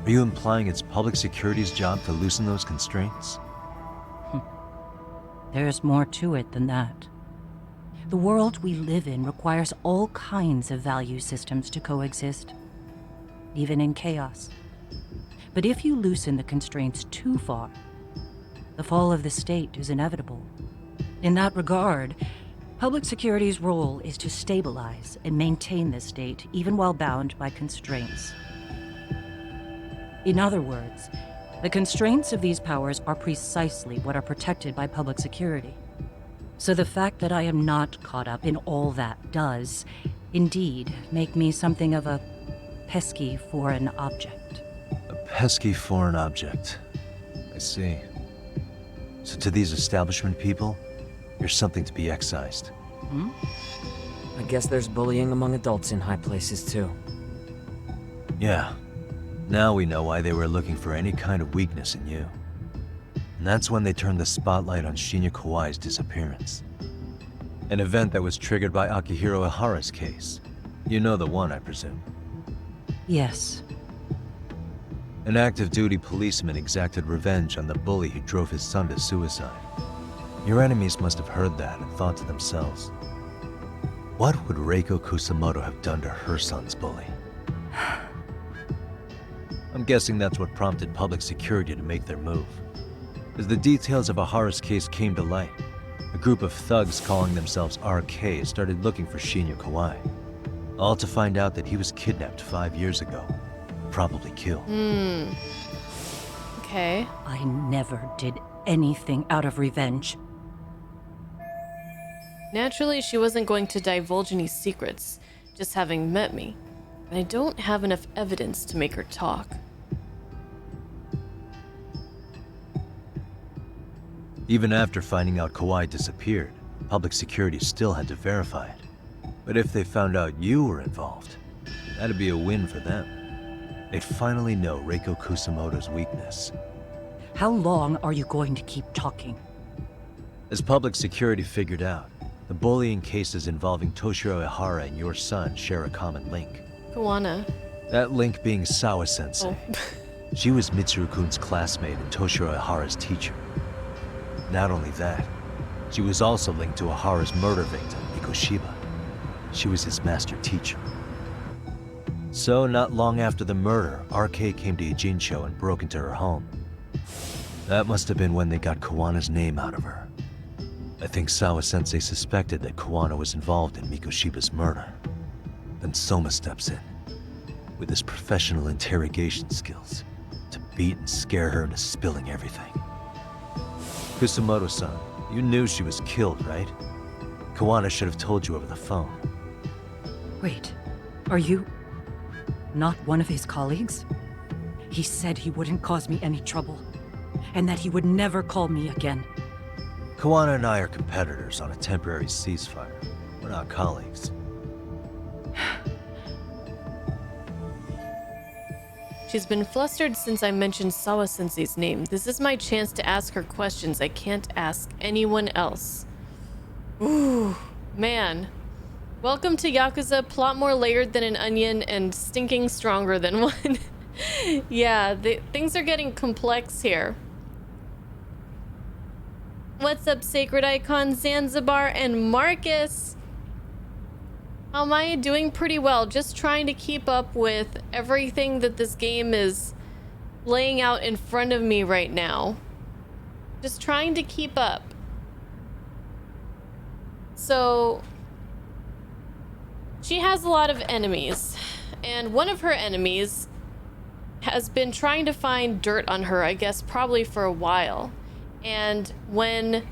Are you implying it's public security's job to loosen those constraints? There's more to it than that. The world we live in requires all kinds of value systems to coexist, even in chaos. But if you loosen the constraints too far, the fall of the state is inevitable. In that regard, public security's role is to stabilize and maintain the state, even while bound by constraints. In other words, the constraints of these powers are precisely what are protected by public security. So the fact that I am not caught up in all that does, indeed, make me something of a pesky foreign object. A pesky foreign object. I see. So to these establishment people, you're something to be excised. I guess there's bullying among adults in high places too. Yeah. Now we know why they were looking for any kind of weakness in you. And that's when they turned the spotlight on Shinya Kawai's disappearance. An event that was triggered by Akihiro Ihara's case. You know the one, I presume. Yes. An active duty policeman exacted revenge on the bully who drove his son to suicide. Your enemies must have heard that and thought to themselves, what would Reiko Kusamoto have done to her son's bully? I'm guessing that's what prompted public security to make their move. As the details of Ihara's case came to light, a group of thugs calling themselves RK started looking for Shinya Kawai, all to find out that he was kidnapped 5 years ago, probably killed. Okay. I never did anything out of revenge. Naturally, she wasn't going to divulge any secrets, just having met me. And I don't have enough evidence to make her talk. Even after finding out Kawai disappeared, public security still had to verify it. But if they found out you were involved, that'd be a win for them. They'd finally know Reiko Kusamoto's weakness. How long are you going to keep talking? As public security figured out, the bullying cases involving Toshiro Ihara and your son share a common link. Kawana. That link being Sawa-sensei. She was Mitsuru-kun's classmate and Toshiro Ihara's teacher. Not only that, she was also linked to Ihara's murder victim, Mikoshiba. She was his master teacher. So, not long after the murder, RK came to Ijincho and broke into her home. That must have been when they got Kawana's name out of her. I think Sawa-sensei suspected that Kawana was involved in Mikoshiba's murder. Then Soma steps in, with his professional interrogation skills, to beat and scare her into spilling everything. Kusamoto-san, you knew she was killed, right? Kawana should have told you over the phone. Wait, are you not one of his colleagues? He said he wouldn't cause me any trouble, and that he would never call me again. Kawana and I are competitors on a temporary ceasefire. We're not colleagues. She's been flustered since I mentioned Sawa-sensei's name. This is my chance to ask her questions I can't ask anyone else. Ooh, man. Welcome to Yakuza, plot more layered than an onion and stinking stronger than one. Yeah, things are getting complex here. What's up, Sacred Icon, Zanzibar, and Marcus? How am I doing? Pretty well. Just trying to keep up with everything that this game is laying out in front of me right now. Just trying to keep up. So, she has a lot of enemies, and one of her enemies has been trying to find dirt on her, I guess, probably for a while. And when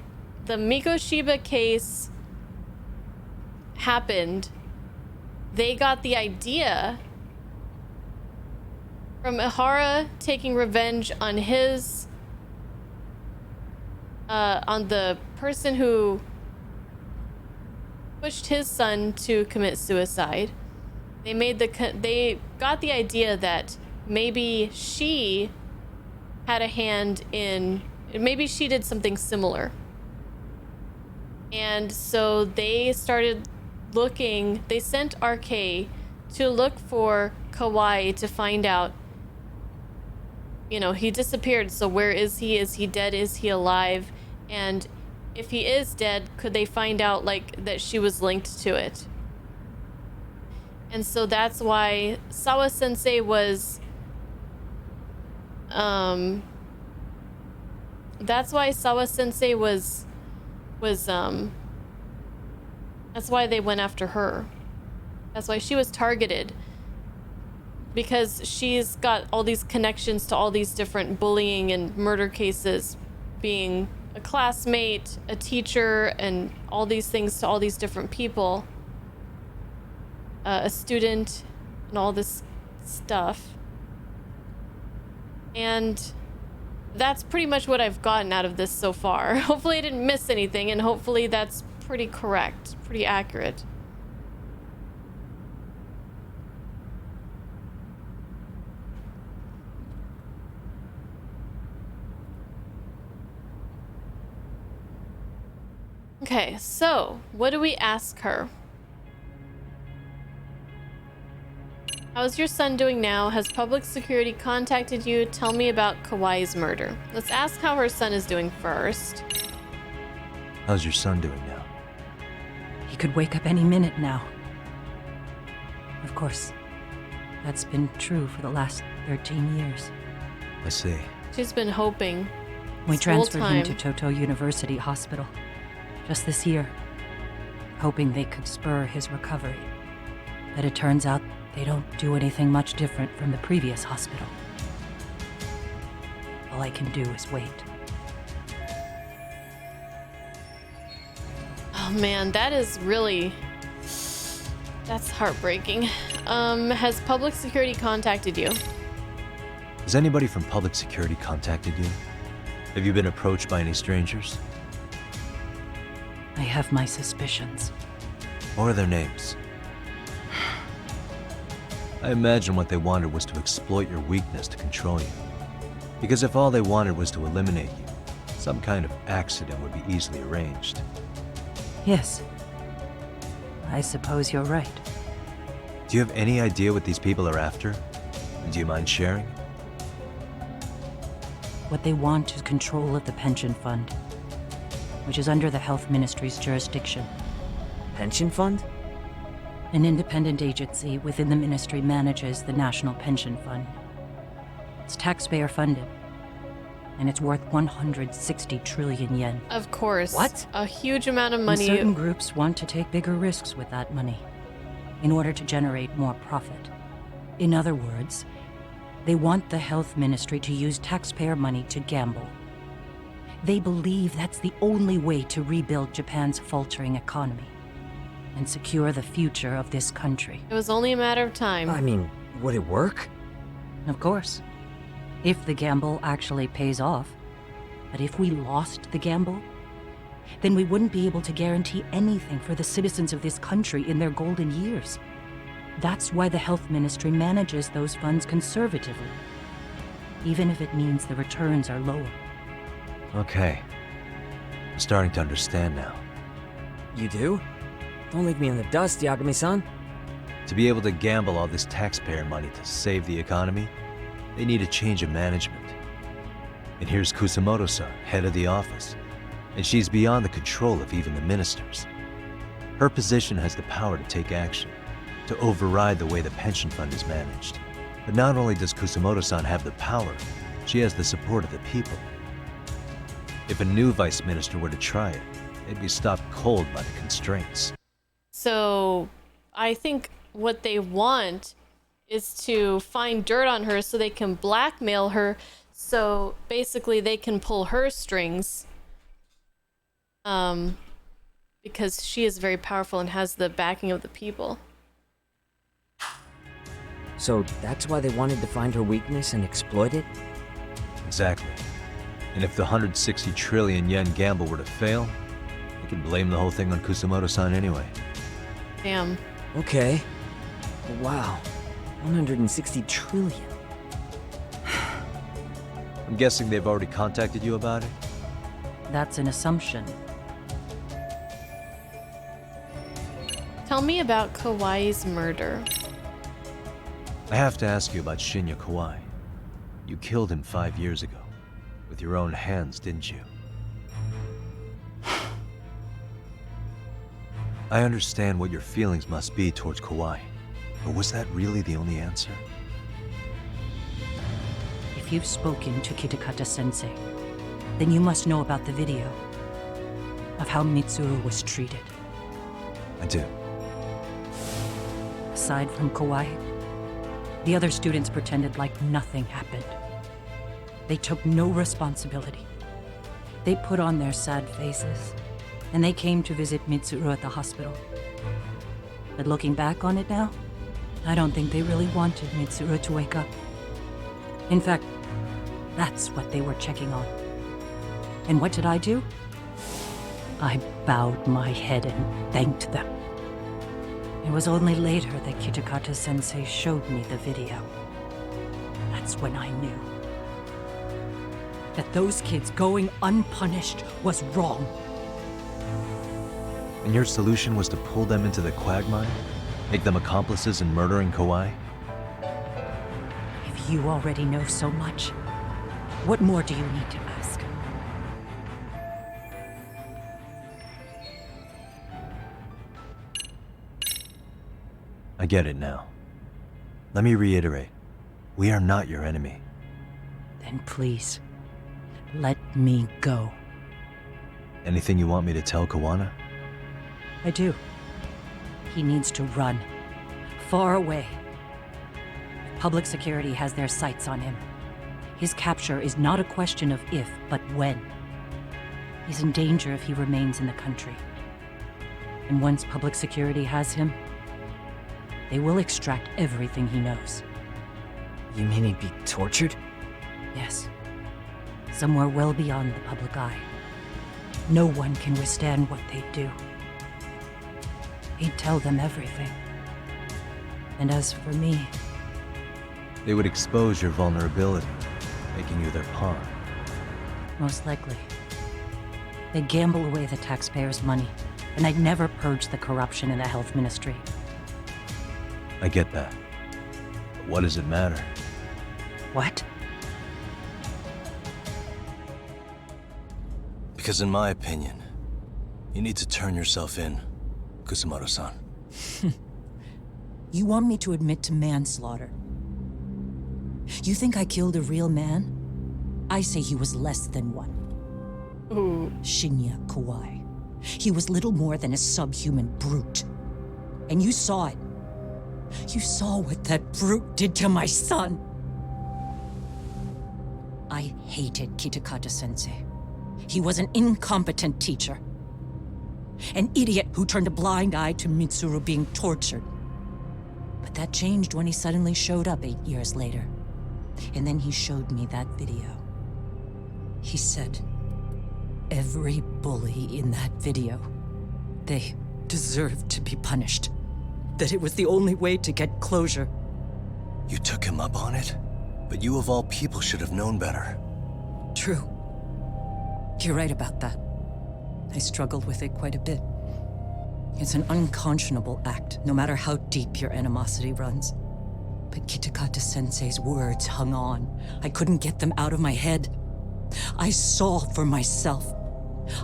the Mikoshiba case happened, they got the idea from Ihara taking revenge on his, on the person who pushed his son to commit suicide. They got the idea that maybe she had a hand in, maybe she did something similar. And so they started looking, they sent RK to look for Kawai to find out, you know, he disappeared, so where is he? Is he dead? Is he alive? And if he is dead, could they find out, like, that she was linked to it? And so that's why Sawa Sensei was, that's why Sawa Sensei was, that's why they went after her. That's why she was targeted. Because she's got all these connections to all these different bullying and murder cases, being a classmate, a teacher, and all these things to all these different people. A student, and all this stuff. And that's pretty much what I've gotten out of this so far. Hopefully I didn't miss anything, and hopefully that's pretty correct, pretty accurate. Okay, so what do we ask her? How's your son doing now? Has public security contacted you? Tell me about Kawai's murder. Let's ask how her son is doing first. How's your son doing now? He could wake up any minute now. Of course, that's been true for the last 13 years. I see. She's been hoping. We this whole transferred him to time. Toto University Hospital just this year, hoping they could spur his recovery. But it turns out they don't do anything much different from the previous hospital. All I can do is wait. Oh man, that is really... that's heartbreaking. Has public security contacted you? Has anybody from public security contacted you? Have you been approached by any strangers? I have my suspicions. What are their names? I imagine what they wanted was to exploit your weakness to control you. Because if all they wanted was to eliminate you, some kind of accident would be easily arranged. Yes. I suppose you're right. Do you have any idea what these people are after? And do you mind sharing? What they want is control of the pension fund, which is under the Health Ministry's jurisdiction. Pension fund? An independent agency within the ministry manages the National Pension Fund. It's taxpayer funded, and it's worth 160 trillion yen. Of course. What? A huge amount of And money. certain groups want to take bigger risks with that money in order to generate more profit. In other words, they want the health ministry to use taxpayer money to gamble. They believe that's the only way to rebuild Japan's faltering economy and secure the future of this country. It was only a matter of time. I mean, would it work? Of course. If the gamble actually pays off. But if we lost the gamble, then we wouldn't be able to guarantee anything for the citizens of this country in their golden years. That's why the health ministry manages those funds conservatively, even if it means the returns are lower. Okay. I'm starting to understand now. You do? Don't leave me in the dust, Yagami-san. To be able to gamble all this taxpayer money to save the economy, they need a change of management. And here's Kusamoto-san, head of the office, and she's beyond the control of even the ministers. Her position has the power to take action, to override the way the pension fund is managed. But not only does Kusamoto-san have the power, she has the support of the people. If a new vice minister were to try it, they'd be stopped cold by the constraints. So I think what they want is to find dirt on her so they can blackmail her, so basically they can pull her strings, because she is very powerful and has the backing of the people. So that's why they wanted to find her weakness and exploit it? Exactly. And if the 160 trillion yen gamble were to fail, they could blame the whole thing on Kusamoto-san anyway. Damn. Okay. Wow. 160 trillion. I'm guessing they've already contacted you about it? That's an assumption. Tell Tell me about Kawai's murder. I have to ask you about Shinya Kawai. You killed him 5 years ago. With your own hands, didn't you? I understand what your feelings must be towards Kawai, but was that really the only answer? If you've spoken to Kitakata-sensei, then you must know about the video of how Mitsuru was treated. I do. Aside from Kawai, the other students pretended like nothing happened. They took no responsibility. They put on their sad faces, and they came to visit Mitsuru at the hospital. But looking back on it now, I don't think they really wanted Mitsuru to wake up. In fact, that's what they were checking on. And what did I do? I bowed my head and thanked them. It was only later that Kitakata-sensei showed me the video. That's when I knew that those kids going unpunished was wrong. And your solution was to pull them into the quagmire? Make them accomplices in murdering Kawai? If you already know so much, what more do you need to ask? I get it now. Let me reiterate. We are not your enemy. Then please, let me go. Anything you want me to tell Kawana? I do. He needs to run. Far away. Public security has their sights on him. His capture is not a question of if, but when. He's in danger if he remains in the country. And once public security has him, they will extract everything he knows. You mean he'd be tortured? Yes. Somewhere well beyond the public eye. No one can withstand what they do. He'd tell them everything. And as for me... They would expose your vulnerability, making you their pawn. Most likely. They'd gamble away the taxpayers' money, and I'd never purge the corruption in the health ministry. I get that. But what does it matter? What? Because in my opinion, you need to turn yourself in, Kusumoto-san. You want me to admit to manslaughter? You think I killed a real man? I say he was less than one. Shinya Kawai. He was little more than a subhuman brute. And you saw it. You saw what that brute did to my son. I hated Kitakata-sensei. He was an incompetent teacher. An idiot who turned a blind eye to Mitsuru being tortured. But that changed when he suddenly showed up 8 years later. And then he showed me that video. He said, every bully in that video, they deserved to be punished. That it was the only way to get closure. You took him up on it? But you of all people should have known better. True. You're right about that. I struggled with it quite a bit. It's an unconscionable act, no matter how deep your animosity runs. But Kitakata-sensei's words hung on. I couldn't get them out of my head. I saw for myself.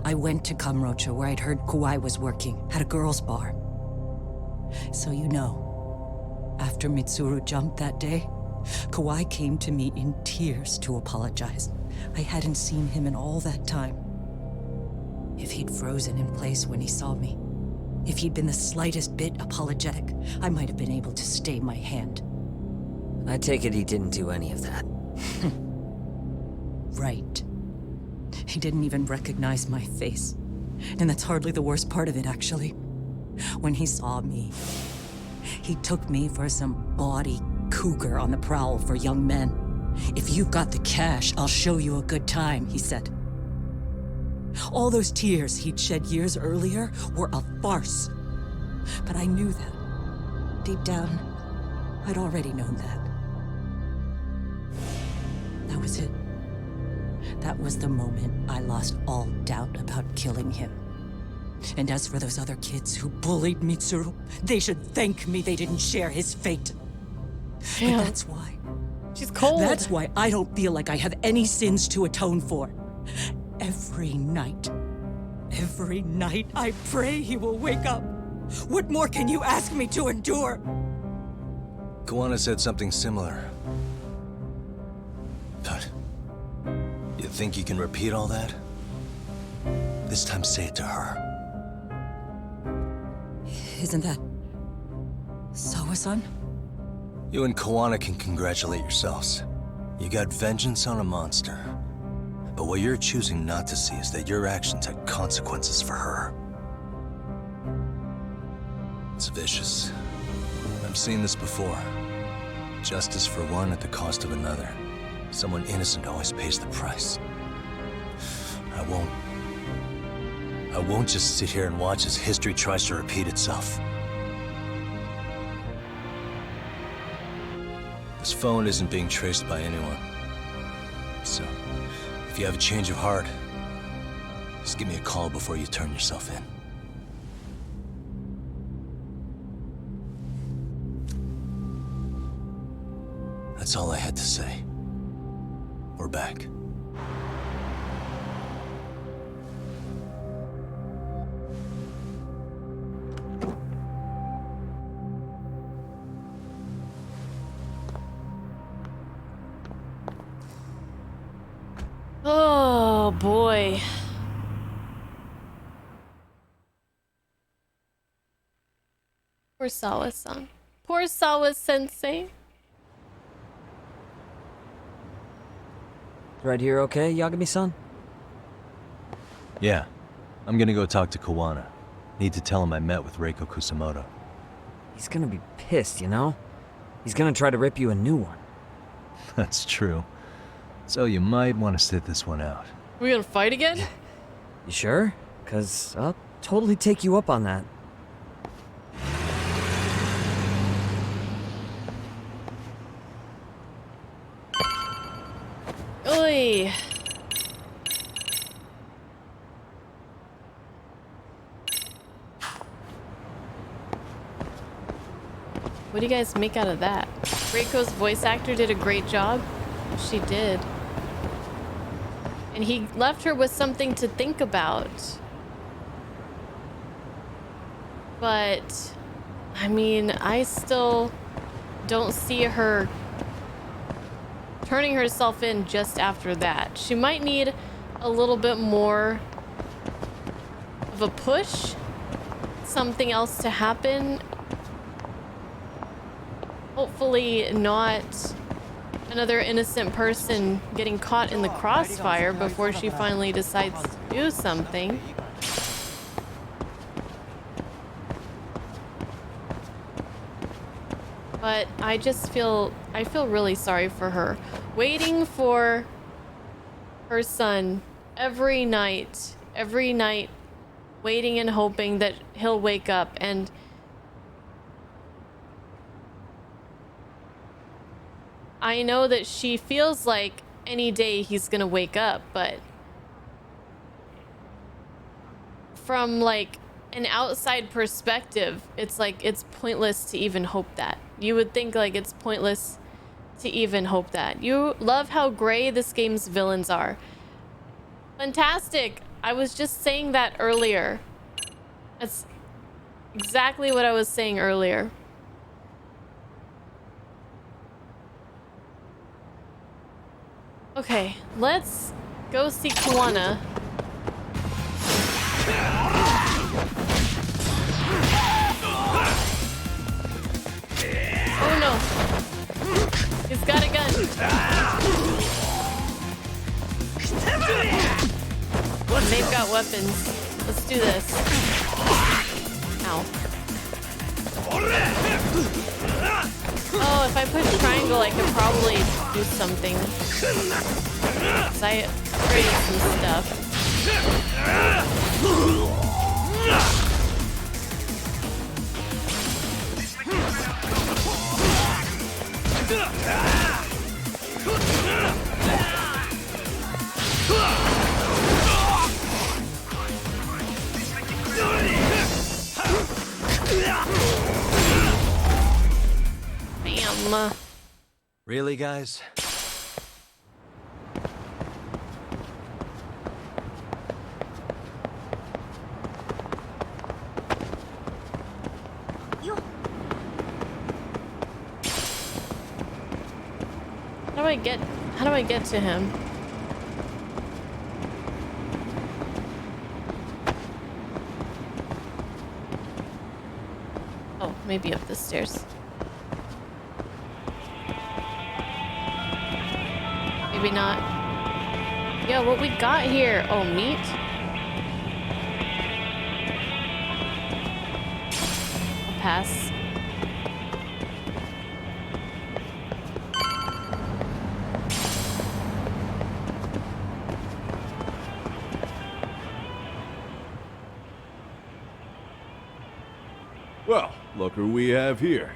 I went to Kamurocho, where I'd heard Kawai was working, at a girls' bar. So you know, after Mitsuru jumped that day, Kawai came to me in tears to apologize. I hadn't seen him in all that time. If he'd frozen in place when he saw me, if he'd been the slightest bit apologetic, I might have been able to stay my hand. I take it he didn't do any of that. Right. He didn't even recognize my face. And that's hardly the worst part of it, actually. When he saw me, he took me for some bawdy cougar on the prowl for young men. If you've got the cash, I'll show you a good time, he said. All those tears he'd shed years earlier were a farce. But I knew that. Deep down, I'd already known that. That was it. That was the moment I lost all doubt about killing him. And as for those other kids who bullied Mitsuru, they should thank me they didn't share his fate. Damn. But that's why. She's cold. That's why I don't feel like I have any sins to atone for. Every night I pray he will wake up. What more can you ask me to endure? Kawana said something similar. But you think you can repeat all that? This time say it to her. Isn't that Sawa-san? You and Kawana can congratulate yourselves. You got vengeance on a monster. But what you're choosing not to see is that your actions had consequences for her. It's vicious. I've seen this before. Justice for one at the cost of another. Someone innocent always pays the price. I won't just sit here and watch as history tries to repeat itself. This phone isn't being traced by anyone. So, if you have a change of heart, just give me a call before you turn yourself in. That's all I had to say. We're back. Oh boy. Poor Sawa-san. Poor Sawa-sensei. Right here okay, Yagami-san? Yeah. I'm gonna go talk to Kawana. Need to tell him I met with Reiko Kusamoto. He's gonna be pissed, you know? He's gonna try to rip you a new one. That's true. So you might want to sit this one out. We gonna fight again? You sure? 'Cause I'll totally take you up on that. Oi. What do you guys make out of that? Reiko's voice actor did a great job. She did. And he left her with something to think about. But, I mean, I still don't see her turning herself in just after that. She might need a little bit more of a push, something else to happen. Hopefully not another innocent person getting caught in the crossfire before she finally decides to do something. But I feel really sorry for her. Waiting for her son every night, waiting and hoping that he'll wake up. And I know that she feels like any day he's gonna wake up, but from like an outside perspective, it's like it's pointless to even hope that. You would think like it's pointless to even hope that. You love how gray this game's villains are. Fantastic. I was just saying that earlier. That's exactly what I was saying earlier. Okay, let's go see Kawana. Oh no! He's got a gun! They've got weapons. Let's do this. Ow. Oh, if I push triangle, I could probably do something. 'Cause I created some stuff. Bam. Really, guys? How do I get to him? Oh, maybe up the stairs. Maybe not. Yeah, what we got here? Oh, meat? I'll pass. Well, look who we have here.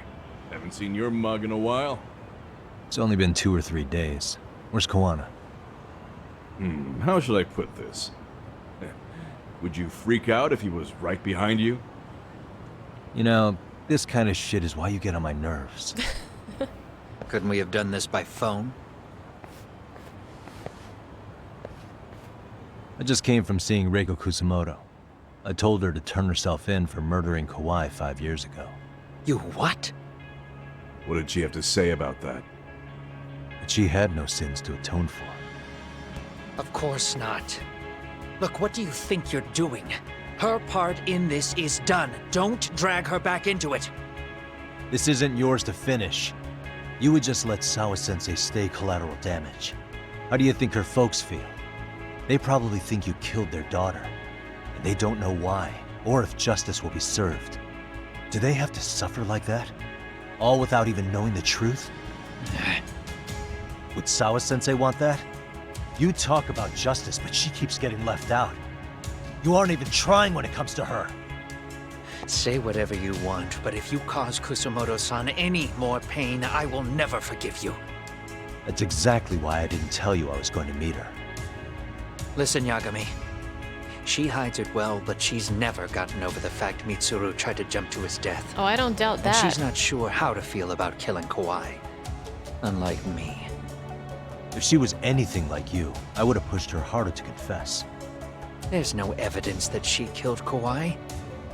Haven't seen your mug in a while. It's only been 2 or 3 days. Where's Koana? How should I put this? Would you freak out if he was right behind you? You know, this kind of shit is why you get on my nerves. Couldn't we have done this by phone? I just came from seeing Reiko Kusumoto. I told her to turn herself in for murdering Kawai 5 years ago. You what? What did she have to say about that? That she had no sins to atone for. Of course not. Look, what do you think you're doing? Her part in this is done. Don't drag her back into it. This isn't yours to finish. You would just let Sawa-sensei stay collateral damage. How do you think her folks feel? They probably think you killed their daughter. And they don't know why, or if justice will be served. Do they have to suffer like that? All without even knowing the truth? Would Sawa-sensei want that? You talk about justice, but she keeps getting left out. You aren't even trying when it comes to her. Say whatever you want, but if you cause Kusumoto-san any more pain, I will never forgive you. That's exactly why I didn't tell you I was going to meet her. Listen, Yagami. She hides it well, but she's never gotten over the fact Mitsuru tried to jump to his death. Oh, I don't doubt that. And she's not sure how to feel about killing Kawai. Unlike me. If she was anything like you, I would have pushed her harder to confess. There's no evidence that she killed Kawai.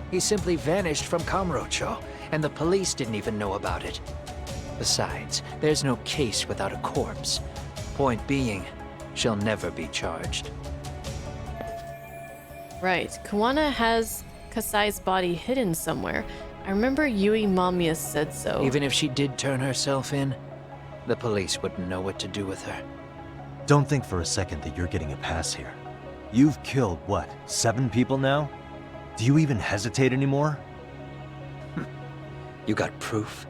He simply vanished from Kamurocho, and the police didn't even know about it. Besides, there's no case without a corpse. Point being, she'll never be charged. Right. Koana has Kasai's body hidden somewhere. I remember Yui Mamiya said so. Even if she did turn herself in, the police wouldn't know what to do with her. Don't think for a second that you're getting a pass here. You've killed, what, 7 people now? Do you even hesitate anymore? You got proof?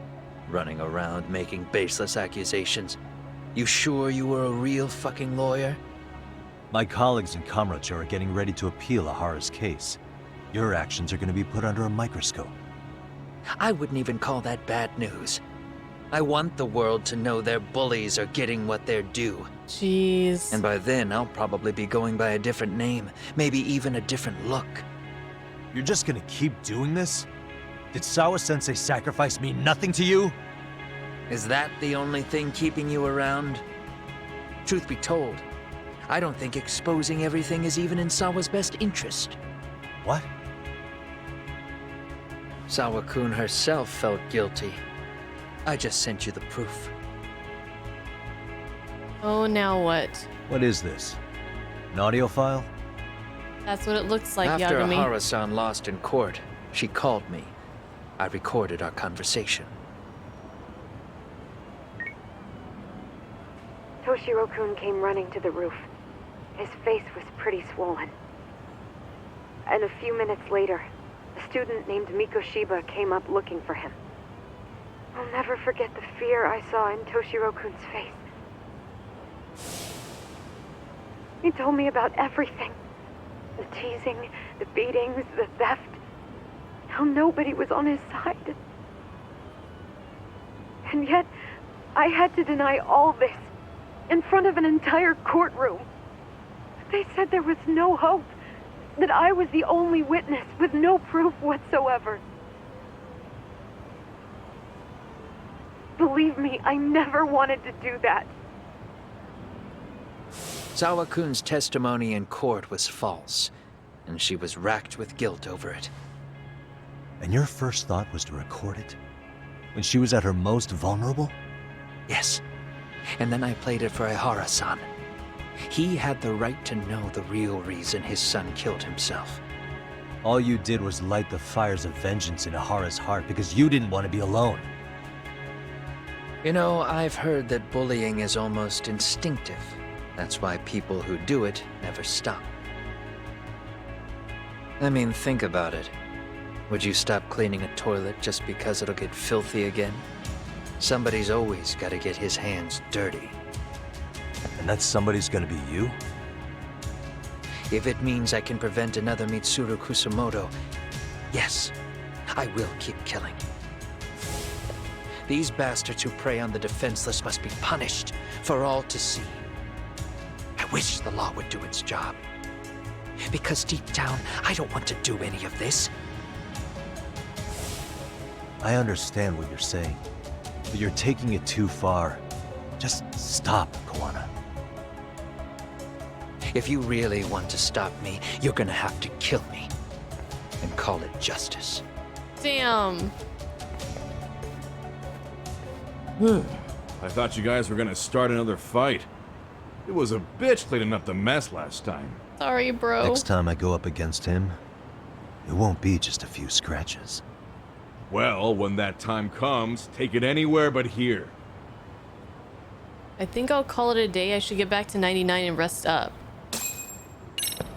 Running around making baseless accusations. You sure you were a real fucking lawyer? My colleagues in Kamurocho are getting ready to appeal Ahara's case. Your actions are going to be put under a microscope. I wouldn't even call that bad news. I want the world to know their bullies are getting what they're due. Jeez. And by then, I'll probably be going by a different name, maybe even a different look. You're just gonna keep doing this? Did Sawa-sensei sacrifice mean nothing to you? Is that the only thing keeping you around? Truth be told, I don't think exposing everything is even in Sawa's best interest. What? Sawa-kun herself felt guilty. I just sent you the proof. Oh, now what? What is this? An audio file? That's what it looks like, After Yagami. Ahara-san lost in court, she called me. I recorded our conversation. Toshiro-kun came running to the roof. His face was pretty swollen. And a few minutes later, a student named Mikoshiba came up looking for him. I'll never forget the fear I saw in Toshiro-kun's face. He told me about everything. The teasing, the beatings, the theft. How nobody was on his side. And yet, I had to deny all this in front of an entire courtroom. They said there was no hope, that I was the only witness with no proof whatsoever. Believe me, I never wanted to do that. Sawa-kun's testimony in court was false, and she was racked with guilt over it. And your first thought was to record it? When she was at her most vulnerable? Yes. And then I played it for Ihara-san. He had the right to know the real reason his son killed himself. All you did was light the fires of vengeance in Ihara's heart because you didn't want to be alone. You know, I've heard that bullying is almost instinctive. That's why people who do it never stop. I mean, think about it. Would you stop cleaning a toilet just because it'll get filthy again? Somebody's always got to get his hands dirty. And that somebody's gonna be you? If it means I can prevent another Mitsuru Kusumoto, yes, I will keep killing. These bastards who prey on the defenseless must be punished for all to see. I wish the law would do its job. Because deep down, I don't want to do any of this. I understand what you're saying, but you're taking it too far. Just stop, Kawana. If you really want to stop me, you're gonna have to kill me. And call it justice. Damn. I thought you guys were gonna start another fight. It was a bitch cleaning up the mess last time. Sorry, bro. Next time I go up against him, it won't be just a few scratches. Well, when that time comes, take it anywhere but here. I think I'll call it a day. I should get back to 99 and rest up.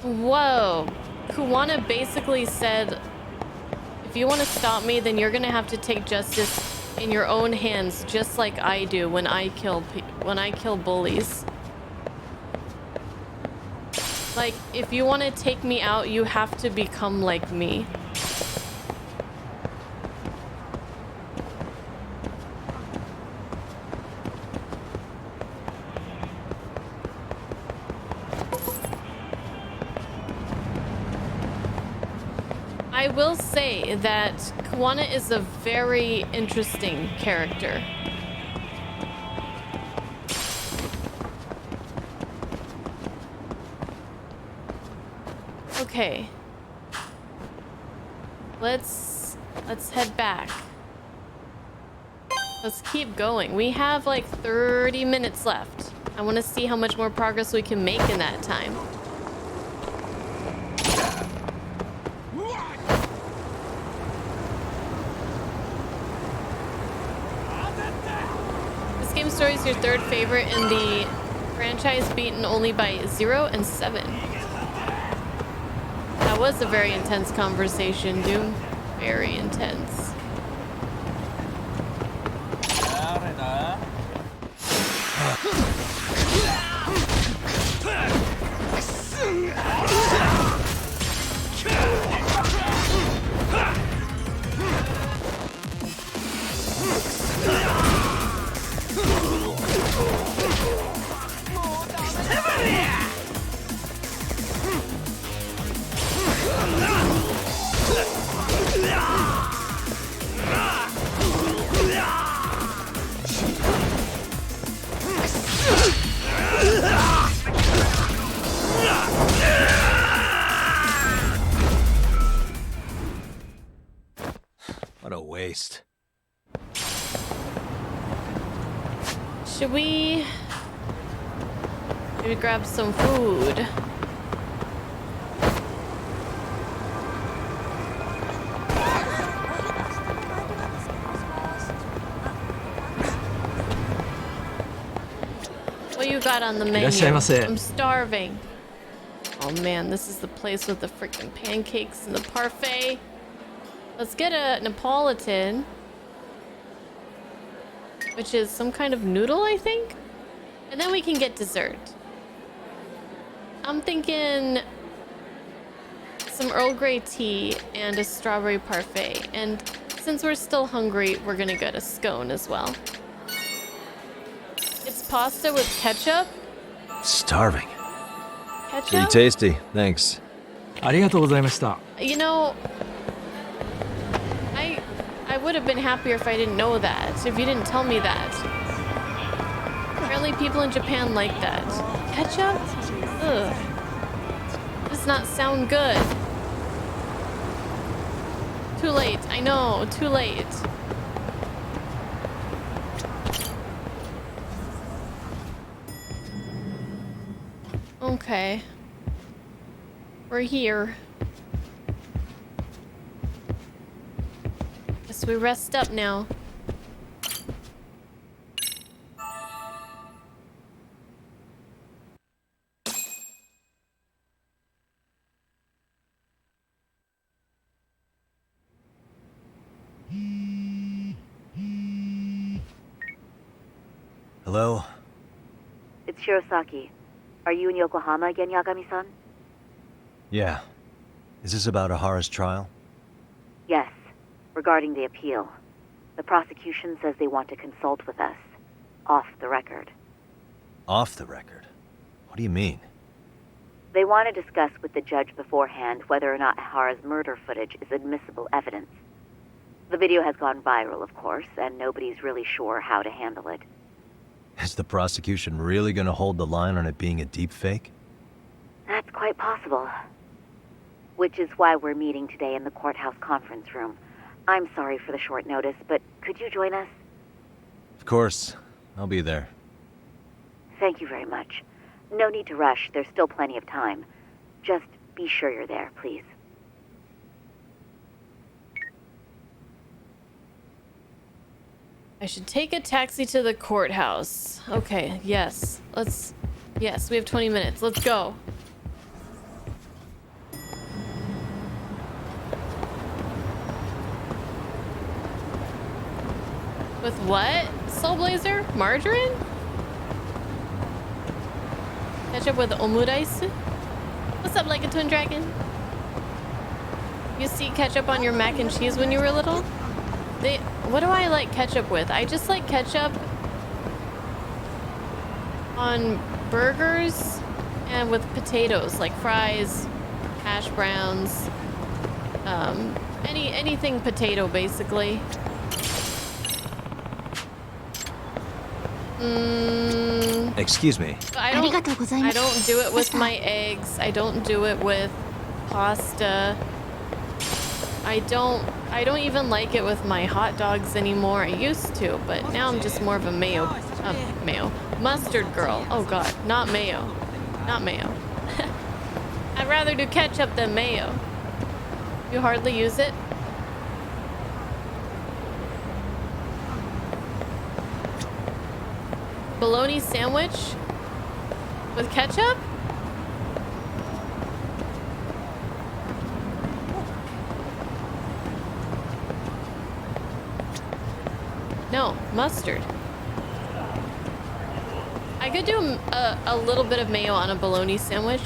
Whoa. Kawana basically said, if you want to stop me, then you're gonna have to take justice in your own hands, just like I do when I kill bullies. Like, if you want to take me out, you have to become like me. I will say that Kawana is a very interesting character. Okay. Let's head back. Let's keep going. We have like 30 minutes left. I want to see how much more progress we can make in that time. This game story is your third favorite in the franchise, beaten only by 0 and 7. That was a very intense conversation, Doom. Very intense. What a waste. Should we maybe grab some food? What you got on the menu? I'm starving. Oh man, this is the place with the freaking pancakes and the parfait. Let's get a Neapolitan, which is some kind of noodle, I think. And then we can get dessert. I'm thinking some Earl Grey tea and a strawberry parfait. And since we're still hungry, we're gonna get a scone as well. It's pasta with ketchup. Starving. Ketchup? Pretty tasty, thanks. You know, I would have been happier if I didn't know that, if you didn't tell me that. Apparently people in Japan like that. Ketchup? Ugh. Does not sound good. Too late. I know. Too late. Okay. We're here. Guess we rest up now. Hello? It's Shirosaki. Are you in Yokohama again, Yagami-san? Yeah. Is this about Ahara's trial? Yes. Regarding the appeal. The prosecution says they want to consult with us. Off the record. Off the record? What do you mean? They want to discuss with the judge beforehand whether or not Ahara's murder footage is admissible evidence. The video has gone viral, of course, and nobody's really sure how to handle it. Is the prosecution really gonna hold the line on it being a deep fake? That's quite possible. Which is why we're meeting today in the courthouse conference room. I'm sorry for the short notice, but could you join us? Of course. I'll be there. Thank you very much. No need to rush, there's still plenty of time. Just be sure you're there, please. I should take a taxi to the courthouse. Okay, yes. Yes, we have 20 minutes. Let's go. With what? Soul Blazer? Margarine? Ketchup with omurice? What's up, like a twin dragon? You see ketchup on your mac and cheese when you were little? What do I like ketchup with? I just like ketchup on burgers and with potatoes, like fries, hash browns, anything potato, basically. Excuse me. I don't do it with my eggs. I don't do it with pasta. I don't even like it with my hot dogs anymore. I used to, but now I'm just more of a mustard girl. Oh god, not mayo. Not mayo. I'd rather do ketchup than mayo. You hardly use it? Bologna sandwich with ketchup? No, mustard. I could do a little bit of mayo on a bologna sandwich.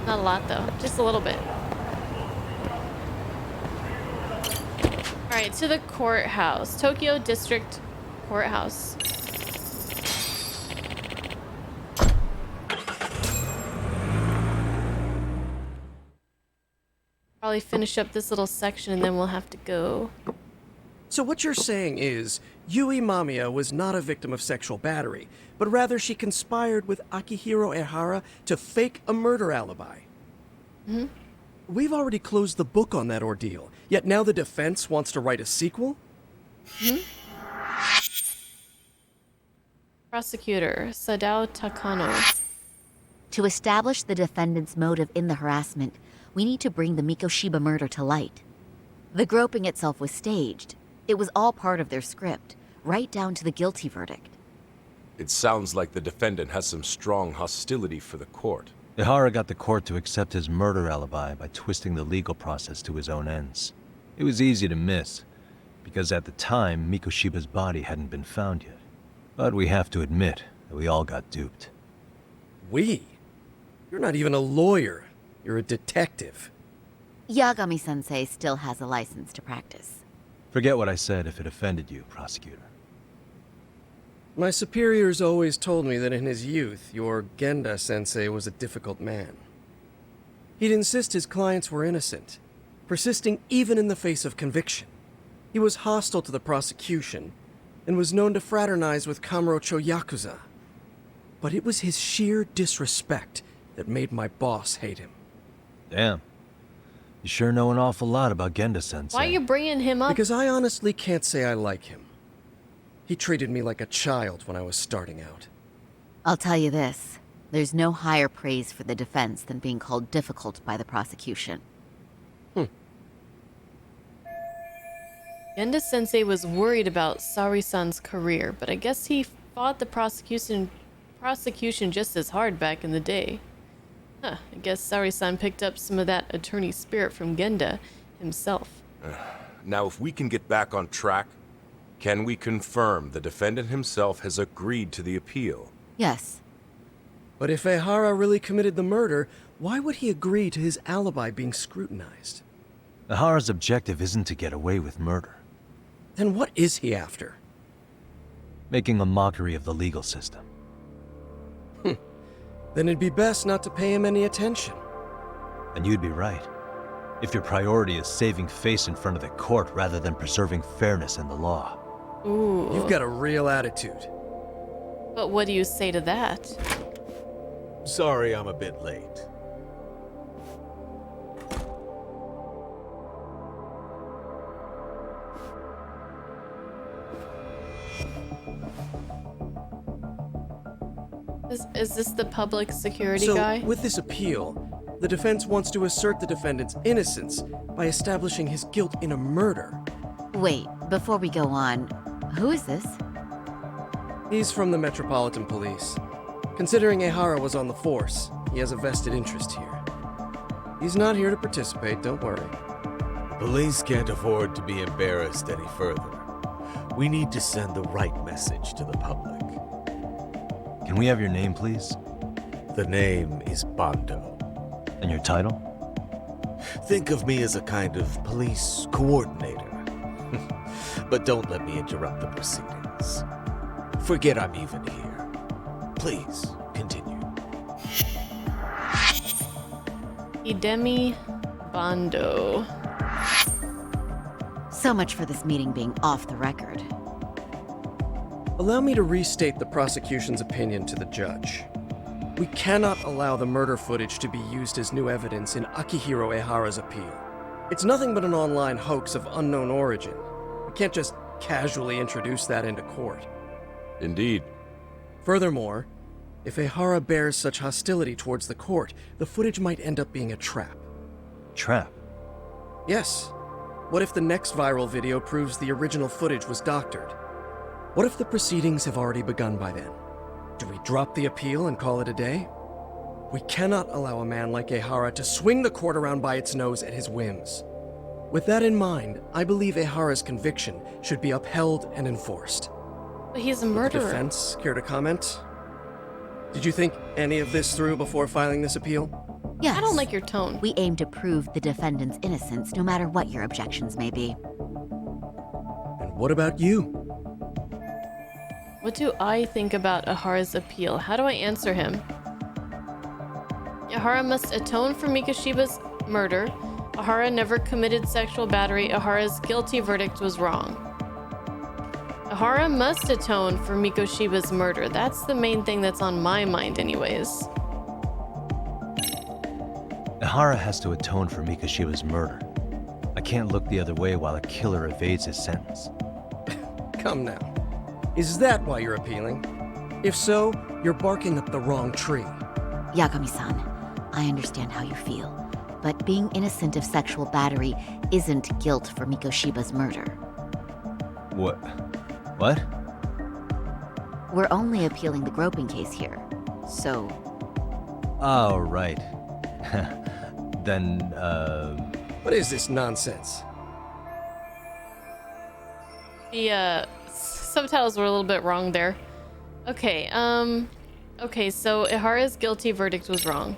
Not a lot though, just a little bit. Alright, to the courthouse. Tokyo District Courthouse. Probably finish up this little section and then we'll have to go. So what you're saying is, Yui Mamiya was not a victim of sexual battery, but rather she conspired with Akihiro Ehara to fake a murder alibi. Mm-hmm. We've already closed the book on that ordeal, yet now the defense wants to write a sequel? Mm-hmm. Prosecutor, Sadao Takano. To establish the defendant's motive in the harassment, we need to bring the Mikoshiba murder to light. The groping itself was staged. It was all part of their script, right down to the guilty verdict. It sounds like the defendant has some strong hostility for the court. Ehara got the court to accept his murder alibi by twisting the legal process to his own ends. It was easy to miss, because at the time, Mikoshiba's body hadn't been found yet. But we have to admit that we all got duped. We? You're not even a lawyer. You're a detective. Yagami-sensei still has a license to practice. Forget what I said if it offended you, prosecutor. My superiors always told me that in his youth, your Genda-sensei was a difficult man. He'd insist his clients were innocent, persisting even in the face of conviction. He was hostile to the prosecution, and was known to fraternize with Kamurocho Yakuza. But it was his sheer disrespect that made my boss hate him. Damn. You sure know an awful lot about Genda-sensei. Why are you bringing him up? Because I honestly can't say I like him. He treated me like a child when I was starting out. I'll tell you this. There's no higher praise for the defense than being called difficult by the prosecution. Genda-sensei was worried about Sari-san's career, but I guess he fought the prosecution just as hard back in the day. Huh, I guess Sari-san picked up some of that attorney spirit from Genda himself. Now, if we can get back on track, can we confirm the defendant himself has agreed to the appeal? Yes. But if Ehara really committed the murder, why would he agree to his alibi being scrutinized? Ehara's objective isn't to get away with murder. Then what is he after? Making a mockery of the legal system. Then it'd be best not to pay him any attention. And you'd be right. If your priority is saving face in front of the court rather than preserving fairness in the law. Ooh. You've got a real attitude. But what do you say to that? Sorry I'm a bit late. Is this the public security So, guy? with this appeal, the defense wants to assert the defendant's innocence by establishing his guilt in a murder. Wait, before we go on, who is this? He's from the Metropolitan Police. Considering Ehara was on the force, he has a vested interest here. He's not here to participate, don't worry. Police can't afford to be embarrassed any further. We need to send the right message to the public. Can we have your name, please? The name is Bando. And your title? Think of me as a kind of police coordinator. But don't let me interrupt the proceedings. Forget I'm even here. Please, continue. Idemi Bando. So much for this meeting being off the record. Allow me to restate the prosecution's opinion to the judge. We cannot allow the murder footage to be used as new evidence in Akihiro Ehara's appeal. It's nothing but an online hoax of unknown origin. We can't just casually introduce that into court. Indeed. Furthermore, if Ehara bears such hostility towards the court, the footage might end up being a trap. Trap? Yes. What if the next viral video proves the original footage was doctored? What if the proceedings have already begun by then? Do we drop the appeal and call it a day? We cannot allow a man like Ehara to swing the court around by its nose at his whims. With that in mind, I believe Ehara's conviction should be upheld and enforced. But he's a Would the murderer. defense care to comment? Did you think any of this through before filing this appeal? Yes. I don't like your tone. We aim to prove the defendant's innocence, no matter what your objections may be. And what about you? What do I think about Ehara's appeal? How do I answer him? Ehara must atone for Mikoshiba's murder. Ehara never committed sexual battery. Ehara's guilty verdict was wrong. Ehara must atone for Mikoshiba's murder. That's the main thing that's on my mind anyways. Ehara has to atone for Mikoshiba's murder. I can't look the other way while a killer evades his sentence. Come now. Is that why you're appealing? If so, you're barking up the wrong tree. Yagami-san, I understand how you feel, but being innocent of sexual battery isn't guilt for Mikoshiba's murder. What? What? We're only appealing the groping case here, so... Oh, right. Then, What is this nonsense? The subtitles were a little bit wrong there. Okay, okay, so Ehara's guilty verdict was wrong.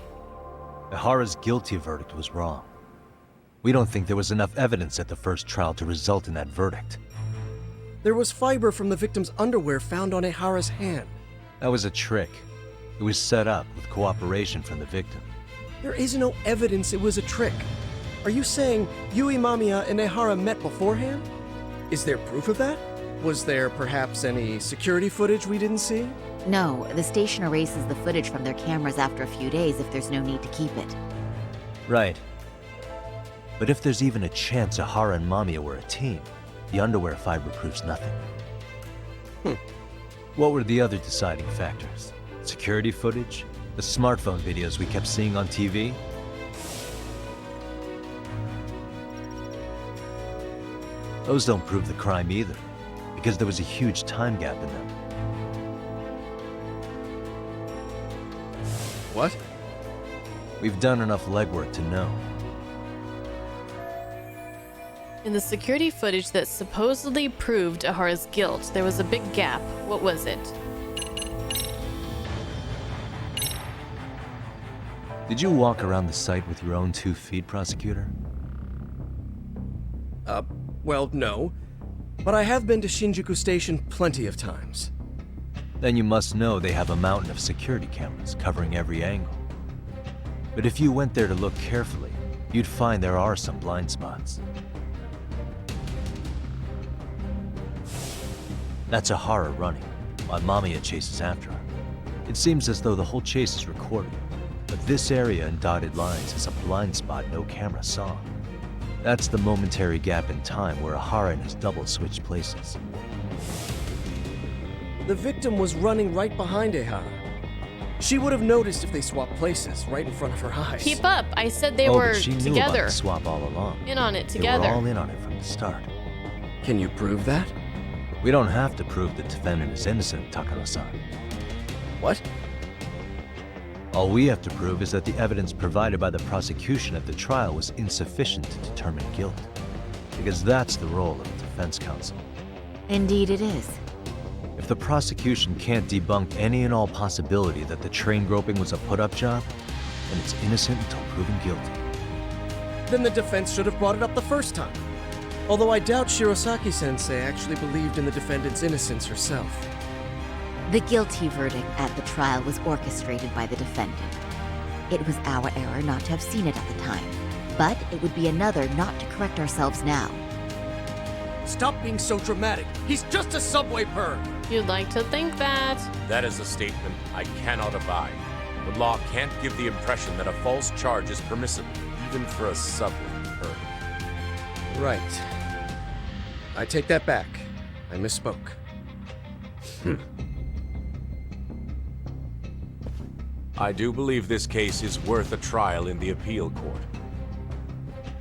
Ehara's guilty verdict was wrong. We don't think there was enough evidence at the first trial to result in that verdict. There was fiber from the victim's underwear found on Ehara's hand. That was a trick. It was set up with cooperation from the victim. There is no evidence it was a trick. Are you saying Yui Mamiya and Ehara met beforehand? Is there proof of that? Was there perhaps any security footage we didn't see? No, the station erases the footage from their cameras after a few days if there's no need to keep it. Right. But if there's even a chance Ahara and Mamiya were a team, the underwear fiber proves nothing. What were the other deciding factors? Security footage? The smartphone videos we kept seeing on TV? Those don't prove the crime either, because there was a huge time gap in them. What? We've done enough legwork to know. In the security footage that supposedly proved Ahara's guilt, there was a big gap. What was it? Did you walk around the site with your own 2 feet, prosecutor? Well, no. But I have been to Shinjuku Station plenty of times. Then you must know they have a mountain of security cameras covering every angle. But if you went there to look carefully, you'd find there are some blind spots. That's Ahara running, while Mamiya chases after her. It seems as though the whole chase is recorded, but this area in dotted lines is a blind spot no camera saw. That's the momentary gap in time where Ahara and his double switched places. The victim was running right behind Ehara. She would have noticed if they swapped places right in front of her eyes. Keep up! I said they but were she knew together. About the swap all along. In on it They together. were all in on it from the start. Can you prove that? We don't have to prove the defendant is innocent, Takano-san. What? All we have to prove is that the evidence provided by the prosecution at the trial was insufficient to determine guilt. Because that's the role of the defense counsel. Indeed it is. If the prosecution can't debunk any and all possibility that the train groping was a put-up job, then it's innocent until proven guilty. Then the defense should have brought it up the first time. Although I doubt Shirosaki-sensei actually believed in the defendant's innocence herself. The guilty verdict at the trial was orchestrated by the defendant. It was our error not to have seen it at the time, but it would be another not to correct ourselves now. Stop being so dramatic. He's just a subway perv. You'd like to think that. That is a statement I cannot abide. The law can't give the impression that a false charge is permissible, even for a subway perv. Right. I take that back. I misspoke. I do believe this case is worth a trial in the appeal court.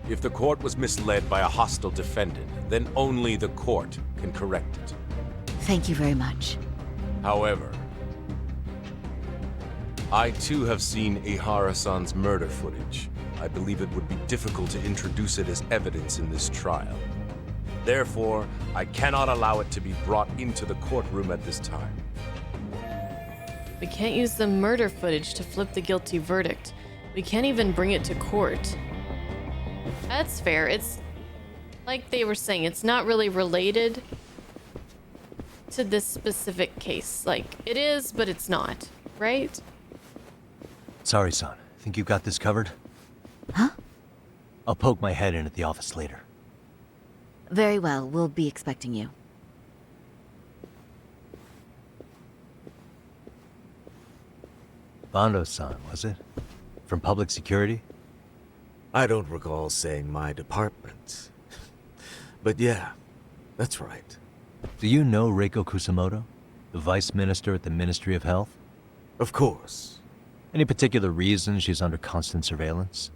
If the court was misled by a hostile defendant, then only the court can correct it. Thank you very much. However, I too have seen Ehara-san's murder footage. I believe it would be difficult to introduce it as evidence in this trial. Therefore, I cannot allow it to be brought into the courtroom at this time. We can't use the murder footage to flip the guilty verdict. We can't even bring it to court. That's fair. It's like they were saying, it's not really related to this specific case. Like, it is, but it's not, right? Sorry, son. Think you got this covered? Huh? I'll poke my head in at the office later. Very well, we'll be expecting you. Bando-san, was it? From public security? I don't recall saying my department. But yeah, that's right. Do you know Reiko Kusamoto, the vice minister at the Ministry of Health? Of course. Any particular reason she's under constant surveillance?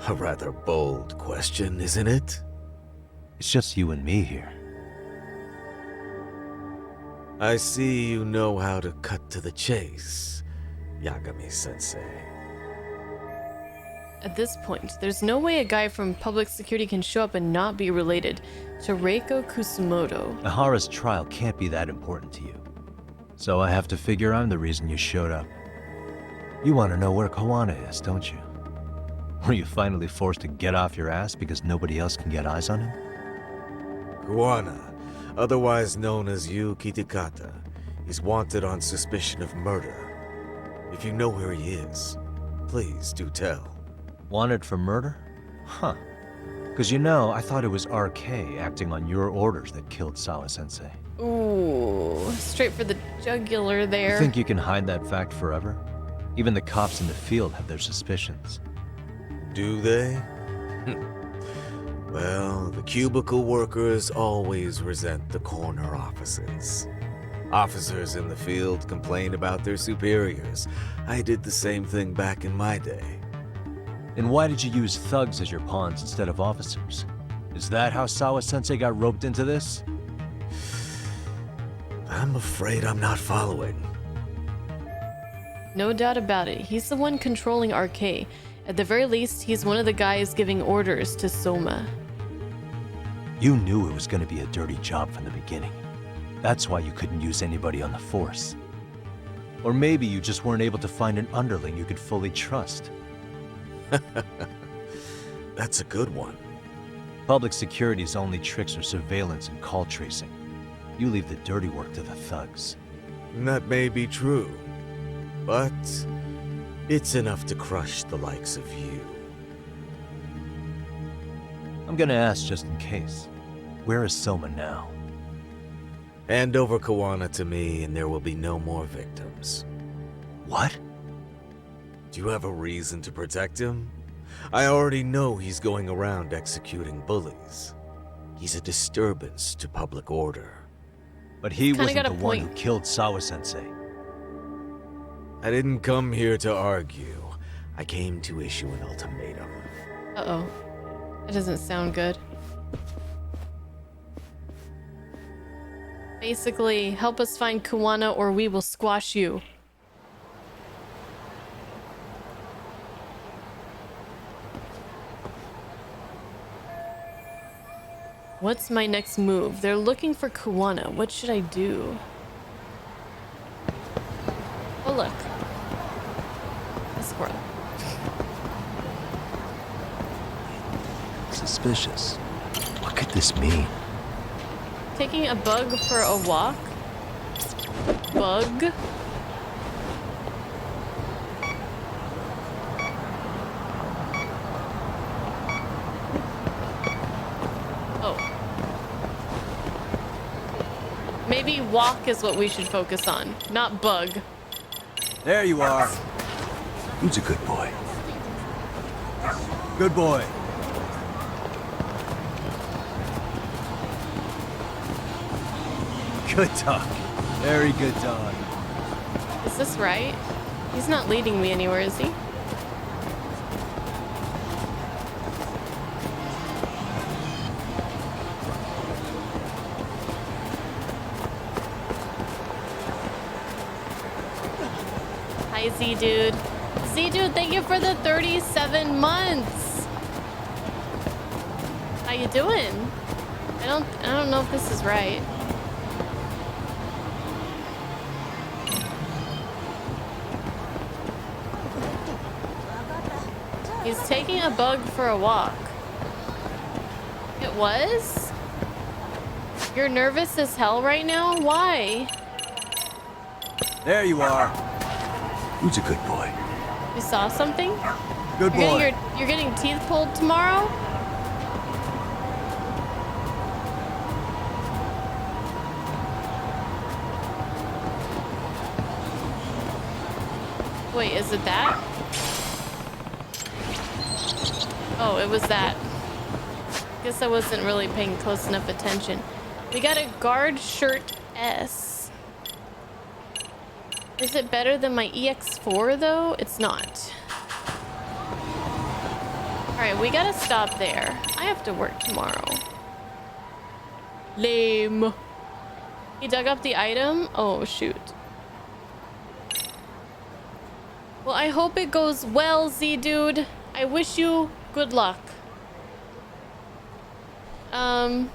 A rather bold question, isn't it? It's just you and me here. I see you know how to cut to the chase, Yagami-sensei. At this point, there's no way a guy from public security can show up and not be related to Reiko Kusamoto. Ahara's trial can't be that important to you. So I have to figure I'm the reason you showed up. You want to know where Kawana is, don't you? Were you finally forced to get off your ass because nobody else can get eyes on him? Kawana, otherwise known as Yu Kitakata, is wanted on suspicion of murder. If you know where he is, please do tell. Wanted for murder? Huh. Because you know, I thought it was RK acting on your orders that killed Sawa-sensei. Ooh, straight for the jugular there. You think you can hide that fact forever? Even the cops in the field have their suspicions. Do they? Well, the cubicle workers always resent the corner offices. Officers in the field complain about their superiors. I did the same thing back in my day. And why did you use thugs as your pawns instead of officers? Is that how Sawa-sensei got roped into this? I'm afraid I'm not following. No doubt about it. He's the one controlling RK. At the very least, he's one of the guys giving orders to Soma. You knew it was going to be a dirty job from the beginning. That's why you couldn't use anybody on the force. Or maybe you just weren't able to find an underling you could fully trust. That's a good one. Public security's only tricks are surveillance and call tracing. You leave the dirty work to the thugs. That may be true, but it's enough to crush the likes of you. I'm gonna ask just in case. Where is Soma now? Hand over Kawana to me and there will be no more victims. What? Do you have a reason to protect him? I already know he's going around executing bullies. He's a disturbance to public order. But he wasn't the one who killed Sawa-sensei. I didn't come here to argue. I came to issue an ultimatum. Uh-oh. That doesn't sound good. Basically, help us find Kawana or we will squash you. What's my next move? They're looking for Kawana. What should I do? Oh, look. A squirrel. Suspicious. What could this mean? Taking a bug for a walk? Bug? Oh. Maybe walk is what we should focus on, not bug. There you are. Who's a good boy? Good boy. Good dog. Very good dog. Is this right? He's not leading me anywhere, is he? Hi, Z-Dude. Z-Dude, thank you for the 37 months. How you doing? I don't know if this is right. He's taking a bug for a walk. It was? You're nervous as hell right now? Why? There you are. Who's a good boy? You saw something? Good boy. You're getting teeth pulled tomorrow? Wait, is it that? Oh, it was that. Guess I wasn't really paying close enough attention. We got a guard shirt S. Is it better than my EX4 though? It's not. Alright, we gotta stop there. I have to work tomorrow. Lame. He dug up the item? Oh, shoot. Well, I hope it goes well, Z-Dude. I wish you good luck. I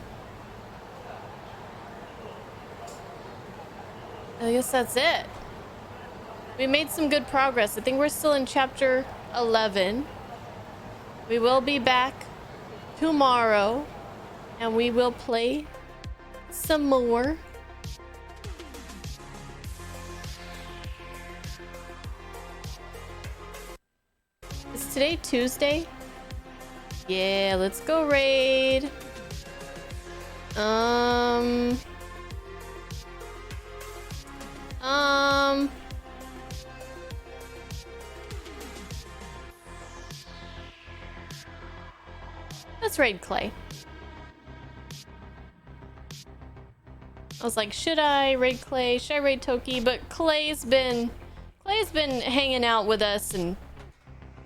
guess that's it. We made some good progress. I think we're still in chapter 11. We will be back tomorrow and we will play some more. Is today Tuesday? Yeah, let's go raid. Let's raid Clay. I was like, should I raid Clay? Should I raid Toki? But Clay's been hanging out with us and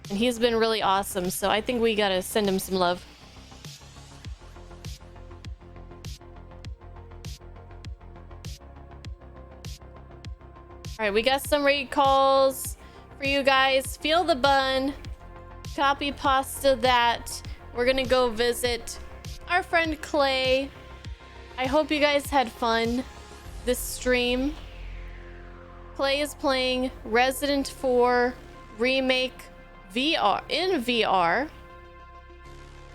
he's been really awesome, so I think we gotta send him some love. Alright, we got some raid calls for you guys. Feel the bun. Copy pasta that. We're gonna go visit our friend Clay. I hope you guys had fun this stream. Clay is playing Resident 4 Remake in VR.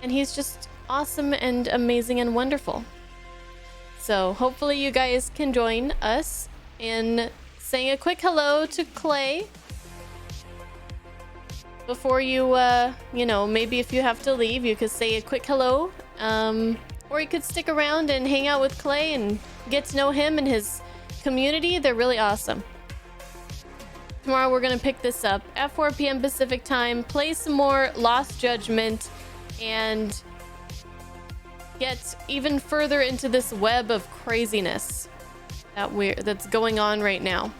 And he's just awesome and amazing and wonderful. So hopefully you guys can join us in saying a quick hello to Clay. Before you, you know, maybe if you have to leave, you could say a quick hello. Or you could stick around and hang out with Clay and get to know him and his community. They're really awesome. Tomorrow we're going to pick this up at 4 p.m. Pacific time, play some more Lost Judgment, and get even further into this web of craziness that's going on right now.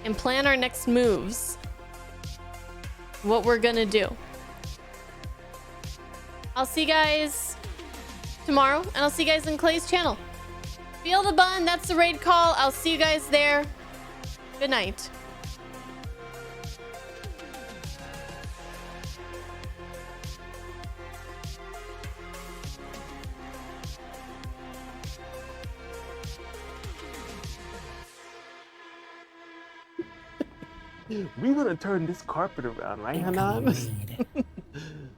And plan our next moves. What we're gonna do. I'll see you guys tomorrow, and I'll see you guys in Clay's channel. Feel the bun, that's the raid call. I'll see you guys there. Good night. We're gonna turn this carpet around, right, Hanan?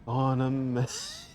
On a mess.